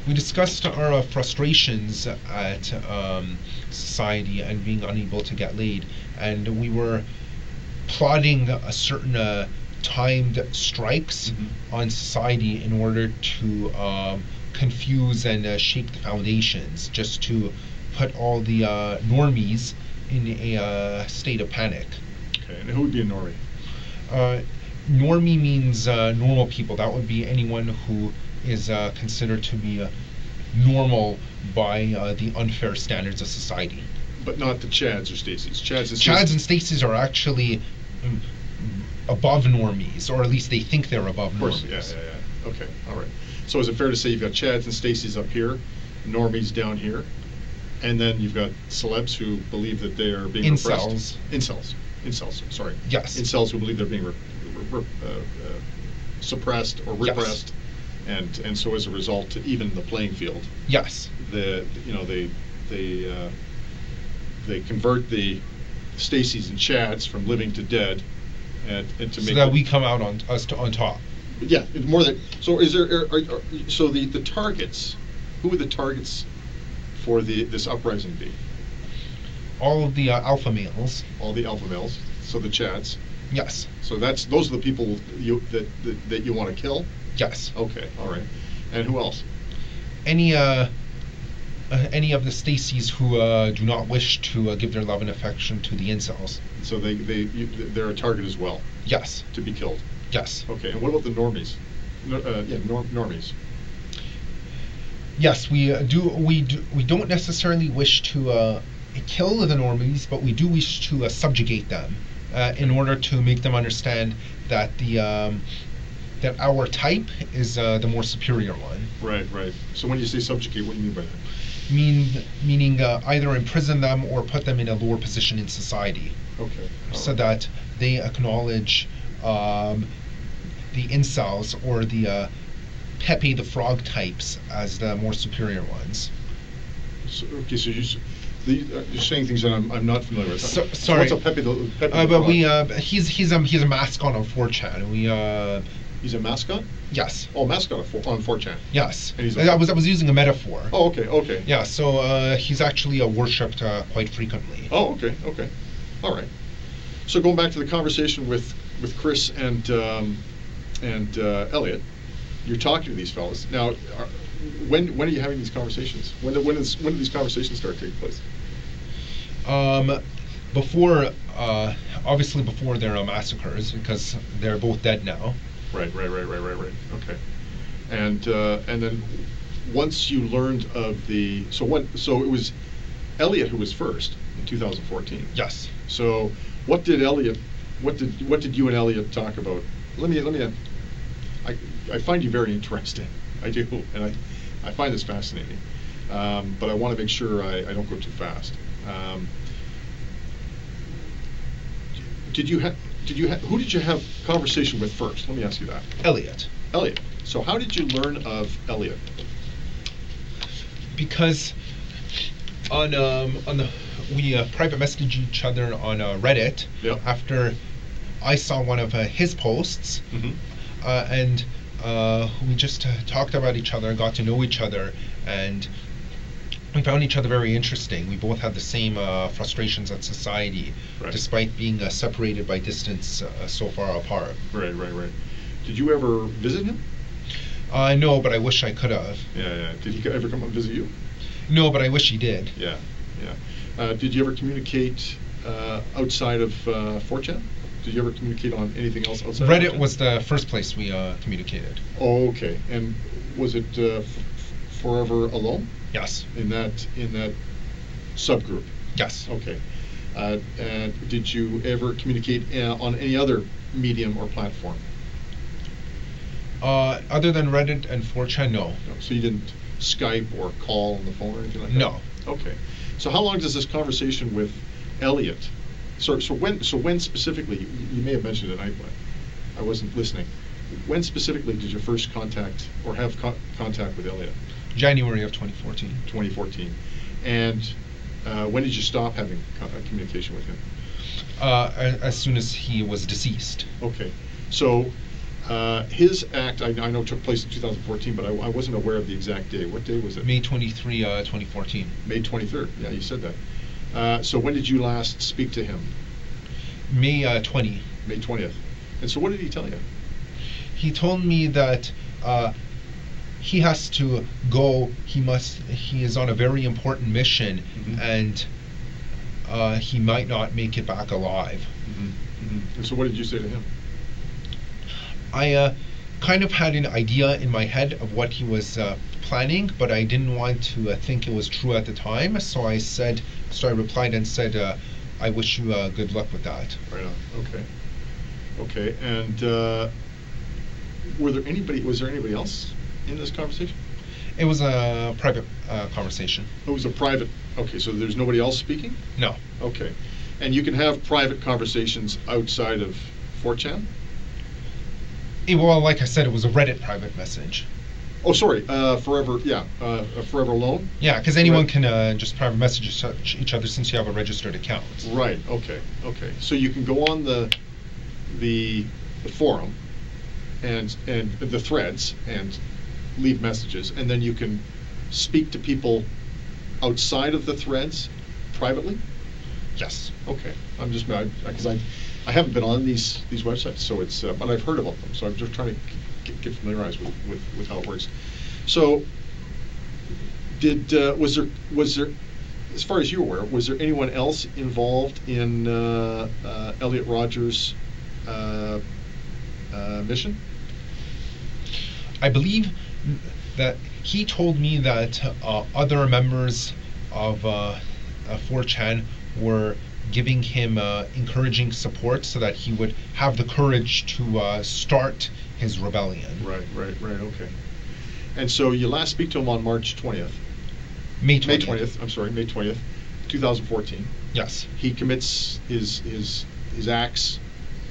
[SPEAKER 2] We discussed our frustrations at society and being unable to get laid, and we were plotting a certain timed strikes on society in order to confuse and shake the foundations, just to put all the normies in a state of panic.
[SPEAKER 1] Okay, and who would be a normie?
[SPEAKER 2] Normie means normal people. That would be anyone who is considered to be normal by the unfair standards of society.
[SPEAKER 1] But not the Chads or Stacys. Chads
[SPEAKER 2] and Stacys are actually above normies, or at least they think they're above normies.
[SPEAKER 1] Of course, yeah. Okay, all right. So is it fair to say you've got Chads and Stacys up here, normies down here, and then you've got celebs who believe that they are being repressed? Incels, sorry.
[SPEAKER 2] Yes.
[SPEAKER 1] Incels who believe they're being suppressed or repressed,
[SPEAKER 2] yes.
[SPEAKER 1] and so as a result, to even the playing field.
[SPEAKER 2] Yes.
[SPEAKER 1] They convert the Stacys and Chads from living to dead, and to make
[SPEAKER 2] so that we come out on top.
[SPEAKER 1] Yeah, more than so. Is there so the targets? Who would the targets for this uprising be?
[SPEAKER 2] All of the alpha males.
[SPEAKER 1] All the alpha males. So the Chads.
[SPEAKER 2] Yes.
[SPEAKER 1] So those are the people that you want to kill.
[SPEAKER 2] Yes.
[SPEAKER 1] Okay. All right. And who else?
[SPEAKER 2] Any any of the Stacys who do not wish to give their love and affection to the incels.
[SPEAKER 1] So they're a target as well.
[SPEAKER 2] Yes.
[SPEAKER 1] To be killed.
[SPEAKER 2] Yes.
[SPEAKER 1] Okay, and what about the normies? Normies.
[SPEAKER 2] Yes, we don't necessarily wish to kill the normies, but we do wish to subjugate them in order to make them understand that that our type is the more superior one.
[SPEAKER 1] Right. So when you say subjugate, what do you mean by that?
[SPEAKER 2] Meaning either imprison them or put them in a lower position in society.
[SPEAKER 1] Okay.
[SPEAKER 2] So that they acknowledge the incels or the Pepe the Frog types as the more superior ones.
[SPEAKER 1] So you're saying things that I'm not familiar with.
[SPEAKER 2] Sorry.
[SPEAKER 1] What's a Pepe the
[SPEAKER 2] But
[SPEAKER 1] Frog?
[SPEAKER 2] he's a mascot on 4chan.
[SPEAKER 1] He's a mascot?
[SPEAKER 2] Yes.
[SPEAKER 1] Oh, mascot on 4chan.
[SPEAKER 2] Yes.
[SPEAKER 1] And
[SPEAKER 2] I was using a metaphor.
[SPEAKER 1] Oh, okay.
[SPEAKER 2] Yeah. So he's actually worshipped quite frequently.
[SPEAKER 1] Oh, okay. All right. So going back to the conversation with Chris and Elliot, you're talking to these fellas now. When are you having these conversations? When do these conversations start taking place?
[SPEAKER 2] Before, obviously before their massacres, because they're both dead now.
[SPEAKER 1] Right. Okay. And then once you learned of so it was Elliot who was first in 2014.
[SPEAKER 2] Yes.
[SPEAKER 1] So what did you and Elliot talk about? I find you very interesting. I do, and I find this fascinating. But I want to make sure I don't go too fast. Who did you have conversation with first? Let me ask you that.
[SPEAKER 2] Elliot.
[SPEAKER 1] So how did you learn of Elliot?
[SPEAKER 2] Because we private messaged each other on Reddit.
[SPEAKER 1] Yep.
[SPEAKER 2] After I saw one of his posts, and we just talked about each other, got to know each other, and we found each other very interesting. We both had the same frustrations at society,
[SPEAKER 1] right,
[SPEAKER 2] despite being separated by distance so far apart.
[SPEAKER 1] Right. Did you ever visit him?
[SPEAKER 2] No, but I wish I could have.
[SPEAKER 1] Yeah. Did he ever come and visit you?
[SPEAKER 2] No, but I wish he did.
[SPEAKER 1] Yeah. Did you ever communicate outside of 4chan? Did you ever communicate on anything else outside
[SPEAKER 2] Reddit
[SPEAKER 1] of 4chan?
[SPEAKER 2] was the first place we communicated.
[SPEAKER 1] Oh, okay. And was it Forever Alone?
[SPEAKER 2] Yes.
[SPEAKER 1] In that subgroup?
[SPEAKER 2] Yes.
[SPEAKER 1] Okay. And did you ever communicate on any other medium or platform?
[SPEAKER 2] Other than Reddit and 4chan, no.
[SPEAKER 1] So you didn't Skype or call on the phone or anything like that?
[SPEAKER 2] No.
[SPEAKER 1] Okay. So how long does this conversation with Elliot? So when specifically? You may have mentioned it. I wasn't listening. When specifically did you first contact or have contact with Elliot?
[SPEAKER 2] January of 2014.
[SPEAKER 1] 2014. And when did you stop having communication with him?
[SPEAKER 2] As soon as he was deceased.
[SPEAKER 1] Okay. So his act, I know, took place in 2014, but I wasn't aware of the exact day. What day was it?
[SPEAKER 2] May 23, 2014.
[SPEAKER 1] May 23rd. Yeah, you said that. So when did you last speak to him?
[SPEAKER 2] May 20.
[SPEAKER 1] May 20th. And so what did he tell you?
[SPEAKER 2] He told me that he has to go. He is on a very important mission, and he might not make it back alive.
[SPEAKER 1] And so what did you say to him?
[SPEAKER 2] I kind of had an idea in my head of what he was planning, but I didn't want to think it was true at the time. So I replied and said, I wish you good luck with that.
[SPEAKER 1] Right on. Okay. And was there anybody else in this conversation?
[SPEAKER 2] It was a private conversation.
[SPEAKER 1] It was a private. Okay, so there's nobody else speaking?
[SPEAKER 2] No.
[SPEAKER 1] Okay. And you can have private conversations outside of 4chan?
[SPEAKER 2] Well, like I said, it was a Reddit private message.
[SPEAKER 1] Oh, sorry. Forever Alone?
[SPEAKER 2] Yeah, because anyone can just private message each other since you have a registered account.
[SPEAKER 1] Right. Okay. So you can go on the forum and the threads and leave messages, and then you can speak to people outside of the threads privately?
[SPEAKER 2] Yes.
[SPEAKER 1] Okay. I'm just because I haven't been on these websites, so it's but I've heard about them, so I'm just trying to get familiarized with how it works. So Was there, as far as you're aware, was there anyone else involved in Elliot Rogers' mission?
[SPEAKER 2] I believe that he told me that other members of 4chan were giving him encouraging support so that he would have the courage to start his rebellion.
[SPEAKER 1] Right, okay. And so you last speak to him on March 20th.
[SPEAKER 2] May 20th.
[SPEAKER 1] May 20th, 2014.
[SPEAKER 2] Yes.
[SPEAKER 1] He commits his acts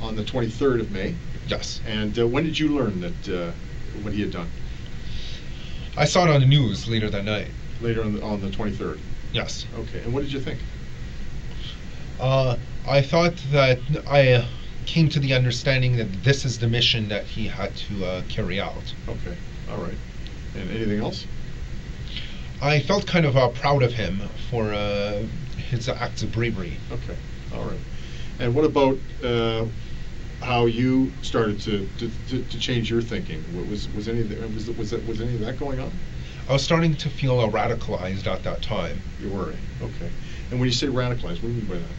[SPEAKER 1] on the 23rd of May.
[SPEAKER 2] Yes.
[SPEAKER 1] And when did you learn that what he had done?
[SPEAKER 2] I saw it on the news later that night.
[SPEAKER 1] Later on the 23rd?
[SPEAKER 2] Yes.
[SPEAKER 1] Okay, and what did you think?
[SPEAKER 2] I thought that I came to the understanding that this is the mission that he had to carry out.
[SPEAKER 1] Okay, all right. And anything else?
[SPEAKER 2] I felt kind of proud of him for his acts of bravery.
[SPEAKER 1] Okay, all right. And what about how you started to change your thinking? Was any of that going on?
[SPEAKER 2] I was starting to feel radicalized at that time.
[SPEAKER 1] You were, okay. And when you say radicalized, what do you mean by that?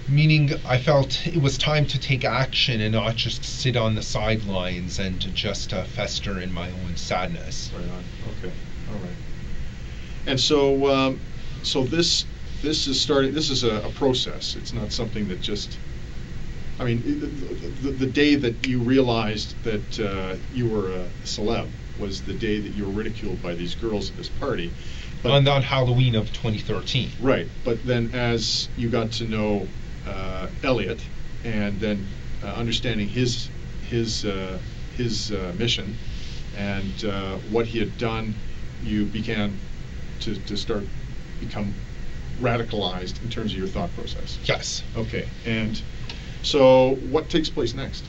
[SPEAKER 2] Meaning I felt it was time to take action and not just sit on the sidelines and to just fester in my own sadness.
[SPEAKER 1] Right on. Okay. All right. And so, this is starting. This is a process. It's not something that just. I mean, the day that you realized that you were a celeb was the day that you were ridiculed by these girls at this party. But,
[SPEAKER 2] on Halloween of 2013.
[SPEAKER 1] Right. But then, as you got to know Elliot, and then understanding his mission and what he had done, you began to become radicalized in terms of your thought process.
[SPEAKER 2] Yes.
[SPEAKER 1] Okay. And so, what takes place next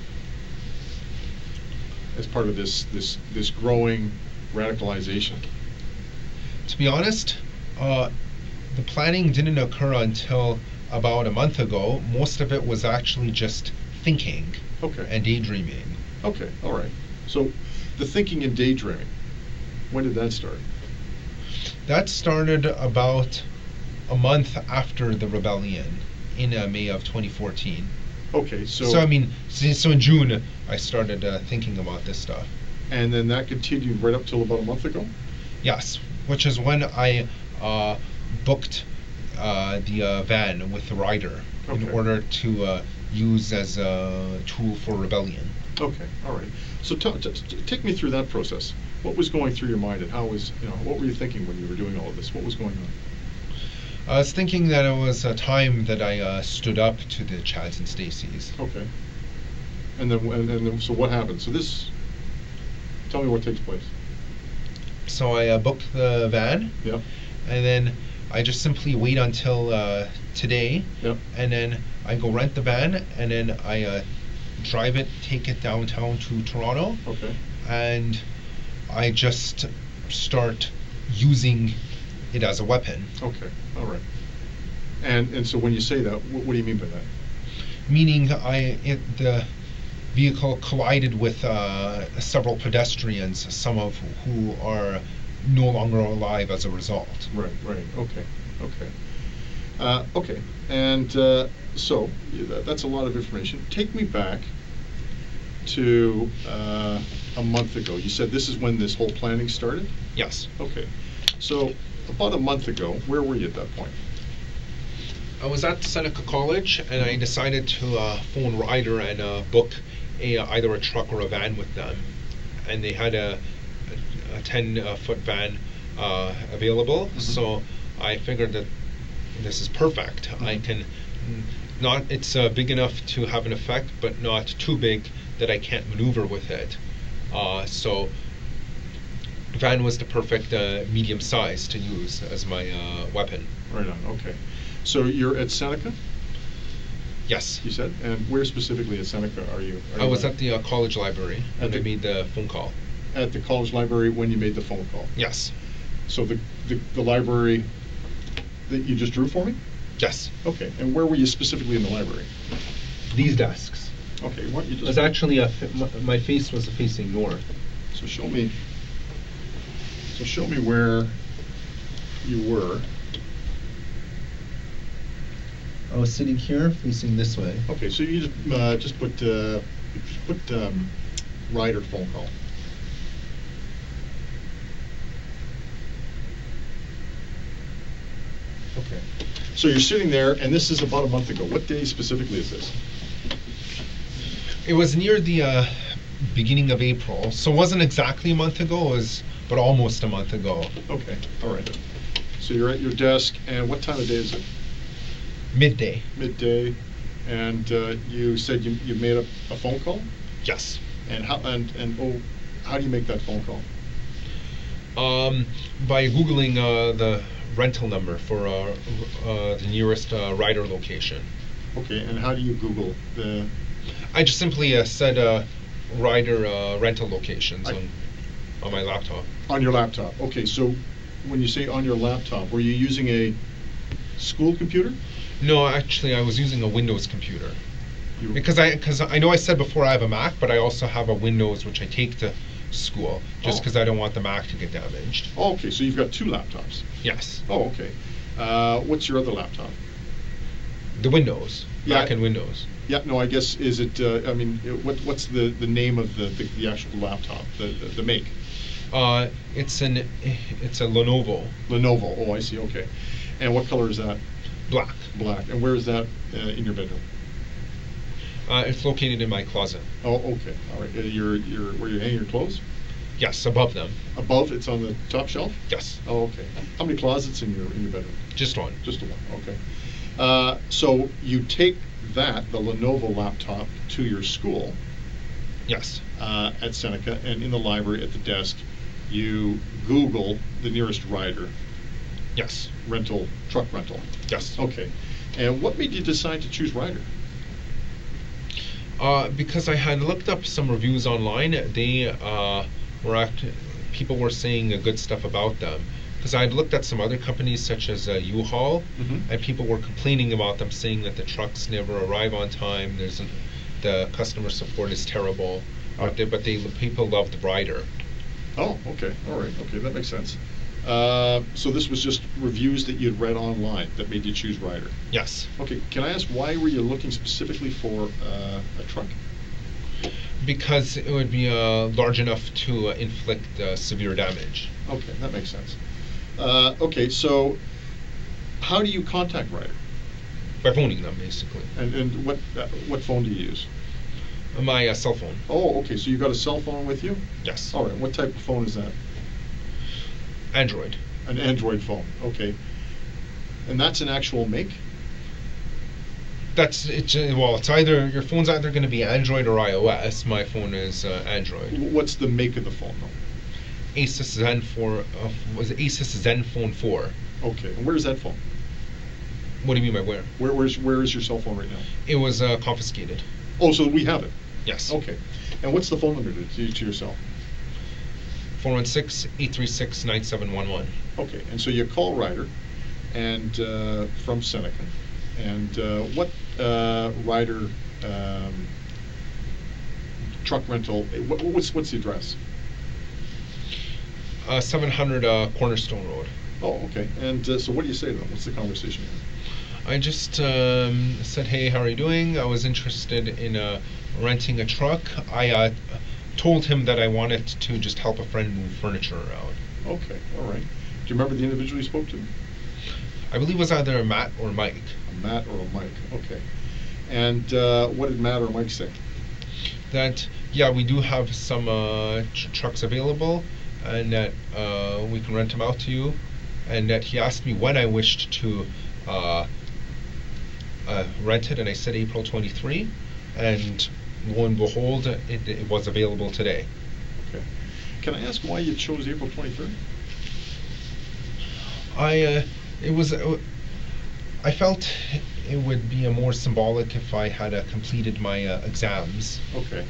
[SPEAKER 1] as part of this growing radicalization?
[SPEAKER 2] To be honest, the planning didn't occur until about a month ago. Most of it was actually just thinking and daydreaming.
[SPEAKER 1] Okay, all right. So the thinking and daydreaming, when did that start?
[SPEAKER 2] That started about a month after the rebellion in May of 2014.
[SPEAKER 1] Okay, so
[SPEAKER 2] I mean, so in June I started thinking about this stuff.
[SPEAKER 1] And then that continued right up till about a month ago?
[SPEAKER 2] Yes, which is when I booked the van with the rider in order to use as a tool for rebellion.
[SPEAKER 1] Okay, all right. So take me through that process. What was going through your mind, and what were you thinking when you were doing all of this? What was going on?
[SPEAKER 2] I was thinking that it was a time that I stood up to the Chads and Stacys.
[SPEAKER 1] Okay. And then, so what happened? So tell me what takes place.
[SPEAKER 2] So I booked the van.
[SPEAKER 1] Yep.
[SPEAKER 2] And then I just simply wait until today.
[SPEAKER 1] Yep.
[SPEAKER 2] And then I go rent the van, and then I drive it, take it downtown to Toronto.
[SPEAKER 1] Okay.
[SPEAKER 2] And I just start using it as a weapon.
[SPEAKER 1] Okay, all right. And so when you say that, what do you mean by that?
[SPEAKER 2] Meaning the vehicle collided with several pedestrians, some of who are no longer alive as a result.
[SPEAKER 1] Right, okay. Okay, and so that's a lot of information. Take me back to a month ago. You said this is when this whole planning started?
[SPEAKER 2] Yes.
[SPEAKER 1] Okay, so about a month ago, where were you at that point?
[SPEAKER 2] I was at Seneca College, and I decided to phone Ryder and book either a truck or a van with them. And they had a 10-foot van available,
[SPEAKER 1] Mm-hmm.
[SPEAKER 2] so I figured that this is perfect.
[SPEAKER 1] Mm-hmm.
[SPEAKER 2] I can it's big enough to have an effect, but not too big that I can't maneuver with it. So van was the perfect medium size to use as my weapon.
[SPEAKER 1] Right on, okay. So you're at Seneca?
[SPEAKER 2] Yes.
[SPEAKER 1] You said? And where specifically at Seneca are you?
[SPEAKER 2] I was at the college library when I made the phone call.
[SPEAKER 1] At the college library when you made the phone call?
[SPEAKER 2] Yes.
[SPEAKER 1] So the library that you just drew for me?
[SPEAKER 2] Yes.
[SPEAKER 1] Okay, and where were you specifically in the library?
[SPEAKER 2] These desks.
[SPEAKER 1] Okay, why don't you just...
[SPEAKER 2] It was actually my face was facing north.
[SPEAKER 1] So show me So show me where you were.
[SPEAKER 2] I was sitting here, facing this way.
[SPEAKER 1] Okay, so you just put Ryder phone call. Okay. So you're sitting there, and this is about a month ago. What day specifically is this?
[SPEAKER 2] It was near the beginning of April, so it wasn't exactly a month ago, but almost a month ago.
[SPEAKER 1] Okay, all right. So you're at your desk, and what time of day is it?
[SPEAKER 2] Midday.
[SPEAKER 1] Midday, and you said you made a phone call?
[SPEAKER 2] Yes.
[SPEAKER 1] And how do you make that phone call?
[SPEAKER 2] By Googling the rental number for the nearest rider location.
[SPEAKER 1] Okay, and how do you Google the?
[SPEAKER 2] I just simply said rider rental locations on my laptop.
[SPEAKER 1] On your laptop. Okay, so when you say on your laptop, were you using a school computer?
[SPEAKER 2] No, actually, I was using a Windows computer. Because I know I said before I have a Mac, but I also have a Windows which I take to school just because I don't want the Mac to get damaged.
[SPEAKER 1] Oh, okay, so you've got two laptops.
[SPEAKER 2] Yes.
[SPEAKER 1] Oh, okay. What's your other laptop?
[SPEAKER 2] The Windows.
[SPEAKER 1] Yeah.
[SPEAKER 2] Mac and Windows.
[SPEAKER 1] Yeah. No, I guess is it? I mean, what's the name of the actual laptop? The make?
[SPEAKER 2] It's a Lenovo.
[SPEAKER 1] Lenovo. Oh, I see. Okay. And what color is that?
[SPEAKER 2] Black.
[SPEAKER 1] Black. And where is that in your bedroom?
[SPEAKER 2] It's located in my closet.
[SPEAKER 1] Oh, okay. All right. Where you hang your clothes?
[SPEAKER 2] Yes, above them.
[SPEAKER 1] Above? It's on the top shelf?
[SPEAKER 2] Yes.
[SPEAKER 1] Oh, okay. How many closets in your bedroom?
[SPEAKER 2] Just one.
[SPEAKER 1] Just one. Okay. So you take the Lenovo laptop to your school.
[SPEAKER 2] Yes.
[SPEAKER 1] At Seneca, and in the library at the desk, you Google the nearest rider.
[SPEAKER 2] Yes.
[SPEAKER 1] Truck rental.
[SPEAKER 2] Yes.
[SPEAKER 1] Okay. And what made you decide to choose Ryder?
[SPEAKER 2] Because I had looked up some reviews online. They people were saying good stuff about them. Because I had looked at some other companies such as U-Haul, and people were complaining about them, saying that the trucks never arrive on time. The customer support is terrible. But people loved Ryder.
[SPEAKER 1] Oh, okay, all right, okay, that makes sense. So this was just reviews that you'd read online that made you choose Ryder?
[SPEAKER 2] Yes.
[SPEAKER 1] Okay, can I ask why were you looking specifically for a truck?
[SPEAKER 2] Because it would be large enough to inflict severe damage.
[SPEAKER 1] Okay, that makes sense. Okay, so how do you contact Ryder?
[SPEAKER 2] By phoning them, basically.
[SPEAKER 1] And what phone do you use?
[SPEAKER 2] My cell phone.
[SPEAKER 1] Oh, okay, so you got a cell phone with you?
[SPEAKER 2] Yes.
[SPEAKER 1] All right, what type of phone is that?
[SPEAKER 2] Android.
[SPEAKER 1] An Android phone, okay. And that's an actual make?
[SPEAKER 2] It's either your phone's either going to be Android or iOS. My phone is Android.
[SPEAKER 1] What's the make of the phone, though?
[SPEAKER 2] Asus Asus Zenfone 4.
[SPEAKER 1] Okay, and where's that phone?
[SPEAKER 2] What do you mean by where?
[SPEAKER 1] Where is your cell phone right now?
[SPEAKER 2] It was confiscated.
[SPEAKER 1] Oh, so we have it?
[SPEAKER 2] Yes.
[SPEAKER 1] Okay. And what's the phone number to your cell?
[SPEAKER 2] 416-836-9711.
[SPEAKER 1] Okay, and so you call Ryder, and from Seneca, and what Ryder truck rental? What's the address?
[SPEAKER 2] 700 Cornerstone Road.
[SPEAKER 1] Oh, okay. And so what do you say to them? What's the conversation here?
[SPEAKER 2] I just said, hey, how are you doing? I was interested in renting a truck. I told him that I wanted to just help a friend move furniture around.
[SPEAKER 1] Okay, all right. Do you remember the individual you spoke to?
[SPEAKER 2] I believe it was either Matt or Mike.
[SPEAKER 1] A Matt or a Mike, okay. And what did Matt or Mike say?
[SPEAKER 2] That, yeah, we do have some trucks available, and that we can rent them out to you, and that he asked me when I wished to rent it, and I said April 23, and lo and behold, it was available today.
[SPEAKER 1] Okay. Can I ask why you chose April 23rd?
[SPEAKER 2] I felt it would be more symbolic if I had completed my exams.
[SPEAKER 1] Okay,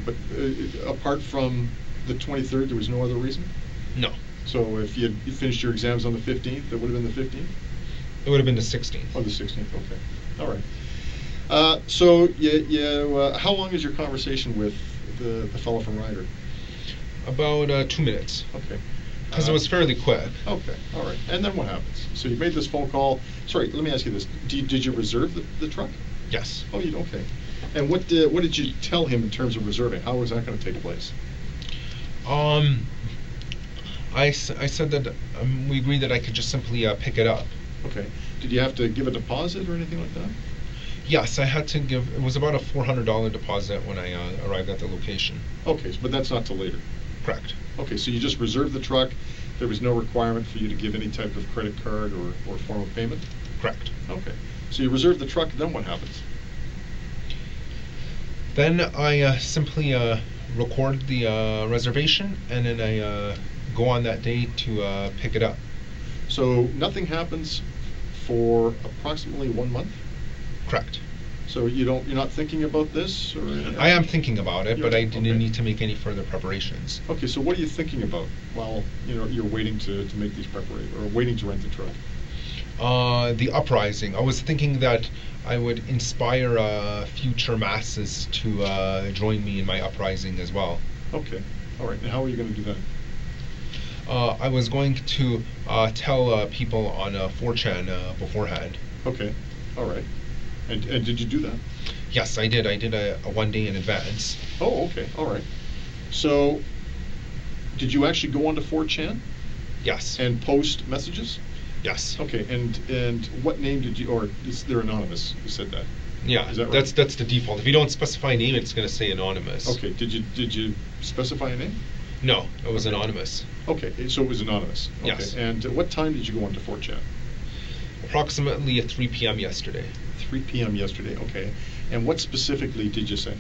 [SPEAKER 1] but apart from the 23rd, there was no other reason?
[SPEAKER 2] No.
[SPEAKER 1] So if you finished your exams on the 15th, it would have been the 15th?
[SPEAKER 2] It would have been the 16th.
[SPEAKER 1] Oh, the 16th, okay. All right. So how long is your conversation with the fellow from Ryder?
[SPEAKER 2] About 2 minutes.
[SPEAKER 1] Okay.
[SPEAKER 2] Because it was fairly quick.
[SPEAKER 1] Okay, all right. And then what happens? So you made this phone call. Sorry, let me ask you this. Did you reserve the truck?
[SPEAKER 2] Yes.
[SPEAKER 1] Oh, you did? Okay. And what did you tell him in terms of reserving? How was that going to take place?
[SPEAKER 2] I said that we agreed that I could just simply pick it up.
[SPEAKER 1] Okay. Did you have to give a deposit or anything like that?
[SPEAKER 2] Yes, I had to give. It was about a $400 deposit when I arrived at the location.
[SPEAKER 1] Okay, but that's not till later.
[SPEAKER 2] Correct.
[SPEAKER 1] Okay, so you just reserved the truck. There was no requirement for you to give any type of credit card or form of payment?
[SPEAKER 2] Correct.
[SPEAKER 1] Okay. So you reserved the truck, then what happens?
[SPEAKER 2] Then I simply record the reservation, and then I go on that day to pick it up.
[SPEAKER 1] So nothing happens for approximately 1 month?
[SPEAKER 2] Correct.
[SPEAKER 1] So you're not thinking about this, or?
[SPEAKER 2] I am thinking about it, but I didn't
[SPEAKER 1] okay.
[SPEAKER 2] need to make any further preparations.
[SPEAKER 1] Okay, so what are you thinking about while you're waiting to make these preparations, or waiting to rent the truck?
[SPEAKER 2] The uprising. I was thinking that I would inspire future masses to join me in my uprising as well.
[SPEAKER 1] Okay, all right. And how are you going to do that?
[SPEAKER 2] I was going to tell people on 4chan beforehand.
[SPEAKER 1] Okay, all right. And did you do that?
[SPEAKER 2] Yes, I did. I did a 1 day in advance.
[SPEAKER 1] Oh, okay, all right. So, did you actually go onto 4chan?
[SPEAKER 2] Yes.
[SPEAKER 1] And post messages?
[SPEAKER 2] Yes.
[SPEAKER 1] Okay, and what name did you, or they're anonymous, you said that?
[SPEAKER 2] Yeah,
[SPEAKER 1] is that right?
[SPEAKER 2] That's the default. If you don't specify a name, it's going to say anonymous.
[SPEAKER 1] Okay, did you specify a name?
[SPEAKER 2] No, it was anonymous.
[SPEAKER 1] Okay, so it was anonymous. Okay.
[SPEAKER 2] Yes.
[SPEAKER 1] And what time did you go onto 4chan?
[SPEAKER 2] Approximately at 3 p.m. yesterday.
[SPEAKER 1] 3 p.m. yesterday, okay. And what specifically did you say?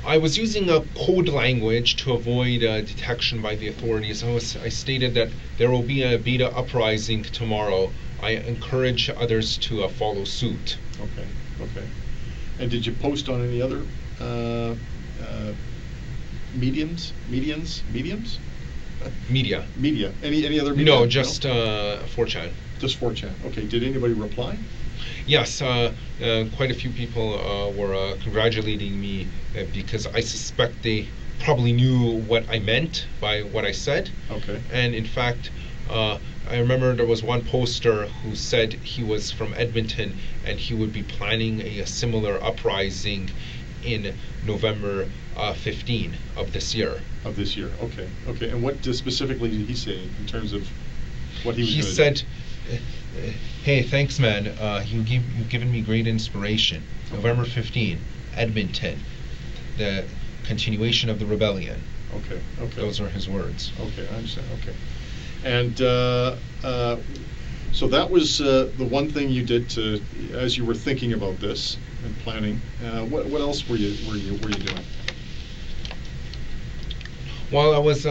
[SPEAKER 2] I was using a code language to avoid detection by the authorities. I stated that there will be a beta uprising tomorrow. I encourage others to follow suit.
[SPEAKER 1] Okay, okay. And did you post on any other mediums? Media. Any other media?
[SPEAKER 2] No, just 4chan.
[SPEAKER 1] Just 4chan. Okay. Did anybody reply?
[SPEAKER 2] Yes, quite a few people were congratulating me because I suspect they probably knew what I meant by what I said.
[SPEAKER 1] Okay.
[SPEAKER 2] And in fact, I remember there was one poster who said he was from Edmonton and he would be planning a similar uprising in November 15 of this year.
[SPEAKER 1] Of this year, okay. Okay, and what specifically did he say in terms of what he was
[SPEAKER 2] He
[SPEAKER 1] going to
[SPEAKER 2] said, hey, thanks, man. You've given me great inspiration.
[SPEAKER 1] Okay.
[SPEAKER 2] November 15, Edmonton, the continuation of the rebellion.
[SPEAKER 1] Okay, okay.
[SPEAKER 2] Those are his words.
[SPEAKER 1] Okay, I understand, okay. And so that was the one thing you did to, as you were thinking about this and planning. What else were you doing?
[SPEAKER 2] While I was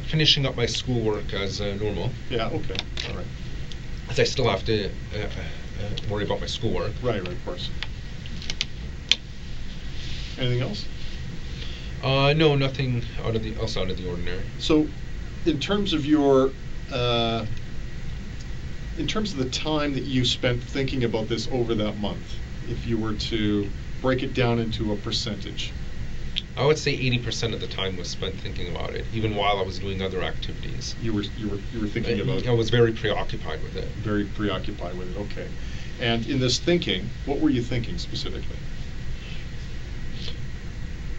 [SPEAKER 2] finishing up my schoolwork as normal.
[SPEAKER 1] Yeah, okay, all right.
[SPEAKER 2] As I still have to worry about my schoolwork.
[SPEAKER 1] Right, of course. Anything else?
[SPEAKER 2] No, nothing out of the ordinary.
[SPEAKER 1] So, in terms of your, in terms of the time that you spent thinking about this over that month, if you were to break it down into a percentage.
[SPEAKER 2] I would say 80% of the time was spent thinking about it, even while I was doing other activities.
[SPEAKER 1] You were thinking about.
[SPEAKER 2] I was very preoccupied with it.
[SPEAKER 1] Very preoccupied with it. Okay. And in this thinking, what were you thinking specifically?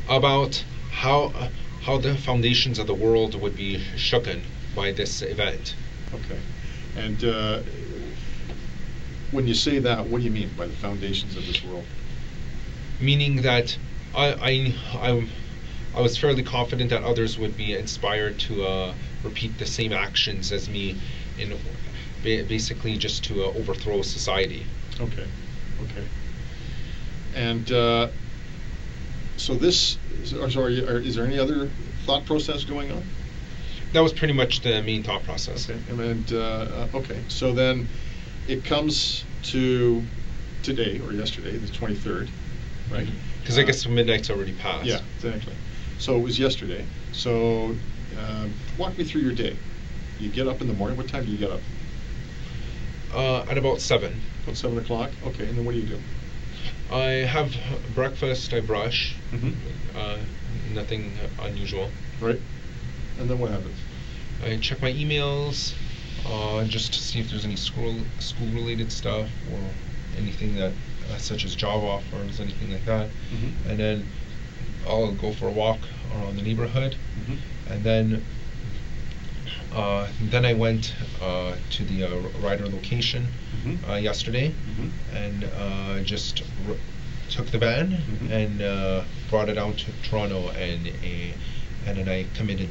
[SPEAKER 2] About how the foundations of the world would be shooken by this event.
[SPEAKER 1] Okay. And when you say that, what do you mean by the foundations of this world?
[SPEAKER 2] Meaning that I was fairly confident that others would be inspired to repeat the same actions as me, in basically just to overthrow society.
[SPEAKER 1] Okay. Okay. And so this, sorry, is there any other thought process going on?
[SPEAKER 2] That was pretty much the main thought process.
[SPEAKER 1] Okay. And okay. So then it comes to today or yesterday, the 23rd, right?
[SPEAKER 2] Because I guess midnight's already passed.
[SPEAKER 1] Yeah, exactly. So it was yesterday. So walk me through your day. You get up in the morning. What time do you get up?
[SPEAKER 2] At about 7.
[SPEAKER 1] About 7 o'clock? Okay, and then what do you do?
[SPEAKER 2] I have breakfast, I brush,
[SPEAKER 1] Mm-hmm.
[SPEAKER 2] nothing unusual.
[SPEAKER 1] Right. And then what happens?
[SPEAKER 2] I check my emails, just to see if there's any school-related stuff or anything that, such as job offers, anything like that.
[SPEAKER 1] Mm-hmm.
[SPEAKER 2] And then I'll go for a walk around the neighborhood.
[SPEAKER 1] Mm-hmm.
[SPEAKER 2] And then I went to the rider location
[SPEAKER 1] Mm-hmm.
[SPEAKER 2] yesterday,
[SPEAKER 1] Mm-hmm.
[SPEAKER 2] and just took the van
[SPEAKER 1] Mm-hmm.
[SPEAKER 2] and brought it out to Toronto, and then I committed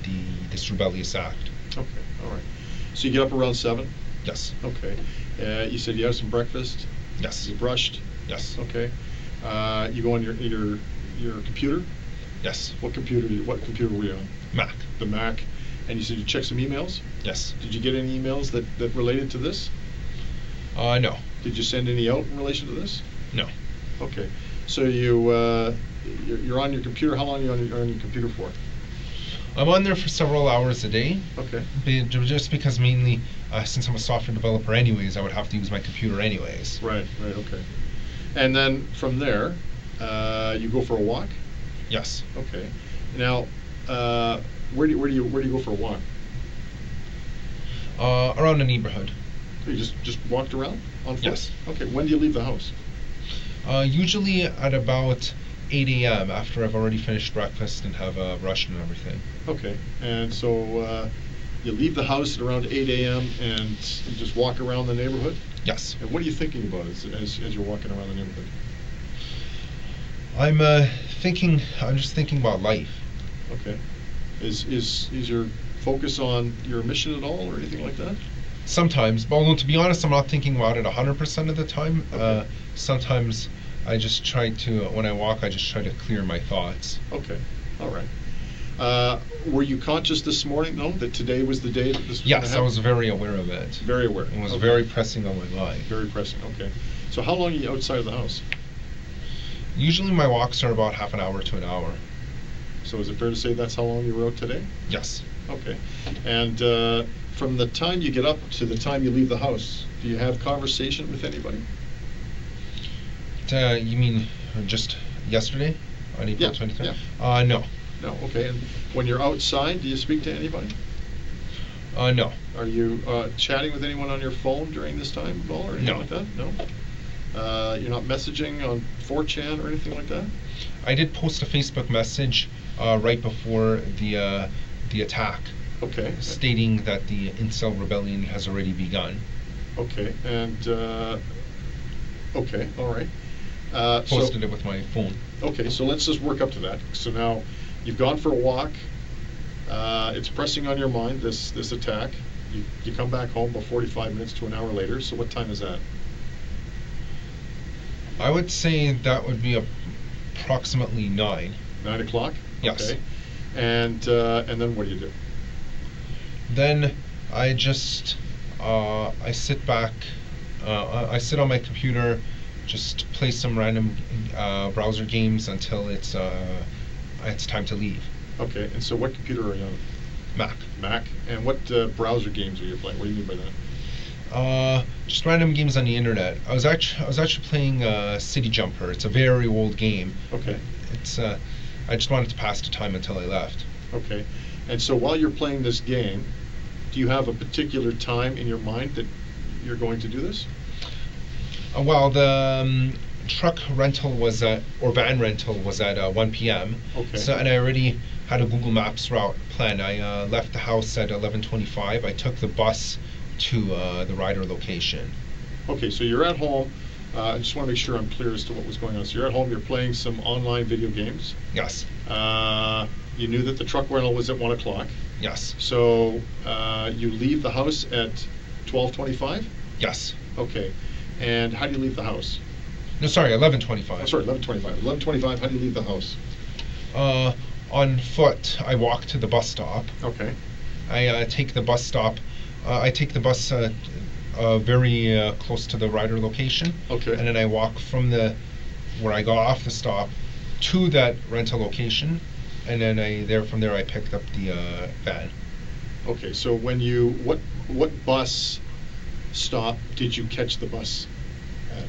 [SPEAKER 2] this rebellious act.
[SPEAKER 1] Okay, all right. So you get up around 7?
[SPEAKER 2] Yes.
[SPEAKER 1] Okay. You said you have some breakfast?
[SPEAKER 2] Yes.
[SPEAKER 1] You brushed?
[SPEAKER 2] Yes.
[SPEAKER 1] Okay. You go on your computer?
[SPEAKER 2] Yes.
[SPEAKER 1] What computer were you on?
[SPEAKER 2] Mac.
[SPEAKER 1] The Mac. And you said you checked some emails?
[SPEAKER 2] Yes.
[SPEAKER 1] Did you get any emails that related to this?
[SPEAKER 2] No.
[SPEAKER 1] Did you send any out in relation to this?
[SPEAKER 2] No.
[SPEAKER 1] Okay. So you're on your computer. How long are you on your computer for?
[SPEAKER 2] I'm on there for several hours a day.
[SPEAKER 1] Okay.
[SPEAKER 2] Just because mainly, since I'm a software developer anyways, I would have to use my computer anyways.
[SPEAKER 1] Right, okay. And then from there, you go for a walk?
[SPEAKER 2] Yes.
[SPEAKER 1] Okay. Now, where do you go for a walk?
[SPEAKER 2] Around the neighborhood.
[SPEAKER 1] You just walked around on foot?
[SPEAKER 2] Yes.
[SPEAKER 1] Okay. When do you leave the house?
[SPEAKER 2] Usually at about 8 a.m. after I've already finished breakfast and have brushed and everything.
[SPEAKER 1] Okay. And so you leave the house at around 8 a.m. and you just walk around the neighborhood?
[SPEAKER 2] Yes.
[SPEAKER 1] And what are you thinking about as you're walking around the neighborhood?
[SPEAKER 2] I'm just thinking about life.
[SPEAKER 1] Okay. Is your focus on your mission at all or anything like that?
[SPEAKER 2] Sometimes, but although to be honest, I'm not thinking about it 100% of the time.
[SPEAKER 1] Okay.
[SPEAKER 2] Sometimes I just try to, when I walk, I just try to clear my thoughts.
[SPEAKER 1] Okay. All right. Were you conscious this morning, though, that today was the day that this was going to
[SPEAKER 2] Yes,
[SPEAKER 1] happen?
[SPEAKER 2] I was very aware of it.
[SPEAKER 1] Very aware.
[SPEAKER 2] It was
[SPEAKER 1] Okay.
[SPEAKER 2] very pressing on my mind.
[SPEAKER 1] Very pressing. Okay. So how long are you outside of the house?
[SPEAKER 2] Usually my walks are about half an hour to an hour.
[SPEAKER 1] So is it fair to say that's how long you were out today?
[SPEAKER 2] Yes.
[SPEAKER 1] Okay. And from the time you get up to the time you leave the house, do you have conversation with anybody?
[SPEAKER 2] You mean just yesterday on April 23rd?
[SPEAKER 1] Yeah.
[SPEAKER 2] No.
[SPEAKER 1] No. Okay. And when you're outside, do you speak to anybody?
[SPEAKER 2] No.
[SPEAKER 1] Are you chatting with anyone on your phone during this time at all, or anything
[SPEAKER 2] No.
[SPEAKER 1] like that? No. You're not messaging on 4chan or anything like that?
[SPEAKER 2] I did post a Facebook message right before the attack,
[SPEAKER 1] Okay.
[SPEAKER 2] stating that the incel rebellion has already begun.
[SPEAKER 1] Okay. And okay. All right.
[SPEAKER 2] Posted it with my phone.
[SPEAKER 1] Okay, so let's just work up to that. So now you've gone for a walk. It's pressing on your mind, this attack. You come back home about 45 minutes to an hour later. So what time is that?
[SPEAKER 2] I would say that would be approximately 9.
[SPEAKER 1] 9 o'clock?
[SPEAKER 2] Yes.
[SPEAKER 1] Okay. And then what do you do?
[SPEAKER 2] Then I just I sit back. I sit on my computer, just play some random browser games until it's time to leave.
[SPEAKER 1] Okay, and so what computer are you on?
[SPEAKER 2] Mac.
[SPEAKER 1] Mac. And what browser games are you playing? What do you mean by that?
[SPEAKER 2] Just random games on the internet. I was actually playing City Jumper. It's a very old game.
[SPEAKER 1] Okay.
[SPEAKER 2] It's I just wanted to pass the time until I left.
[SPEAKER 1] Okay. And so while you're playing this game, do you have a particular time in your mind that you're going to do this?
[SPEAKER 2] Well, the truck rental was or van rental was at 1 p.m.
[SPEAKER 1] Okay.
[SPEAKER 2] So, and I already had a Google Maps route planned. I left the house at 11:25. I took the bus to the rider location.
[SPEAKER 1] Okay, so you're at home. I just want to make sure I'm clear as to what was going on. So you're at home, you're playing some online video games.
[SPEAKER 2] Yes.
[SPEAKER 1] You knew that the truck rental was at 1 o'clock.
[SPEAKER 2] Yes.
[SPEAKER 1] So you leave the house at 12:25?
[SPEAKER 2] Yes.
[SPEAKER 1] Okay. And how do you leave the house?
[SPEAKER 2] No, sorry, 11:25.
[SPEAKER 1] Oh, sorry, 11:25. 11:25, how do you leave the house?
[SPEAKER 2] On foot, I walk to the bus stop.
[SPEAKER 1] Okay.
[SPEAKER 2] I take the bus stop. I take the bus very close to the rider location.
[SPEAKER 1] Okay.
[SPEAKER 2] And then I walk from where I got off the stop to that rental location, and then from there I picked up the van.
[SPEAKER 1] Okay, so when what bus stop did you catch the bus at?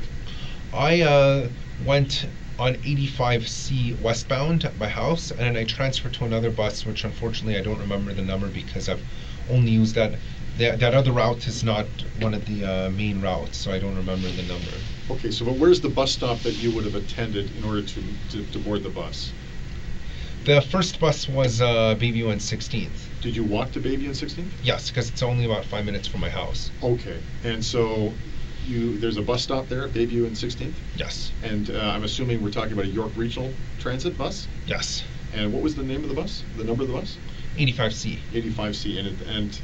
[SPEAKER 2] I went on 85C westbound at my house, and then I transferred to another bus, which unfortunately I don't remember the number because I've only used that. That other route is not one of the main routes, so I don't remember the number.
[SPEAKER 1] Okay, so but where's the bus stop that you would have attended in order to board the bus?
[SPEAKER 2] The first bus was Bayview and 16th.
[SPEAKER 1] Did you walk to Bayview and 16th?
[SPEAKER 2] Yes, because it's only about 5 minutes from my house.
[SPEAKER 1] Okay, and so there's a bus stop there at Bayview and 16th?
[SPEAKER 2] Yes.
[SPEAKER 1] And I'm assuming we're talking about a York Regional Transit bus?
[SPEAKER 2] Yes.
[SPEAKER 1] And what was the name of the bus? The number of the bus?
[SPEAKER 2] 85C.
[SPEAKER 1] 85C. And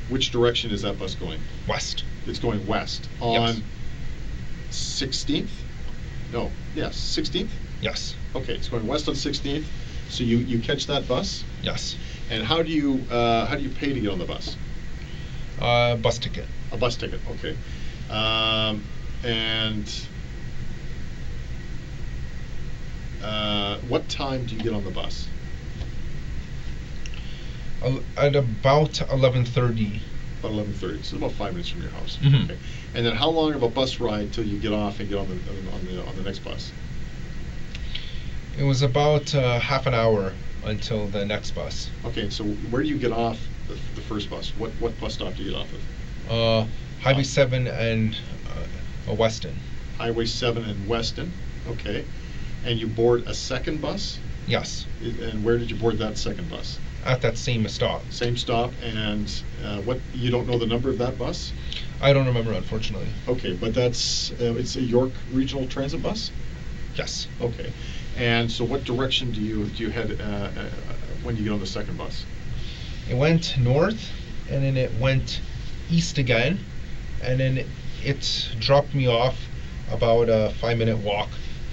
[SPEAKER 1] which direction is that bus going?
[SPEAKER 2] West.
[SPEAKER 1] It's going west. On 16th? No. Yes, 16th?
[SPEAKER 2] Yes.
[SPEAKER 1] Okay, it's going west on 16th. So you catch that bus?
[SPEAKER 2] Yes.
[SPEAKER 1] And how do you pay to get on the bus?
[SPEAKER 2] Bus ticket.
[SPEAKER 1] A bus ticket, okay. And what time do you get on the bus?
[SPEAKER 2] At about 11:30.
[SPEAKER 1] About 11:30. So about 5 minutes from your house.
[SPEAKER 2] Mm-hmm.
[SPEAKER 1] Okay. And then how long of a bus ride till you get off and get on the next bus?
[SPEAKER 2] It was about half an hour until the next bus.
[SPEAKER 1] Okay. So where do you get off the first bus? What bus stop do you get off of?
[SPEAKER 2] Highway 7 and Weston.
[SPEAKER 1] Highway 7 and Weston. Okay. And you board a second bus?
[SPEAKER 2] Yes.
[SPEAKER 1] And where did you board that second bus?
[SPEAKER 2] At that same stop.
[SPEAKER 1] Same stop, and you don't know the number of that bus?
[SPEAKER 2] I don't remember, unfortunately.
[SPEAKER 1] Okay, but it's a York Regional Transit bus?
[SPEAKER 2] Yes.
[SPEAKER 1] Okay. And so what direction do you head when you get on the second bus?
[SPEAKER 2] It went north, and then it went east again, and then it dropped me off about a 5-minute walk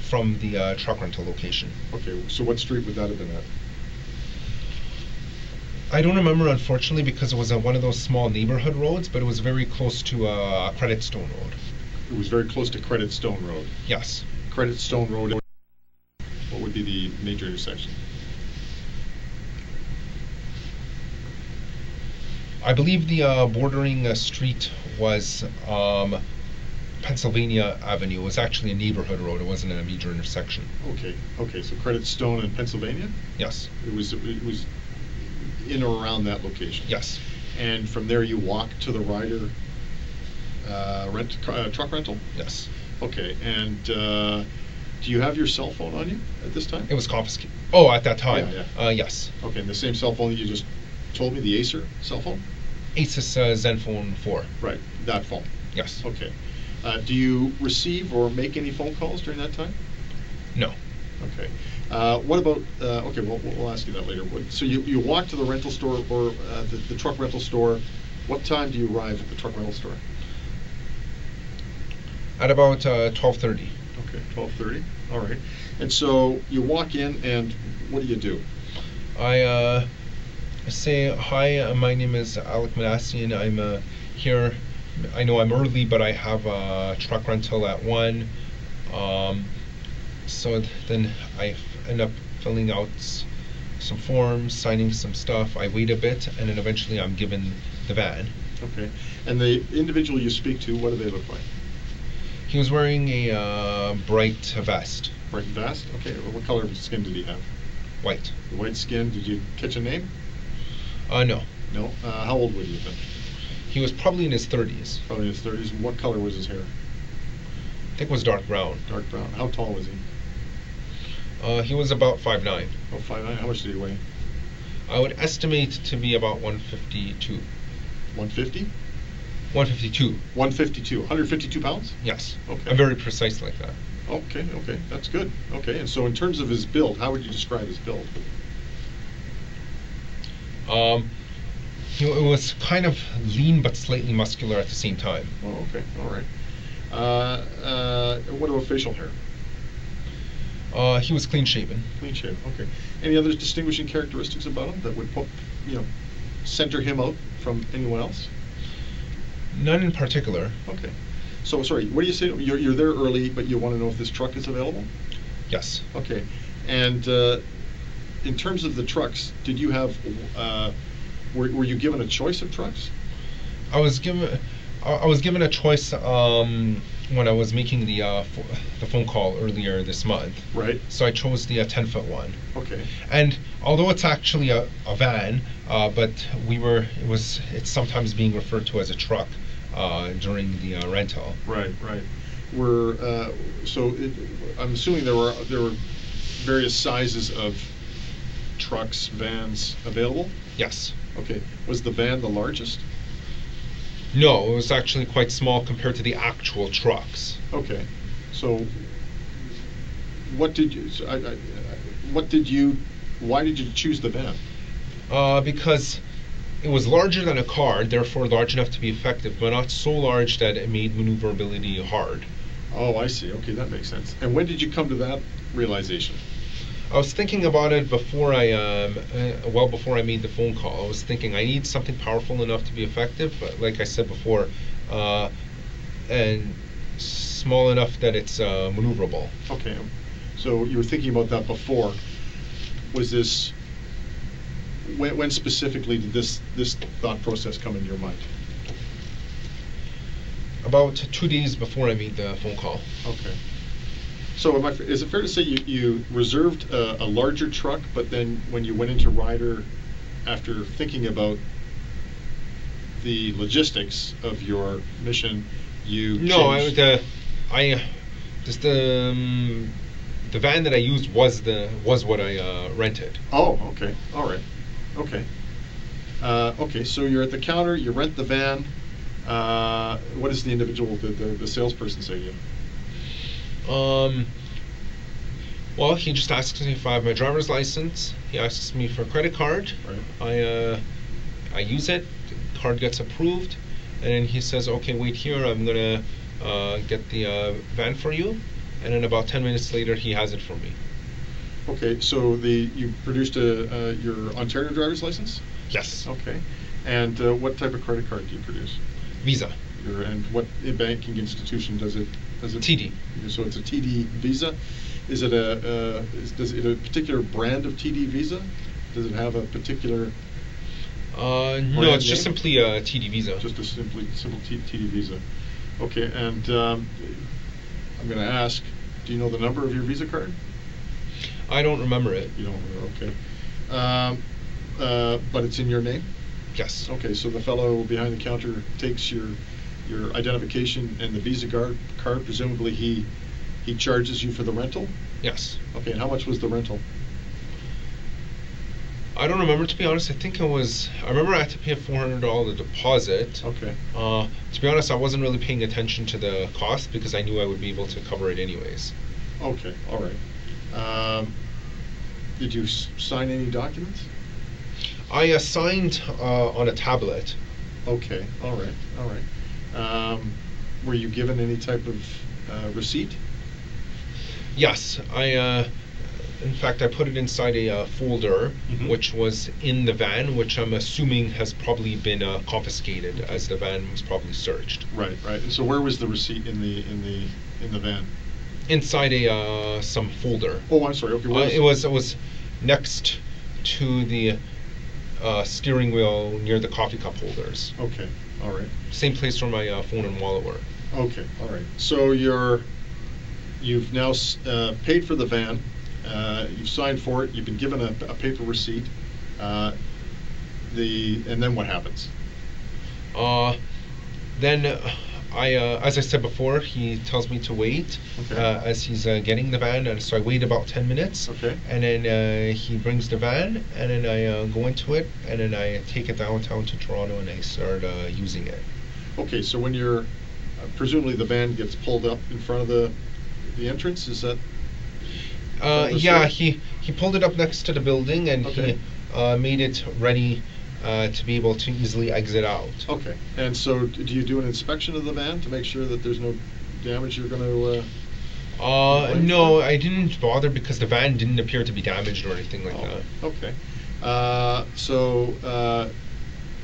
[SPEAKER 2] from the truck rental location.
[SPEAKER 1] Okay, so what street would that have been at?
[SPEAKER 2] I don't remember, unfortunately, because it was one of those small neighborhood roads, but it was very close to Credit Stone Road.
[SPEAKER 1] It was very close to Credit Stone Road.
[SPEAKER 2] Yes.
[SPEAKER 1] Credit Stone Road, what would be the major intersection?
[SPEAKER 2] I believe the bordering street was Pennsylvania Avenue. It was actually a neighborhood road. It wasn't a major intersection.
[SPEAKER 1] Okay, so Credit Stone and Pennsylvania?
[SPEAKER 2] Yes.
[SPEAKER 1] It was in or around that location?
[SPEAKER 2] Yes.
[SPEAKER 1] And from there you walk to the Ryder truck rental?
[SPEAKER 2] Yes.
[SPEAKER 1] Okay, and do you have your cell phone on you at this time?
[SPEAKER 2] It was confiscated. Oh, at that time?
[SPEAKER 1] Yeah.
[SPEAKER 2] Yes.
[SPEAKER 1] Okay, and the same cell phone that you just told me, the Acer cell phone?
[SPEAKER 2] Asus Zenfone 4.
[SPEAKER 1] Right, that phone.
[SPEAKER 2] Yes.
[SPEAKER 1] Okay. Do you receive or make any phone calls during that time?
[SPEAKER 2] No.
[SPEAKER 1] Okay. What about, okay, we'll ask you that later. So you walk to the rental store or the truck rental store. What time do you arrive at the truck rental store?
[SPEAKER 2] At about 12:30.
[SPEAKER 1] Okay, 12:30. All right. And so you walk in, and what do?
[SPEAKER 2] I say, hi, my name is Alek Minassian. I'm here. I know I'm early, but I have a truck rental at 1. So then I end up filling out some forms, signing some stuff. I wait a bit, and then eventually I'm given the van.
[SPEAKER 1] Okay. And the individual you speak to, what do they look like?
[SPEAKER 2] He was wearing a bright vest.
[SPEAKER 1] Bright vest? Okay. What color of skin did he have?
[SPEAKER 2] White.
[SPEAKER 1] White skin. Did you catch a name?
[SPEAKER 2] No.
[SPEAKER 1] No? How old would he have been?
[SPEAKER 2] He was probably in his 30s.
[SPEAKER 1] Probably in his 30s. And what color was his hair?
[SPEAKER 2] I think it was dark brown.
[SPEAKER 1] Dark brown. How tall was he?
[SPEAKER 2] He was about 5'9".
[SPEAKER 1] Oh, 5'9". How much did he weigh?
[SPEAKER 2] I would estimate to be about 152.
[SPEAKER 1] 150?
[SPEAKER 2] 152.
[SPEAKER 1] 152. 152 pounds?
[SPEAKER 2] Yes.
[SPEAKER 1] Okay.
[SPEAKER 2] I'm very precise like that.
[SPEAKER 1] Okay, that's good. Okay, and so in terms of his build, how would you describe his build?
[SPEAKER 2] It was kind of lean but slightly muscular at the same time.
[SPEAKER 1] Oh, okay, all right. What about facial hair?
[SPEAKER 2] He was clean shaven.
[SPEAKER 1] Clean shaven. Okay. Any other distinguishing characteristics about him that would center him out from anyone else?
[SPEAKER 2] None in particular.
[SPEAKER 1] Okay. So sorry, what do you say? You're there early, but you want to know if this truck is available?
[SPEAKER 2] Yes.
[SPEAKER 1] Okay. And in terms of the trucks, did you have? Were you given a choice of trucks?
[SPEAKER 2] I was given a choice when I was making the phone call earlier this month.
[SPEAKER 1] Right.
[SPEAKER 2] So I chose the 10-foot one.
[SPEAKER 1] Okay.
[SPEAKER 2] And although it's actually a van, but it's sometimes being referred to as a truck during the rental.
[SPEAKER 1] Right. Right. I'm assuming there were various sizes of trucks, vans available.
[SPEAKER 2] Yes.
[SPEAKER 1] Okay. Was the van the largest?
[SPEAKER 2] No, it was actually quite small compared to the actual trucks.
[SPEAKER 1] Okay. So why did you choose the van?
[SPEAKER 2] Because it was larger than a car, therefore large enough to be effective, but not so large that it made maneuverability hard.
[SPEAKER 1] Oh, I see. Okay, that makes sense. And when did you come to that realization?
[SPEAKER 2] I was thinking about it before before I made the phone call. I was thinking I need something powerful enough to be effective, but like I said before, and small enough that it's maneuverable.
[SPEAKER 1] Okay, so you were thinking about that before. Was this when specifically did this thought process come into your mind?
[SPEAKER 2] About 2 days before I made the phone call.
[SPEAKER 1] Okay. So is it fair to say you reserved a larger truck, but then when you went into Ryder, after thinking about the logistics of your mission, you changed?
[SPEAKER 2] The van that I used was what I rented.
[SPEAKER 1] Oh, okay, all right, okay, okay. So you're at the counter, you rent the van. What does the individual, the salesperson say to you?
[SPEAKER 2] Well, he just asks me if I have my driver's license. He asks me for a credit card.
[SPEAKER 1] Right.
[SPEAKER 2] I use it. The card gets approved, and then he says, "Okay, wait here. I'm gonna get the van for you." And then about 10 minutes later, he has it for me.
[SPEAKER 1] Okay, so you produced your Ontario driver's license?
[SPEAKER 2] Yes.
[SPEAKER 1] Okay, and what type of credit card do you produce?
[SPEAKER 2] Visa.
[SPEAKER 1] And what banking institution does it?
[SPEAKER 2] TD.
[SPEAKER 1] So it's a TD Visa. Is it a particular brand of TD Visa? Does it have a particular?
[SPEAKER 2] No, it's just simply a TD Visa.
[SPEAKER 1] Just a simple TD Visa. Okay, and I'm going to ask, do you know the number of your Visa card?
[SPEAKER 2] I don't remember it.
[SPEAKER 1] You don't remember, okay. But it's in your name?
[SPEAKER 2] Yes.
[SPEAKER 1] Okay, so the fellow behind the counter takes your identification and the Visa card. Presumably he charges you for the rental?
[SPEAKER 2] Yes.
[SPEAKER 1] Okay, and how much was the rental?
[SPEAKER 2] I don't remember, to be honest. I remember I had to pay a $400 deposit.
[SPEAKER 1] Okay.
[SPEAKER 2] To be honest, I wasn't really paying attention to the cost because I knew I would be able to cover it anyways.
[SPEAKER 1] Okay, all right. Did you sign any documents?
[SPEAKER 2] I signed on a tablet.
[SPEAKER 1] Okay, all right. Were you given any type of receipt?
[SPEAKER 2] Yes, in fact, I put it inside a folder, which was in the van, which I'm assuming has probably been confiscated, as the van was probably searched.
[SPEAKER 1] Right. And so, where was the receipt in the van?
[SPEAKER 2] Inside some folder.
[SPEAKER 1] Oh, I'm sorry. Okay,
[SPEAKER 2] it was next to the steering wheel near the coffee cup holders.
[SPEAKER 1] Okay, all right.
[SPEAKER 2] Same place where my phone and wallet were.
[SPEAKER 1] Okay, all right. So you've now paid for the van. You've signed for it. You've been given a paper receipt. And then what happens?
[SPEAKER 2] Then as I said before, he tells me to wait as he's getting the van, and so I wait about 10 minutes.
[SPEAKER 1] Okay.
[SPEAKER 2] And then he brings the van, and then I go into it, and then I take it downtown to Toronto, and I start using it.
[SPEAKER 1] Okay, so when you're presumably the van gets pulled up in front of the entrance, is that?
[SPEAKER 2] Yeah, he pulled it up next to the building, and he made it ready to be able to easily exit out.
[SPEAKER 1] Okay, and so do you do an inspection of the van to make sure that there's no damage you're going to?
[SPEAKER 2] No, I didn't bother because the van didn't appear to be damaged or anything like that.
[SPEAKER 1] Okay, so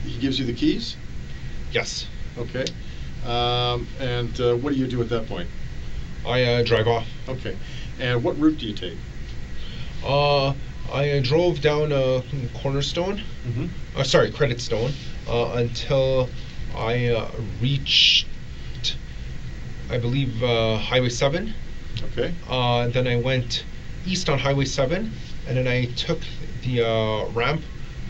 [SPEAKER 1] he gives you the keys?
[SPEAKER 2] Yes.
[SPEAKER 1] Okay, and what do you do at that point?
[SPEAKER 2] I drive off.
[SPEAKER 1] Okay, and what route do you take?
[SPEAKER 2] I drove down Cornerstone, Credit Stone, until I reached I believe, Highway 7.
[SPEAKER 1] Okay.
[SPEAKER 2] Then I went east on Highway 7, and then I took the ramp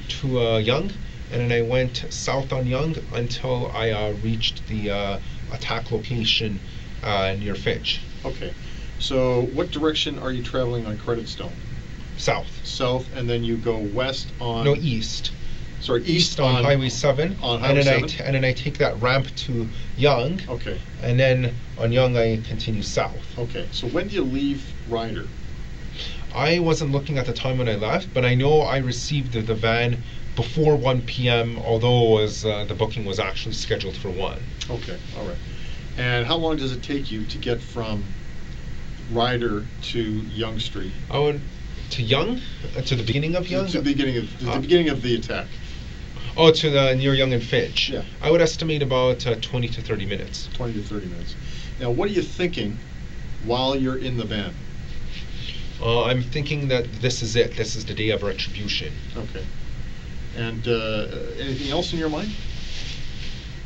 [SPEAKER 2] to Yonge, and then I went south on Yonge until I reached the attack location near Finch.
[SPEAKER 1] Okay. So what direction are you traveling on Creditstone?
[SPEAKER 2] South.
[SPEAKER 1] South, and then you go west on...
[SPEAKER 2] No, east.
[SPEAKER 1] Sorry, east
[SPEAKER 2] on Highway 7.
[SPEAKER 1] On Highway 7?
[SPEAKER 2] And then I take that ramp to Yonge.
[SPEAKER 1] Okay.
[SPEAKER 2] And then on Yonge I continue south.
[SPEAKER 1] Okay. So when do you leave Ryder?
[SPEAKER 2] I wasn't looking at the time when I left, but I know I received the van before 1 p.m., although it was, the booking was actually scheduled for 1.
[SPEAKER 1] Okay. All right. And how long does it take you to get from Ryder to Yonge Street?
[SPEAKER 2] I went to Yonge? To the beginning of Yonge?
[SPEAKER 1] To the beginning of the attack.
[SPEAKER 2] Oh, to the near Yonge and Finch.
[SPEAKER 1] Yeah.
[SPEAKER 2] I would estimate about 20 to 30 minutes.
[SPEAKER 1] 20 to 30 minutes. Now, what are you thinking while you're in the van?
[SPEAKER 2] I'm thinking that this is it. This is the day of retribution.
[SPEAKER 1] Okay. And anything else in your mind?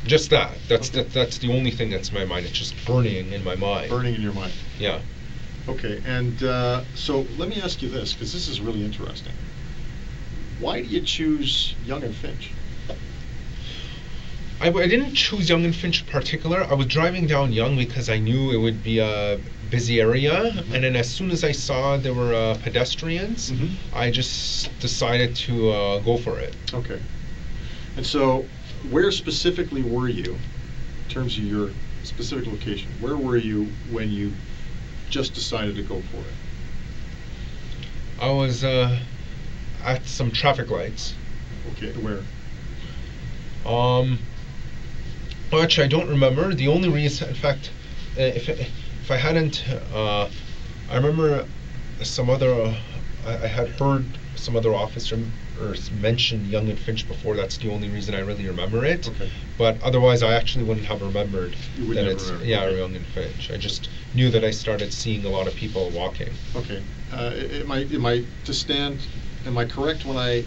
[SPEAKER 2] Just that. That's
[SPEAKER 1] Okay.
[SPEAKER 2] that's the only thing that's in my mind. It's just burning in my mind.
[SPEAKER 1] Burning in your mind.
[SPEAKER 2] Yeah.
[SPEAKER 1] Okay. And so let me ask you this, because this is really interesting. Why do you choose Yonge and Finch?
[SPEAKER 2] I didn't choose Yonge and Finch in particular. I was driving down Yonge because I knew it would be a busy area,
[SPEAKER 1] Mm-hmm.
[SPEAKER 2] and then as soon as I saw there were pedestrians,
[SPEAKER 1] Mhm.
[SPEAKER 2] I just decided to go for it.
[SPEAKER 1] Okay. And so, where specifically were you, in terms of your specific location? Where were you when you just decided to go for it?
[SPEAKER 2] I was at some traffic lights.
[SPEAKER 1] Okay, where?
[SPEAKER 2] Well, actually, I don't remember. The only reason, in fact, if I hadn't, I remember some other, I had heard some other officer mention Yonge and Finch before. That's the only reason I really remember it.
[SPEAKER 1] Okay.
[SPEAKER 2] But otherwise, I actually wouldn't have remembered
[SPEAKER 1] You would
[SPEAKER 2] that
[SPEAKER 1] never
[SPEAKER 2] it's
[SPEAKER 1] remember.
[SPEAKER 2] yeah,
[SPEAKER 1] Okay.
[SPEAKER 2] Yonge and Finch. I just knew that I started seeing a lot of people walking.
[SPEAKER 1] Okay. Am I correct when I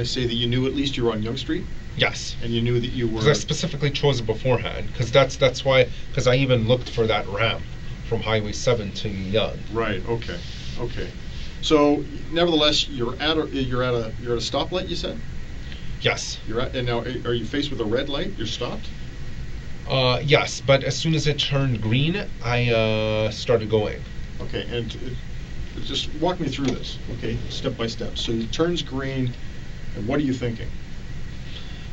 [SPEAKER 1] say that you knew at least you were on Yonge Street?
[SPEAKER 2] Yes.
[SPEAKER 1] And you knew that you were...
[SPEAKER 2] Because I specifically chose it beforehand. Because that's why. Because I even looked for that ramp from Highway 7 to Yonge.
[SPEAKER 1] Right. Okay. Okay. So, nevertheless, you're at a stoplight. You said.
[SPEAKER 2] Yes.
[SPEAKER 1] And now are you faced with a red light? You're stopped.
[SPEAKER 2] Yes, but as soon as it turned green, I started going.
[SPEAKER 1] Okay. And just walk me through this. Okay, step by step. So it turns green, and what are you thinking?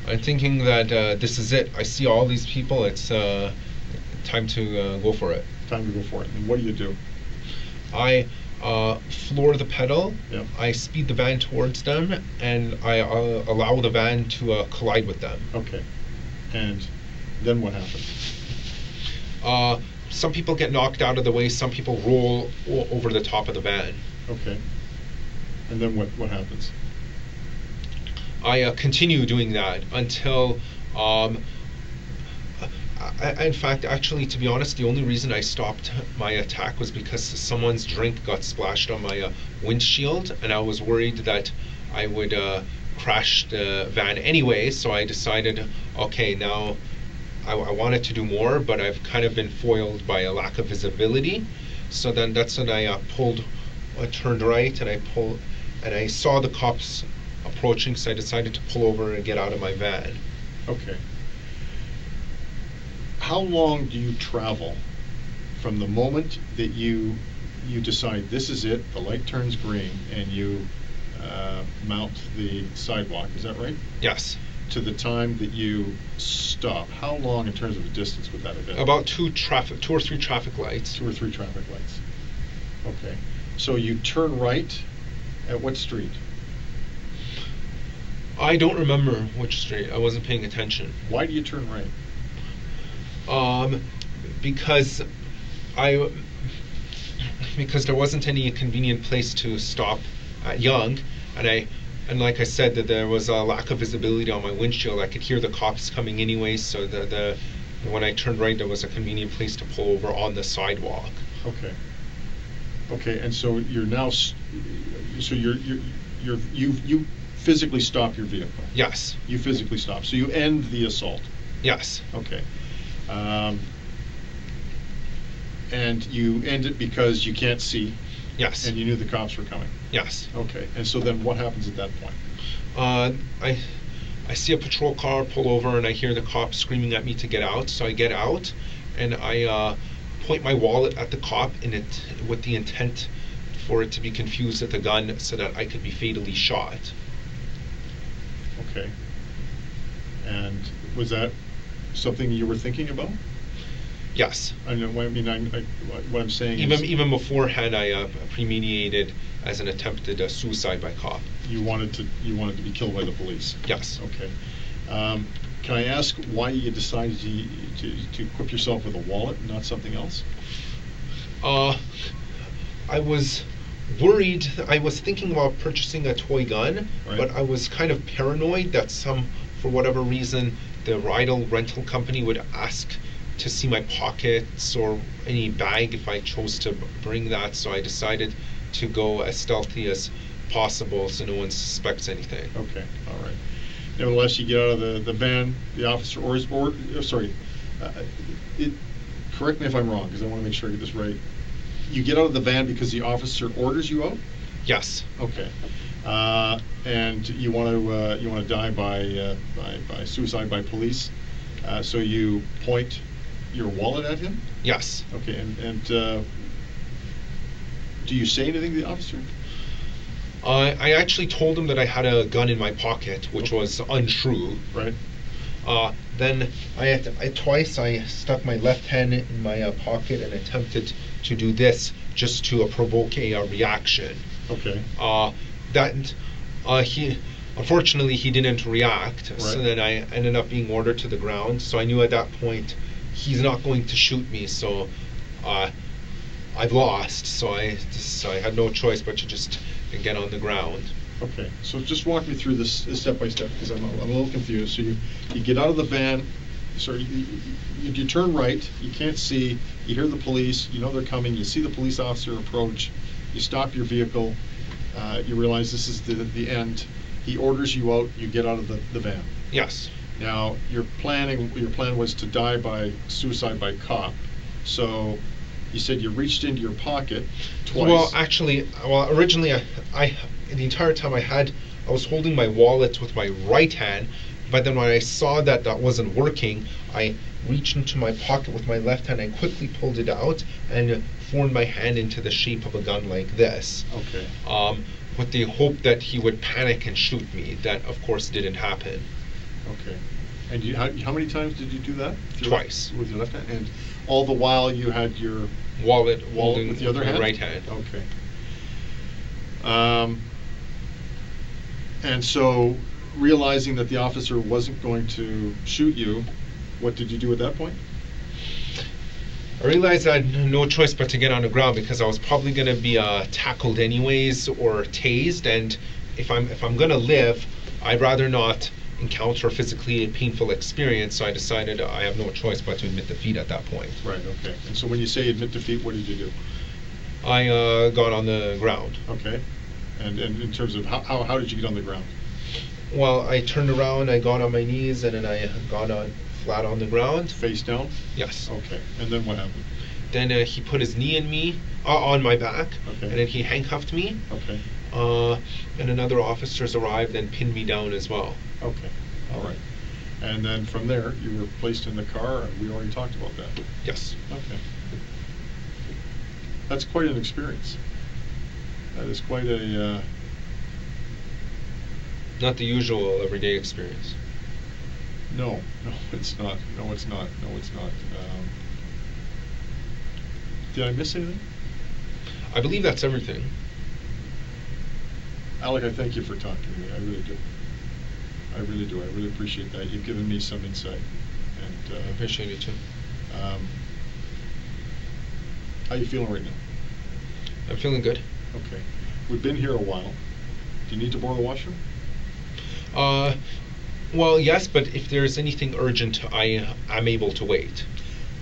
[SPEAKER 2] I'm thinking that this is it. I see all these people. It's time to go for it.
[SPEAKER 1] Time to go for it. And what do?
[SPEAKER 2] I floor the pedal.
[SPEAKER 1] Yeah.
[SPEAKER 2] I speed the van towards them, and I allow the van to collide with them.
[SPEAKER 1] Okay. And then what happens?
[SPEAKER 2] Some people get knocked out of the way. Some people roll over the top of the van.
[SPEAKER 1] Okay. And then what happens?
[SPEAKER 2] I continue doing that until, in fact, actually, to be honest, the only reason I stopped my attack was because someone's drink got splashed on my windshield, and I was worried that I would crash the van anyway, so I decided, okay, now I wanted to do more, but I've kind of been foiled by a lack of visibility. So then that's when I turned right, and I saw the cops approaching, so I decided to pull over and get out of my van.
[SPEAKER 1] Okay. How long do you travel from the moment that you decide this is it, the light turns green, and you mount the sidewalk, is that right?
[SPEAKER 2] Yes.
[SPEAKER 1] To the time that you stop? How long in terms of a distance would that have been?
[SPEAKER 2] About 2 or 3 traffic lights.
[SPEAKER 1] 2 or 3 traffic lights. Okay. So you turn right at what street?
[SPEAKER 2] I don't remember which street. I wasn't paying attention.
[SPEAKER 1] Why do you turn right?
[SPEAKER 2] Because there wasn't any convenient place to stop at Yonge, and like I said, that there was a lack of visibility on my windshield. I could hear the cops coming anyway, so when I turned right, there was a convenient place to pull over on the sidewalk.
[SPEAKER 1] Okay. Okay, and so you're now, you physically stop your vehicle.
[SPEAKER 2] Yes.
[SPEAKER 1] You physically stop. So you end the assault.
[SPEAKER 2] Yes.
[SPEAKER 1] Okay. And you end it because you can't see,
[SPEAKER 2] Yes.
[SPEAKER 1] and you knew the cops were coming.
[SPEAKER 2] Yes.
[SPEAKER 1] Okay, and so then what happens at that point?
[SPEAKER 2] I see a patrol car pull over, and I hear the cop screaming at me to get out. So I get out, and I point my wallet at the cop with the intent for it to be confused with a gun, so that I could be fatally shot.
[SPEAKER 1] Okay. And was that something you were thinking about?
[SPEAKER 2] Yes.
[SPEAKER 1] I know. I mean, what I'm saying is,
[SPEAKER 2] Even beforehand, I premeditated as an attempted suicide by cop.
[SPEAKER 1] you wanted to be killed by the police.
[SPEAKER 2] Yes.
[SPEAKER 1] Okay. Can I ask why you decided to equip yourself with a wallet and not something else?
[SPEAKER 2] I was worried. I was thinking about purchasing a toy gun,
[SPEAKER 1] Right.
[SPEAKER 2] but I was kind of paranoid that for whatever reason, the rental company would ask to see my pockets or any bag if I chose to bring that. So I decided to go as stealthy as possible so no one suspects anything.
[SPEAKER 1] Okay, all right. Nevertheless, you get out of the van, the officer correct me if I'm wrong, because I want to make sure I get this right. You get out of the van because the officer orders you out?
[SPEAKER 2] Yes.
[SPEAKER 1] Okay. And you want to die by suicide by police, so you point your wallet at him?
[SPEAKER 2] Yes.
[SPEAKER 1] Okay, and do you say anything to the officer?
[SPEAKER 2] I actually told him that I had a gun in my pocket, which was untrue.
[SPEAKER 1] Right.
[SPEAKER 2] Then twice I stuck my left hand in my pocket and attempted to do this just to provoke a reaction.
[SPEAKER 1] Okay.
[SPEAKER 2] Unfortunately he didn't react.
[SPEAKER 1] Right.
[SPEAKER 2] So then I ended up being ordered to the ground. So I knew at that point he's not going to shoot me. So I've lost. So I had no choice but to just get on the ground.
[SPEAKER 1] Okay, so just walk me through this step by step, because I'm a little confused. So you get out of the van, you turn right, you can't see, you hear the police, you know they're coming, you see the police officer approach, you stop your vehicle, you realize this is the end. He orders you out, you get out of the van.
[SPEAKER 2] Yes.
[SPEAKER 1] Now your plan was to die by suicide by cop. So you said you reached into your pocket twice.
[SPEAKER 2] Well, actually, originally I the entire time I was holding my wallet with my right hand, but then when I saw that wasn't working, I reached into my pocket with my left hand and quickly pulled it out and formed my hand into the shape of a gun like this.
[SPEAKER 1] Okay.
[SPEAKER 2] With the hope that he would panic and shoot me. That, of course, didn't happen.
[SPEAKER 1] Okay. And how many times did you do that?
[SPEAKER 2] Twice.
[SPEAKER 1] With your left hand? And all the while you had your
[SPEAKER 2] wallet
[SPEAKER 1] with the other hand?
[SPEAKER 2] Right hand.
[SPEAKER 1] Okay. And so, realizing that the officer wasn't going to shoot you, what did you do at that point?
[SPEAKER 2] I realized I had no choice but to get on the ground, because I was probably going to be tackled anyways or tased, and if I'm going to live, I'd rather not encounter a physically painful experience. So I decided I have no choice but to admit defeat at that point.
[SPEAKER 1] Right. Okay. And so when you say admit defeat, what did you do?
[SPEAKER 2] I got on the ground.
[SPEAKER 1] Okay. And in terms of how did you get on the ground?
[SPEAKER 2] Well, I turned around, I got on my knees, and then I got on flat on the ground.
[SPEAKER 1] Face down?
[SPEAKER 2] Yes.
[SPEAKER 1] Okay. And then what happened?
[SPEAKER 2] Then he put his knee in me, on my back,
[SPEAKER 1] Okay.
[SPEAKER 2] and then he handcuffed me.
[SPEAKER 1] Okay.
[SPEAKER 2] And another officers arrived and pinned me down as well.
[SPEAKER 1] Okay. All right. And then from there, you were placed in the car, and we already talked about that.
[SPEAKER 2] Yes.
[SPEAKER 1] Okay. That's quite an experience. That is quite a...
[SPEAKER 2] Not the usual everyday experience.
[SPEAKER 1] No, it's not. No, it's not. Did I miss anything?
[SPEAKER 2] I believe that's everything.
[SPEAKER 1] Alec, I thank you for talking to me. I really do. I really appreciate that. You've given me some insight. And
[SPEAKER 2] I appreciate it too.
[SPEAKER 1] How are you feeling right now?
[SPEAKER 2] I'm feeling good.
[SPEAKER 1] Okay. We've been here a while. Do you need to borrow the washroom?
[SPEAKER 2] Well, yes, but if there's anything urgent, I'm able to wait.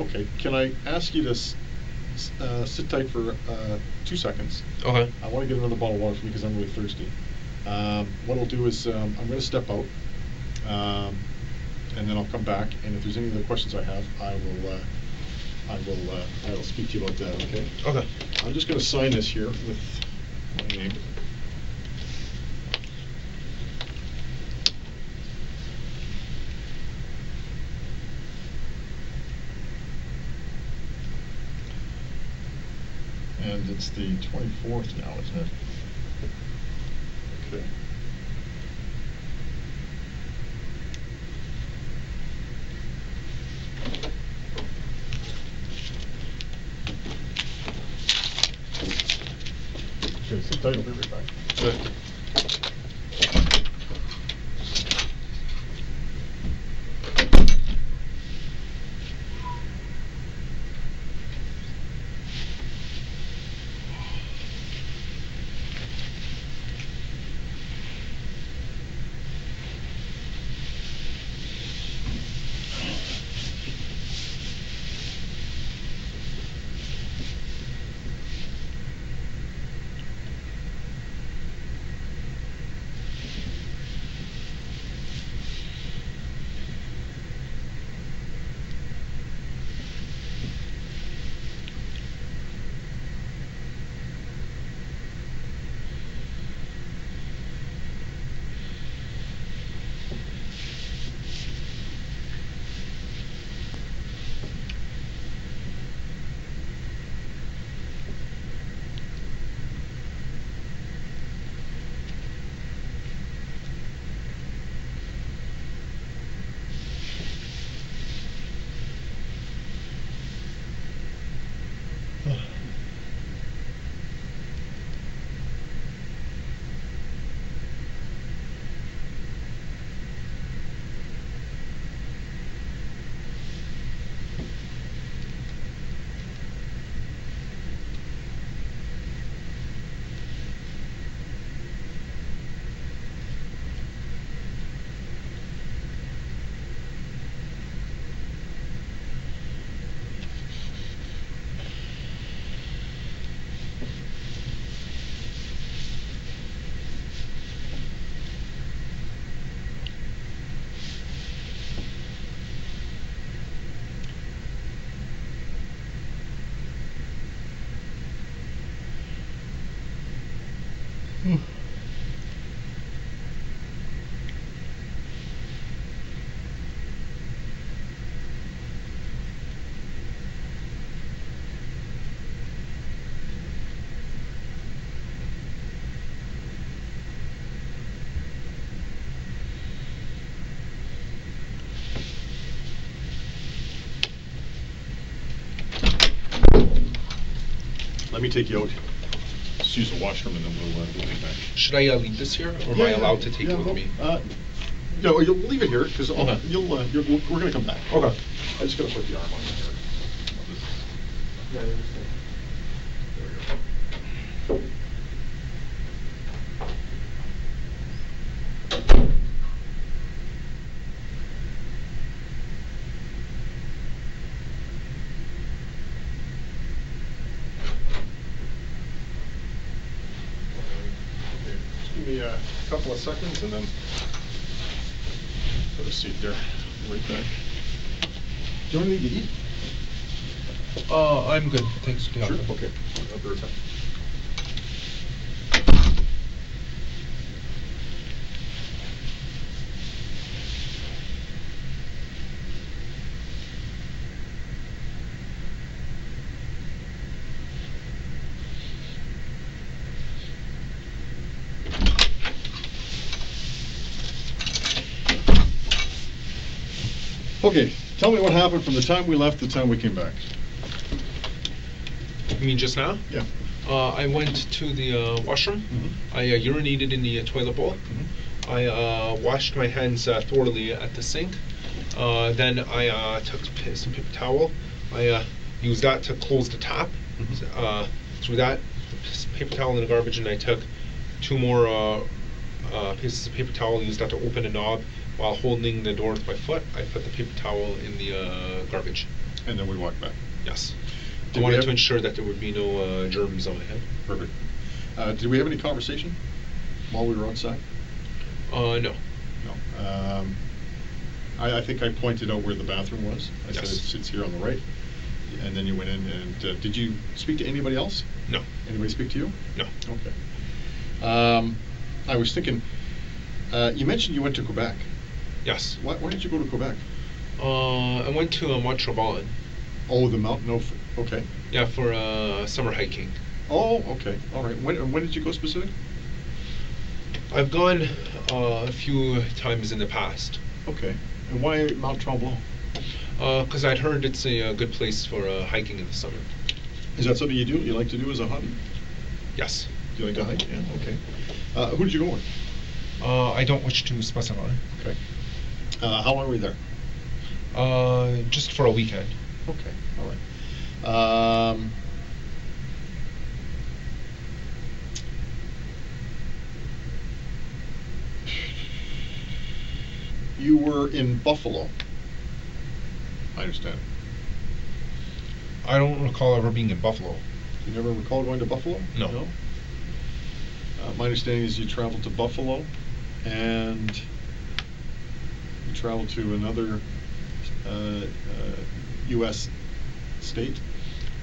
[SPEAKER 1] Okay. Can I ask you to sit tight for 2 seconds?
[SPEAKER 2] Okay.
[SPEAKER 1] I want to get another bottle of water for me because I'm really thirsty. What I'll do is I'm going to step out, and then I'll come back. And if there's any other questions I have, I will I will speak to you about that, okay?
[SPEAKER 2] Okay.
[SPEAKER 1] I'm just going to sign this here with my name. And it's the 24th now, isn't it? Okay. Okay, sit tight, I'll be right back.
[SPEAKER 2] Sure.
[SPEAKER 1] Let me take you out. Just use the washroom and then we'll be back.
[SPEAKER 2] Should I leave this here, or am I allowed to take it with me?
[SPEAKER 1] No, you'll leave it here because
[SPEAKER 2] Okay.
[SPEAKER 1] we're going to come back.
[SPEAKER 2] Okay.
[SPEAKER 1] I just got to put the arm on here.
[SPEAKER 2] Yeah, I understand.
[SPEAKER 1] There we go. Okay, just give me a couple of seconds and then put a seat there. Right back. Do you want anything to eat?
[SPEAKER 2] I'm good. Thanks for the
[SPEAKER 1] Sure.
[SPEAKER 2] offer.
[SPEAKER 1] Okay. I'll be right back. Okay, tell me what happened from the time we left to the time we came back.
[SPEAKER 2] You mean just now?
[SPEAKER 1] Yeah.
[SPEAKER 2] I went to the washroom.
[SPEAKER 1] Mhm.
[SPEAKER 2] I urinated in the toilet bowl.
[SPEAKER 1] Mhm.
[SPEAKER 2] I washed my hands thoroughly at the sink. Then I took some paper towel. I used that to close the tap.
[SPEAKER 1] Mhm.
[SPEAKER 2] Threw that paper towel in the garbage, and I took two more pieces of paper towel and used that to open a knob. While holding the door with my foot, I put the paper towel in the garbage.
[SPEAKER 1] And then we walked back.
[SPEAKER 2] Yes.
[SPEAKER 1] Did
[SPEAKER 2] I
[SPEAKER 1] we
[SPEAKER 2] wanted
[SPEAKER 1] have-
[SPEAKER 2] to ensure that there would be no germs on my head.
[SPEAKER 1] Perfect. Did we have any conversation while we were outside?
[SPEAKER 2] No.
[SPEAKER 1] No. I think I pointed out where the bathroom was. I
[SPEAKER 2] Yes.
[SPEAKER 1] said it's here on the right. and then you went in, and did you speak to anybody else?
[SPEAKER 2] No.
[SPEAKER 1] Anybody speak to you?
[SPEAKER 2] No.
[SPEAKER 1] Okay. I was thinking, you mentioned you went to Quebec.
[SPEAKER 2] Yes.
[SPEAKER 1] Why did you go to Quebec?
[SPEAKER 2] I went to Montreal.
[SPEAKER 1] Oh, the mountain. No. Okay.
[SPEAKER 2] Yeah, for summer hiking.
[SPEAKER 1] Oh, okay. All right. When did you go specific?
[SPEAKER 2] I've gone a few times in the past.
[SPEAKER 1] Okay. And why Mount Tremblant?
[SPEAKER 2] Because I'd heard it's a good place for hiking in the summer.
[SPEAKER 1] Is that something you like to do as a hobby?
[SPEAKER 2] Yes.
[SPEAKER 1] Do you like to hike? Yeah. Okay. Who did you go with?
[SPEAKER 2] I don't wish to specify.
[SPEAKER 1] Okay. How long were you there?
[SPEAKER 2] Just for a weekend.
[SPEAKER 1] Okay. All right. You were in Buffalo. I understand.
[SPEAKER 2] I don't recall ever being in Buffalo.
[SPEAKER 1] You never recall going to Buffalo?
[SPEAKER 2] No.
[SPEAKER 1] My understanding is you traveled to Buffalo, and you traveled to another U.S. state.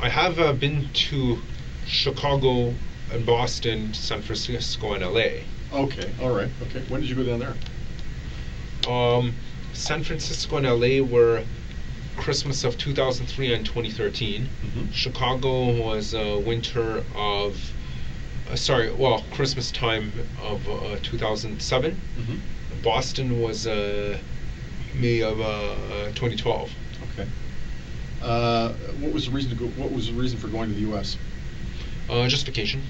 [SPEAKER 2] I have been to Chicago and Boston, San Francisco, and LA.
[SPEAKER 1] Okay, all right. Okay, when did you go down there?
[SPEAKER 2] San Francisco and LA were Christmas of 2003 and 2013.
[SPEAKER 1] Mm-hmm.
[SPEAKER 2] Chicago was winter of, Christmas time of 2007.
[SPEAKER 1] Mm-hmm.
[SPEAKER 2] Boston was May of 2012.
[SPEAKER 1] Okay. What was the reason to go? What was the reason for going to the U.S.?
[SPEAKER 2] Just vacation.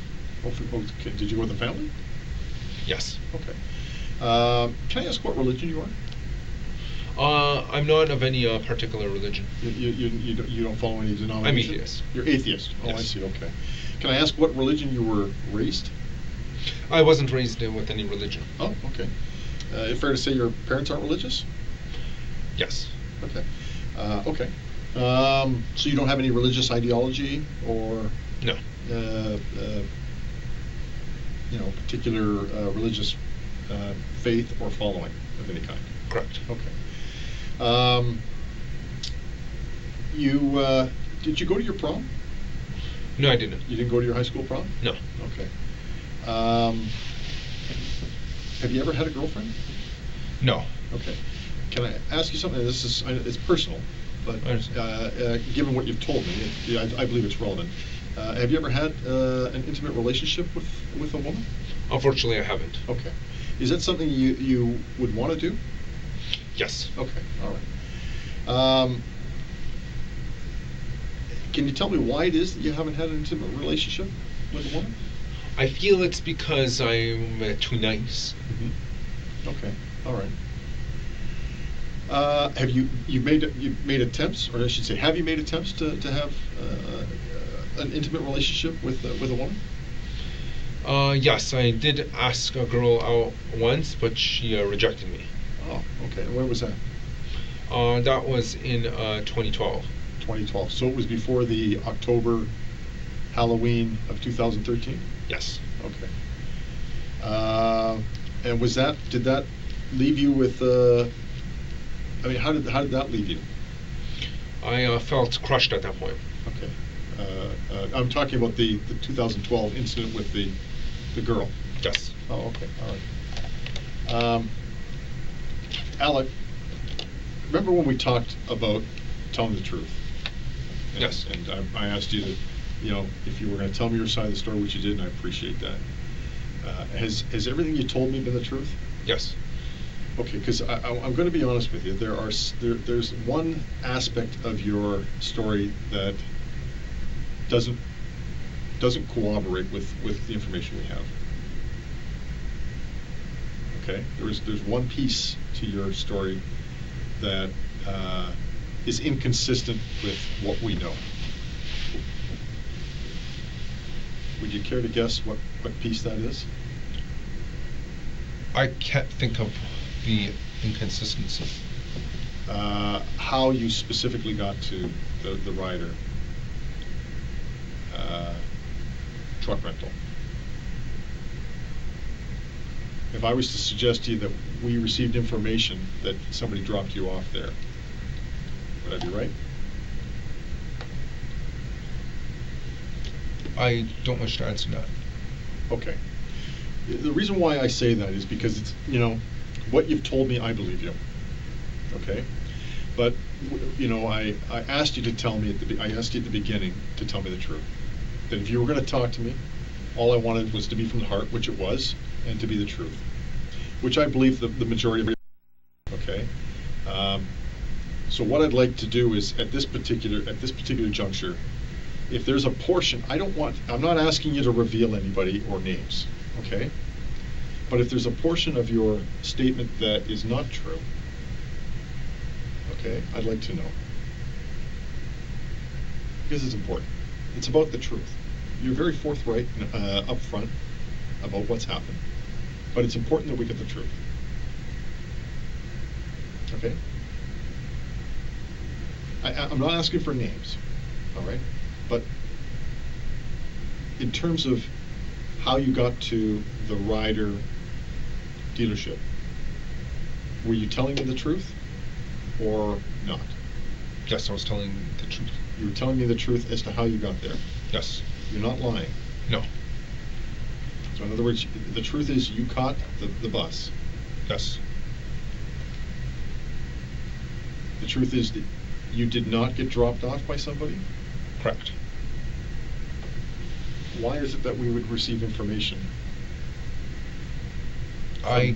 [SPEAKER 1] Okay. Did you go with the family?
[SPEAKER 2] Yes.
[SPEAKER 1] Okay. Can I ask what religion you are?
[SPEAKER 2] I'm not of any particular religion.
[SPEAKER 1] You don't follow any denomination?
[SPEAKER 2] I'm atheist.
[SPEAKER 1] You're atheist? Oh,
[SPEAKER 2] Yes.
[SPEAKER 1] I see, okay. Can I ask what religion you were raised?
[SPEAKER 2] I wasn't raised with any religion.
[SPEAKER 1] Oh, okay. Fair to say your parents aren't religious?
[SPEAKER 2] Yes.
[SPEAKER 1] Okay. Okay. So you don't have any religious ideology or
[SPEAKER 2] No.
[SPEAKER 1] Particular religious faith or following of any kind?
[SPEAKER 2] Correct.
[SPEAKER 1] Okay. Did you go to your prom?
[SPEAKER 2] No, I didn't.
[SPEAKER 1] You didn't go to your high school prom?
[SPEAKER 2] No.
[SPEAKER 1] Okay. Have you ever had a girlfriend?
[SPEAKER 2] No.
[SPEAKER 1] Okay. Can I ask you something? It's personal, but
[SPEAKER 2] I understand.
[SPEAKER 1] given what you've told me, I believe it's relevant. Have you ever had an intimate relationship with a woman?
[SPEAKER 2] Unfortunately, I haven't.
[SPEAKER 1] Okay. Is that something you would want to do?
[SPEAKER 2] Yes.
[SPEAKER 1] Okay. All right. Can you tell me why it is that you haven't had an intimate relationship with a woman?
[SPEAKER 2] I feel it's because I'm too nice.
[SPEAKER 1] Mm-hmm. Okay. All right. Have you made attempts, or I should say, have you made attempts to have an intimate relationship with a woman?
[SPEAKER 2] Yes, I did ask a girl out once, but she rejected me.
[SPEAKER 1] Oh, okay. And where was that?
[SPEAKER 2] That was in 2012.
[SPEAKER 1] 2012. So it was before the October Halloween of 2013?
[SPEAKER 2] Yes.
[SPEAKER 1] Okay. And did that leave you with, how did that leave you?
[SPEAKER 2] I felt crushed at that point.
[SPEAKER 1] Okay. I'm talking about the 2012 incident with the girl.
[SPEAKER 2] Yes.
[SPEAKER 1] Oh, okay. All right. Alek, remember when we talked about telling the truth?
[SPEAKER 2] Yes.
[SPEAKER 1] And I asked you that, if you were going to tell me your side of the story, which you did, and I appreciate that. Has everything you told me been the truth?
[SPEAKER 2] Yes.
[SPEAKER 1] Okay, because I'm going to be honest with you. There's one aspect of your story that doesn't corroborate with the information we have. Okay, there's one piece to your story that is inconsistent with what we know. Would you care to guess what piece that is?
[SPEAKER 2] I can't think of the inconsistency.
[SPEAKER 1] How you specifically got to the Ryder truck rental. If I was to suggest to you that we received information that somebody dropped you off there, would I be right?
[SPEAKER 2] I don't wish to answer that.
[SPEAKER 1] Okay. The reason why I say that is because it's, what you've told me, I believe you. Okay? But, I asked you to tell me I asked you at the beginning to tell me the truth. That if you were going to talk to me, all I wanted was to be from the heart, which it was, and to be the truth. Which I believe the majority of. Okay? So what I'd like to do is at this particular juncture, if there's a portion, I'm not asking you to reveal anybody or names, okay? But if there's a portion of your statement that is not true, okay, I'd like to know. Because it's important. It's about the truth. You're very forthright up front about what's happened. But it's important that we get the truth. Okay? I'm not asking for names, all right? But in terms of how you got to the Ryder dealership, were you telling me the truth or not?
[SPEAKER 2] Yes, I was telling the truth.
[SPEAKER 1] You were telling me the truth as to how you got there?
[SPEAKER 2] Yes.
[SPEAKER 1] You're not lying?
[SPEAKER 2] No.
[SPEAKER 1] So in other words, the truth is you caught the bus?
[SPEAKER 2] Yes.
[SPEAKER 1] The truth is that you did not get dropped off by somebody?
[SPEAKER 2] Correct.
[SPEAKER 1] Why is it that we would receive information?
[SPEAKER 2] Sorry?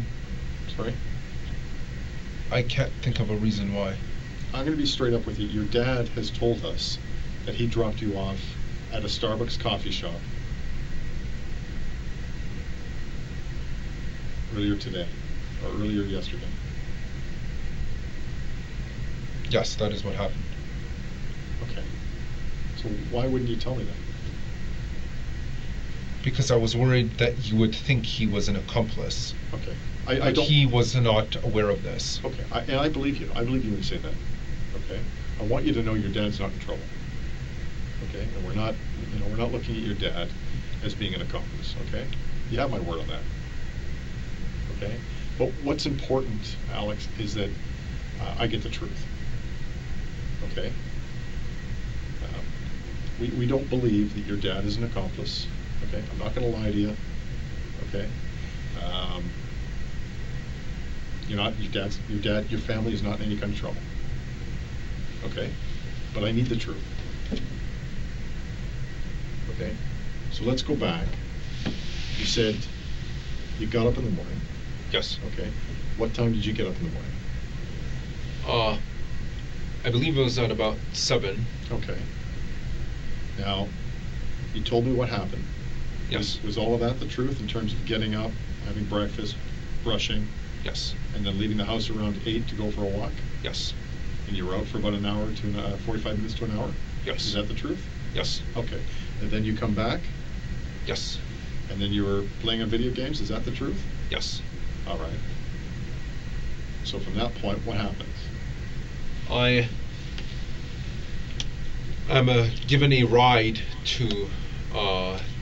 [SPEAKER 1] I
[SPEAKER 2] can't think of a reason why.
[SPEAKER 1] I'm going to be straight up with you. Your dad has told us that he dropped you off at a Starbucks coffee shop earlier today, or earlier yesterday.
[SPEAKER 2] Yes, that is what happened.
[SPEAKER 1] Okay. So why wouldn't you tell me that?
[SPEAKER 2] Because I was worried that you would think he was an accomplice.
[SPEAKER 1] Okay.
[SPEAKER 2] I don't. He was not aware of this.
[SPEAKER 1] Okay. And I believe you. I believe you when you say that. Okay. I want you to know your dad's not in trouble. Okay. And we're not looking at your dad as being an accomplice. Okay. You have my word on that. Okay. But what's important, Alex, is that I get the truth. Okay. We don't believe that your dad is an accomplice. Okay. I'm not going to lie to you. Okay. Your family is not in any kind of trouble. Okay. But I need the truth. Okay. So let's go back. You said you got up in the morning.
[SPEAKER 2] Yes.
[SPEAKER 1] Okay. What time did you get up in the morning?
[SPEAKER 2] I believe it was at about 7.
[SPEAKER 1] Okay. Now, you told me what happened.
[SPEAKER 2] Yes.
[SPEAKER 1] Was all of that the truth in terms of getting up, having breakfast, brushing?
[SPEAKER 2] Yes.
[SPEAKER 1] And then leaving the house around 8 to go for a walk?
[SPEAKER 2] Yes.
[SPEAKER 1] And you were out for about an hour to 45 minutes to an hour?
[SPEAKER 2] Yes.
[SPEAKER 1] Is that the truth?
[SPEAKER 2] Yes.
[SPEAKER 1] Okay. And then you come back?
[SPEAKER 2] Yes.
[SPEAKER 1] And then you were playing on video games? Is that the truth?
[SPEAKER 2] Yes.
[SPEAKER 1] All right. So from that point, what happens?
[SPEAKER 2] I am given a ride to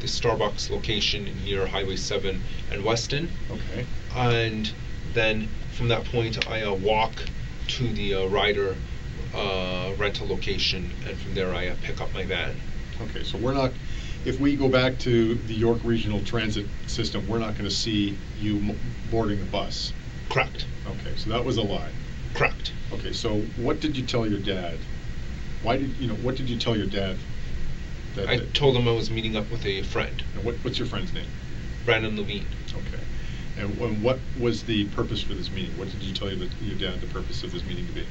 [SPEAKER 2] the Starbucks location near Highway 7 and Weston.
[SPEAKER 1] Okay.
[SPEAKER 2] And then from that point, I walk to the Ryder rental location, and from there I pick up my van.
[SPEAKER 1] Okay, so if we go back to the York Regional Transit System, we're not going to see you boarding a bus.
[SPEAKER 2] Correct.
[SPEAKER 1] Okay, so that was a lie.
[SPEAKER 2] Correct.
[SPEAKER 1] Okay, so what did you tell your dad? What did you tell your dad?
[SPEAKER 2] I told him I was meeting up with a friend.
[SPEAKER 1] And what's your friend's name?
[SPEAKER 2] Brandon Levine.
[SPEAKER 1] Okay. And what was the purpose for this meeting? What did you tell your dad the purpose of this meeting to be?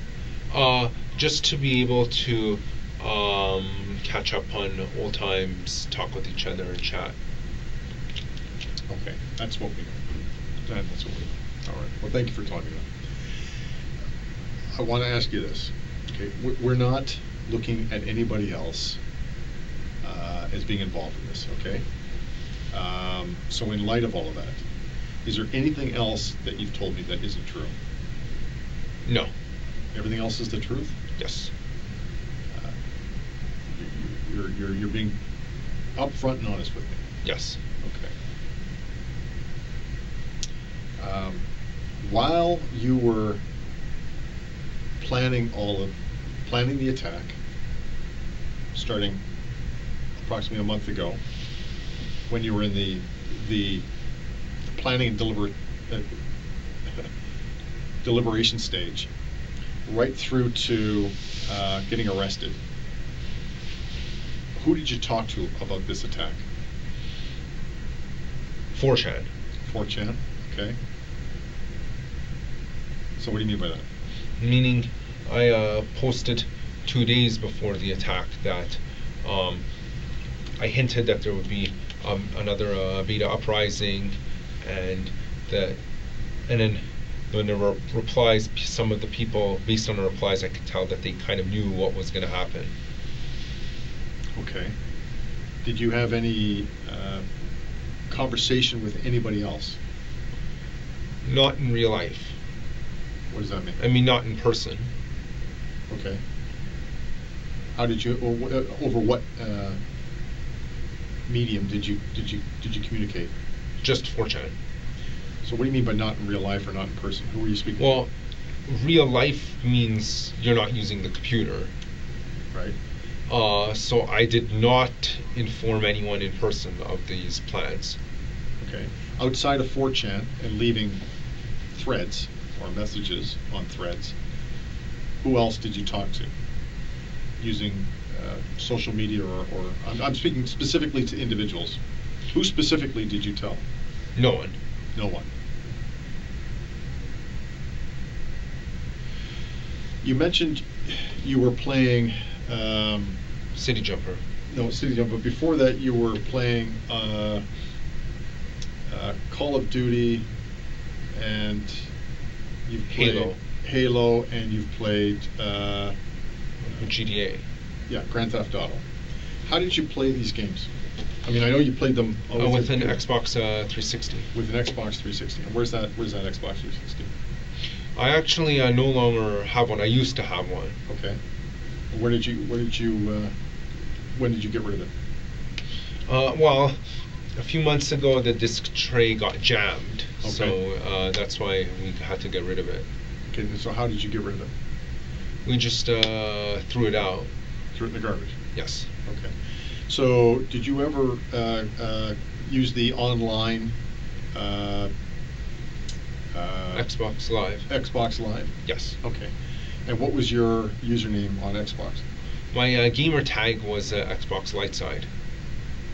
[SPEAKER 2] Just to be able to catch up on old times, talk with each other, and chat.
[SPEAKER 1] Okay, that's what we know. That's what we know. All right. Well, thank you for telling me that. I want to ask you this. Okay, we're not looking at anybody else as being involved in this. Okay. So in light of all of that, is there anything else that you've told me that isn't true?
[SPEAKER 2] No.
[SPEAKER 1] Everything else is the truth?
[SPEAKER 2] Yes.
[SPEAKER 1] You're being upfront and honest with me.
[SPEAKER 2] Yes.
[SPEAKER 1] Okay. While you were planning the attack, starting approximately a month ago, when you were in the planning and deliberation stage, right through to getting arrested. Who did you talk to about this attack?
[SPEAKER 2] 4chan.
[SPEAKER 1] 4chan, okay. So what do you mean by that?
[SPEAKER 2] Meaning, I posted 2 days before the attack that I hinted that there would be another beta uprising, and then when there were replies, some of the people, based on the replies, I could tell that they kind of knew what was going to happen.
[SPEAKER 1] Okay. Did you have any conversation with anybody else?
[SPEAKER 2] Not in real life.
[SPEAKER 1] What does that mean?
[SPEAKER 2] I mean, not in person.
[SPEAKER 1] Okay. How did you, over what medium did you communicate?
[SPEAKER 2] Just 4chan.
[SPEAKER 1] So what do you mean by not in real life or not in person? Who were you speaking to?
[SPEAKER 2] Well, real life means you're not using the computer.
[SPEAKER 1] Right.
[SPEAKER 2] So I did not inform anyone in person of these plans.
[SPEAKER 1] Okay. Outside of 4chan and leaving threads or messages on threads, who else did you talk to using social media or I'm speaking specifically to individuals. Who specifically did you tell?
[SPEAKER 2] No one.
[SPEAKER 1] No one. You mentioned you were playing
[SPEAKER 2] City Jumper.
[SPEAKER 1] No, City Jumper. But before that, you were playing Call of Duty, and you've played Halo, and you've played
[SPEAKER 2] GTA.
[SPEAKER 1] Yeah, Grand Theft Auto. How did you play these games? I mean, I know you played them
[SPEAKER 2] with an Xbox 360.
[SPEAKER 1] With an Xbox 360. And where's that Xbox 360?
[SPEAKER 2] I actually no longer have one. I used to have one.
[SPEAKER 1] Okay. When did you get rid of it?
[SPEAKER 2] Well, a few months ago the disc tray got jammed,
[SPEAKER 1] Okay.
[SPEAKER 2] so that's why we had to get rid of it.
[SPEAKER 1] Okay, so how did you get rid of it?
[SPEAKER 2] We just threw it out.
[SPEAKER 1] Threw it in the garbage?
[SPEAKER 2] Yes.
[SPEAKER 1] Okay. So did you ever use the online
[SPEAKER 2] Xbox Live?
[SPEAKER 1] Xbox Live?
[SPEAKER 2] Yes.
[SPEAKER 1] Okay. And what was your username on Xbox?
[SPEAKER 2] My gamer tag was Xbox Light Side.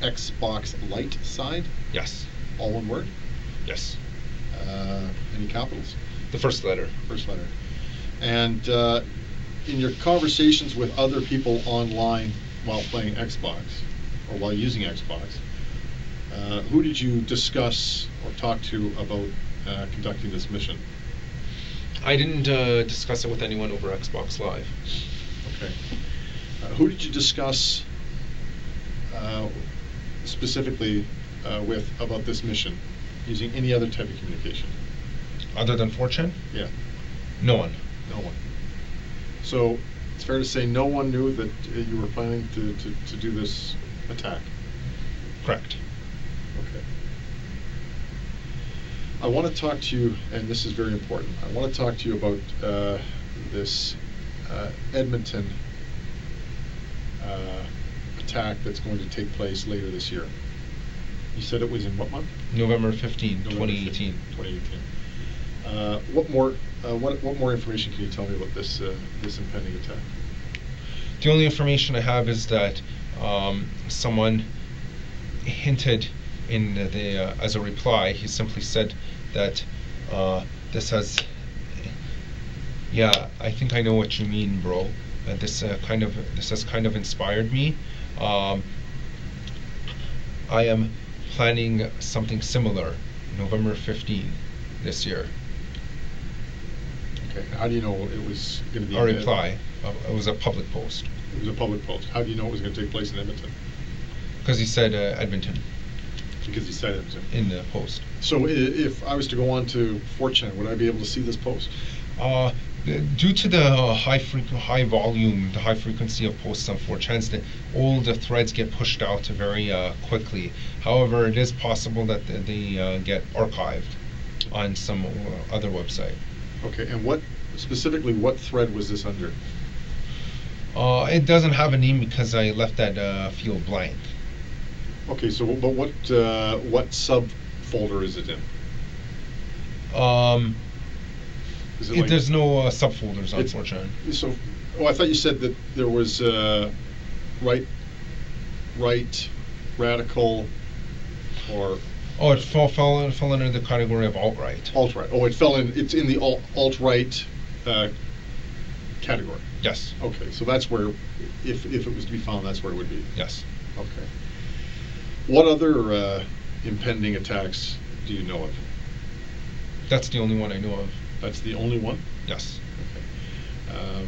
[SPEAKER 1] Xbox Light Side?
[SPEAKER 2] Yes.
[SPEAKER 1] All one word?
[SPEAKER 2] Yes.
[SPEAKER 1] Any capitals?
[SPEAKER 2] The first letter.
[SPEAKER 1] First letter. And in your conversations with other people online while playing Xbox, or while using Xbox, who did you discuss or talk to about conducting this mission?
[SPEAKER 2] I didn't discuss it with anyone over Xbox Live.
[SPEAKER 1] Okay. Who did you discuss specifically with about this mission, using any other type of communication?
[SPEAKER 2] Other than 4chan?
[SPEAKER 1] Yeah.
[SPEAKER 2] No one.
[SPEAKER 1] No one. So it's fair to say no one knew that you were planning to do this attack?
[SPEAKER 2] Correct.
[SPEAKER 1] Okay. I want to talk to you, and this is very important, I want to talk to you about this Edmonton attack that's going to take place later this year. You said it was in what month?
[SPEAKER 2] November 15,
[SPEAKER 1] November
[SPEAKER 2] 2018.
[SPEAKER 1] 2018. What more information can you tell me about this impending attack?
[SPEAKER 2] The only information I have is that someone hinted in the as a reply. He simply said that this has. Yeah, I think I know what you mean, bro. This has kind of inspired me. I am planning something similar, November 15 this year.
[SPEAKER 1] Okay. How do you know it was going to be?
[SPEAKER 2] A reply. It was a public post.
[SPEAKER 1] It was a public post. How do you know it was going to take place in Edmonton?
[SPEAKER 2] Because he said Edmonton.
[SPEAKER 1] Because he said Edmonton.
[SPEAKER 2] In the post.
[SPEAKER 1] So if I was to go on to 4chan, would I be able to see this post?
[SPEAKER 2] Due to the high volume, the high frequency of posts on 4chan, all the threads get pushed out very quickly. However, it is possible that they get archived on some other website.
[SPEAKER 1] Okay, and what thread was this under?
[SPEAKER 2] It doesn't have a name because I left that field blank.
[SPEAKER 1] Okay, so but what subfolder is it in? Is it like,
[SPEAKER 2] There's no subfolders, unfortunately.
[SPEAKER 1] so, I thought you said that there was right, radical, or
[SPEAKER 2] Oh, it fell under the category of alt-right.
[SPEAKER 1] alt-right. Oh, it's in the alt-right category.
[SPEAKER 2] Yes.
[SPEAKER 1] Okay, so that's where, if it was to be found, that's where it would be.
[SPEAKER 2] Yes.
[SPEAKER 1] Okay. What other impending attacks do you know of?
[SPEAKER 2] That's the only one I know of.
[SPEAKER 1] That's the only one?
[SPEAKER 2] Yes.
[SPEAKER 1] Okay.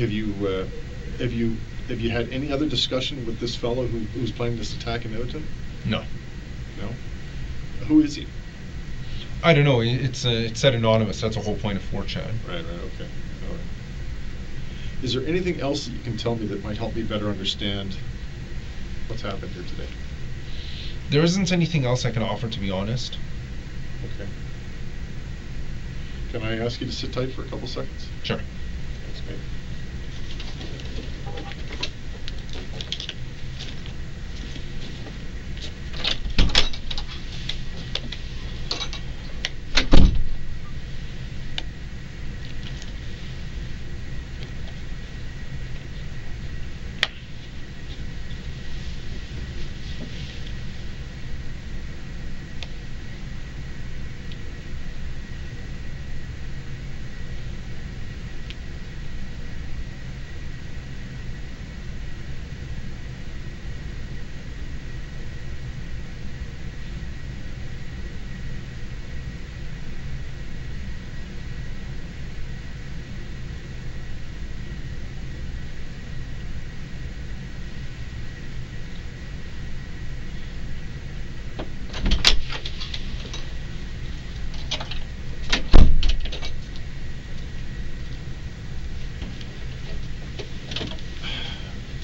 [SPEAKER 1] Have you had any other discussion with this fellow who's planning this attack in Edmonton?
[SPEAKER 2] No.
[SPEAKER 1] No? Who is he?
[SPEAKER 2] I don't know. It said anonymous. That's the whole point of 4chan.
[SPEAKER 1] Right, okay. All right. Is there anything else that you can tell me that might help me better understand what's happened here today?
[SPEAKER 2] There isn't anything else I can offer, to be honest.
[SPEAKER 1] Okay. Can I ask you to sit tight for a couple seconds?
[SPEAKER 2] Sure.
[SPEAKER 1] Thanks, mate.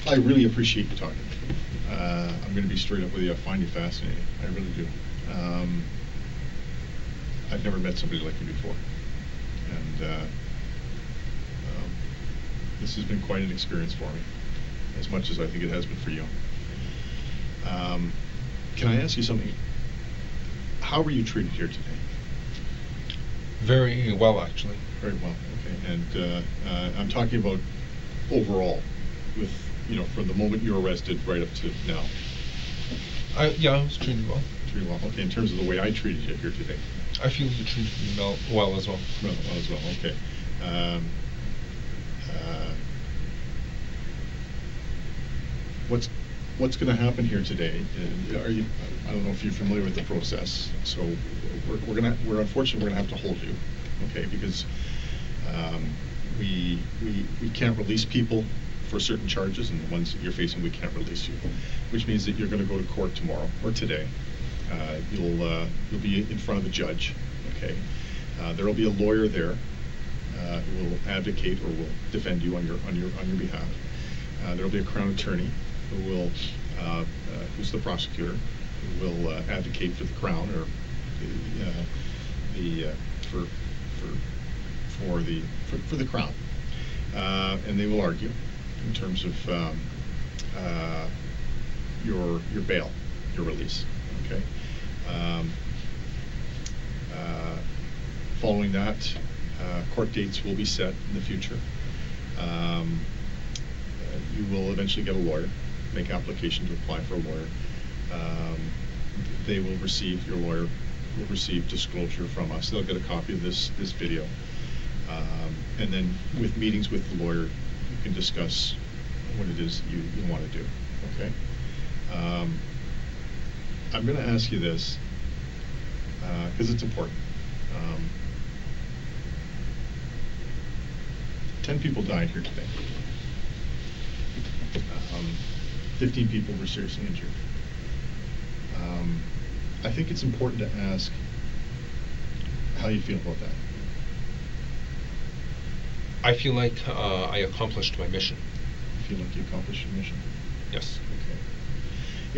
[SPEAKER 1] I really appreciate you talking. I'm going to be straight up with you. I find you fascinating. I really do. I've never met somebody like you before. And this has been quite an experience for me, as much as I think it has been for you. Can I ask you something? How were you treated here today?
[SPEAKER 2] Very well, actually.
[SPEAKER 1] Very well, okay. And I'm talking about overall, with, from the moment you were arrested right up to now.
[SPEAKER 2] Yeah, I was treated well.
[SPEAKER 1] Treated well, okay. In terms of the way I treated you here today.
[SPEAKER 2] I feel you treated me well as well.
[SPEAKER 1] Well as well, okay. What's going to happen here today? I don't know if you're familiar with the process. So we're unfortunately we're going to have to hold you, okay? Because we can't release people for certain charges, and the ones that you're facing, we can't release you. Which means that you're going to go to court tomorrow or today. You'll be in front of the judge, okay? There will be a lawyer there who will advocate or will defend you on your behalf. There will be a Crown attorney who will, who's the prosecutor, who will advocate for the Crown or for the Crown, and they will argue in terms of your bail, your release. Okay. Following that, court dates will be set in the future. You will eventually get a lawyer, make application to apply for a lawyer. They will receive, your lawyer will receive disclosure from us. They'll get a copy of this video. And then with meetings with the lawyer, you can discuss what it is you want to do, okay? I'm going to ask you this, because it's important. 10 people died here today. 15 people were seriously injured. I think it's important to ask how you feel about that.
[SPEAKER 2] I feel like I accomplished my mission.
[SPEAKER 1] You feel like you accomplished your mission?
[SPEAKER 2] Yes.
[SPEAKER 1] Okay.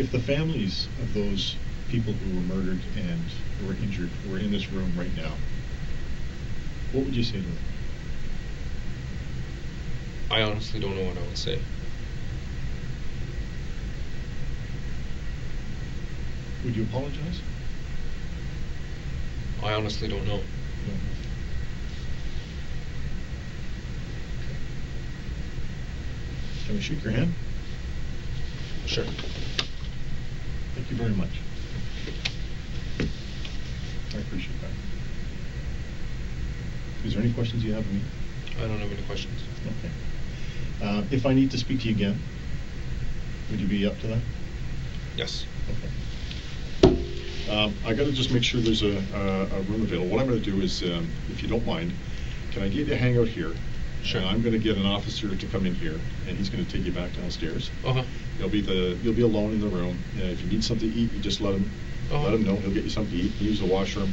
[SPEAKER 1] If the families of those people who were murdered and who were injured were in this room right now, what would you say to them?
[SPEAKER 2] I honestly don't know what I would say.
[SPEAKER 1] Would you apologize?
[SPEAKER 2] I honestly don't know.
[SPEAKER 1] No. Can we shake your hand?
[SPEAKER 2] Sure.
[SPEAKER 1] Thank you very much. I appreciate that. Is there any questions you have of me?
[SPEAKER 2] I don't have any questions.
[SPEAKER 1] Okay. If I need to speak to you again, would you be up to that?
[SPEAKER 2] Yes.
[SPEAKER 1] Okay. I got to just make sure there's a room available. What I'm going to do is, if you don't mind, can I get you a hangout here?
[SPEAKER 2] Sure.
[SPEAKER 1] And I'm going to get an officer to come in here, and he's going to take you back downstairs.
[SPEAKER 2] Uh-huh.
[SPEAKER 1] You'll be alone in the room. If you need something to eat, you just let him know. He'll get you something to eat. Use the washroom.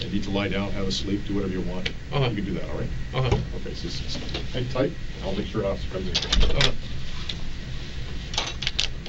[SPEAKER 1] You need to lie down, have a sleep, do whatever you want.
[SPEAKER 2] Uh-huh.
[SPEAKER 1] You can do that, all right?
[SPEAKER 2] Uh-huh.
[SPEAKER 1] Okay, so hang tight. I'll make sure an officer comes in here.
[SPEAKER 2] Uh-huh.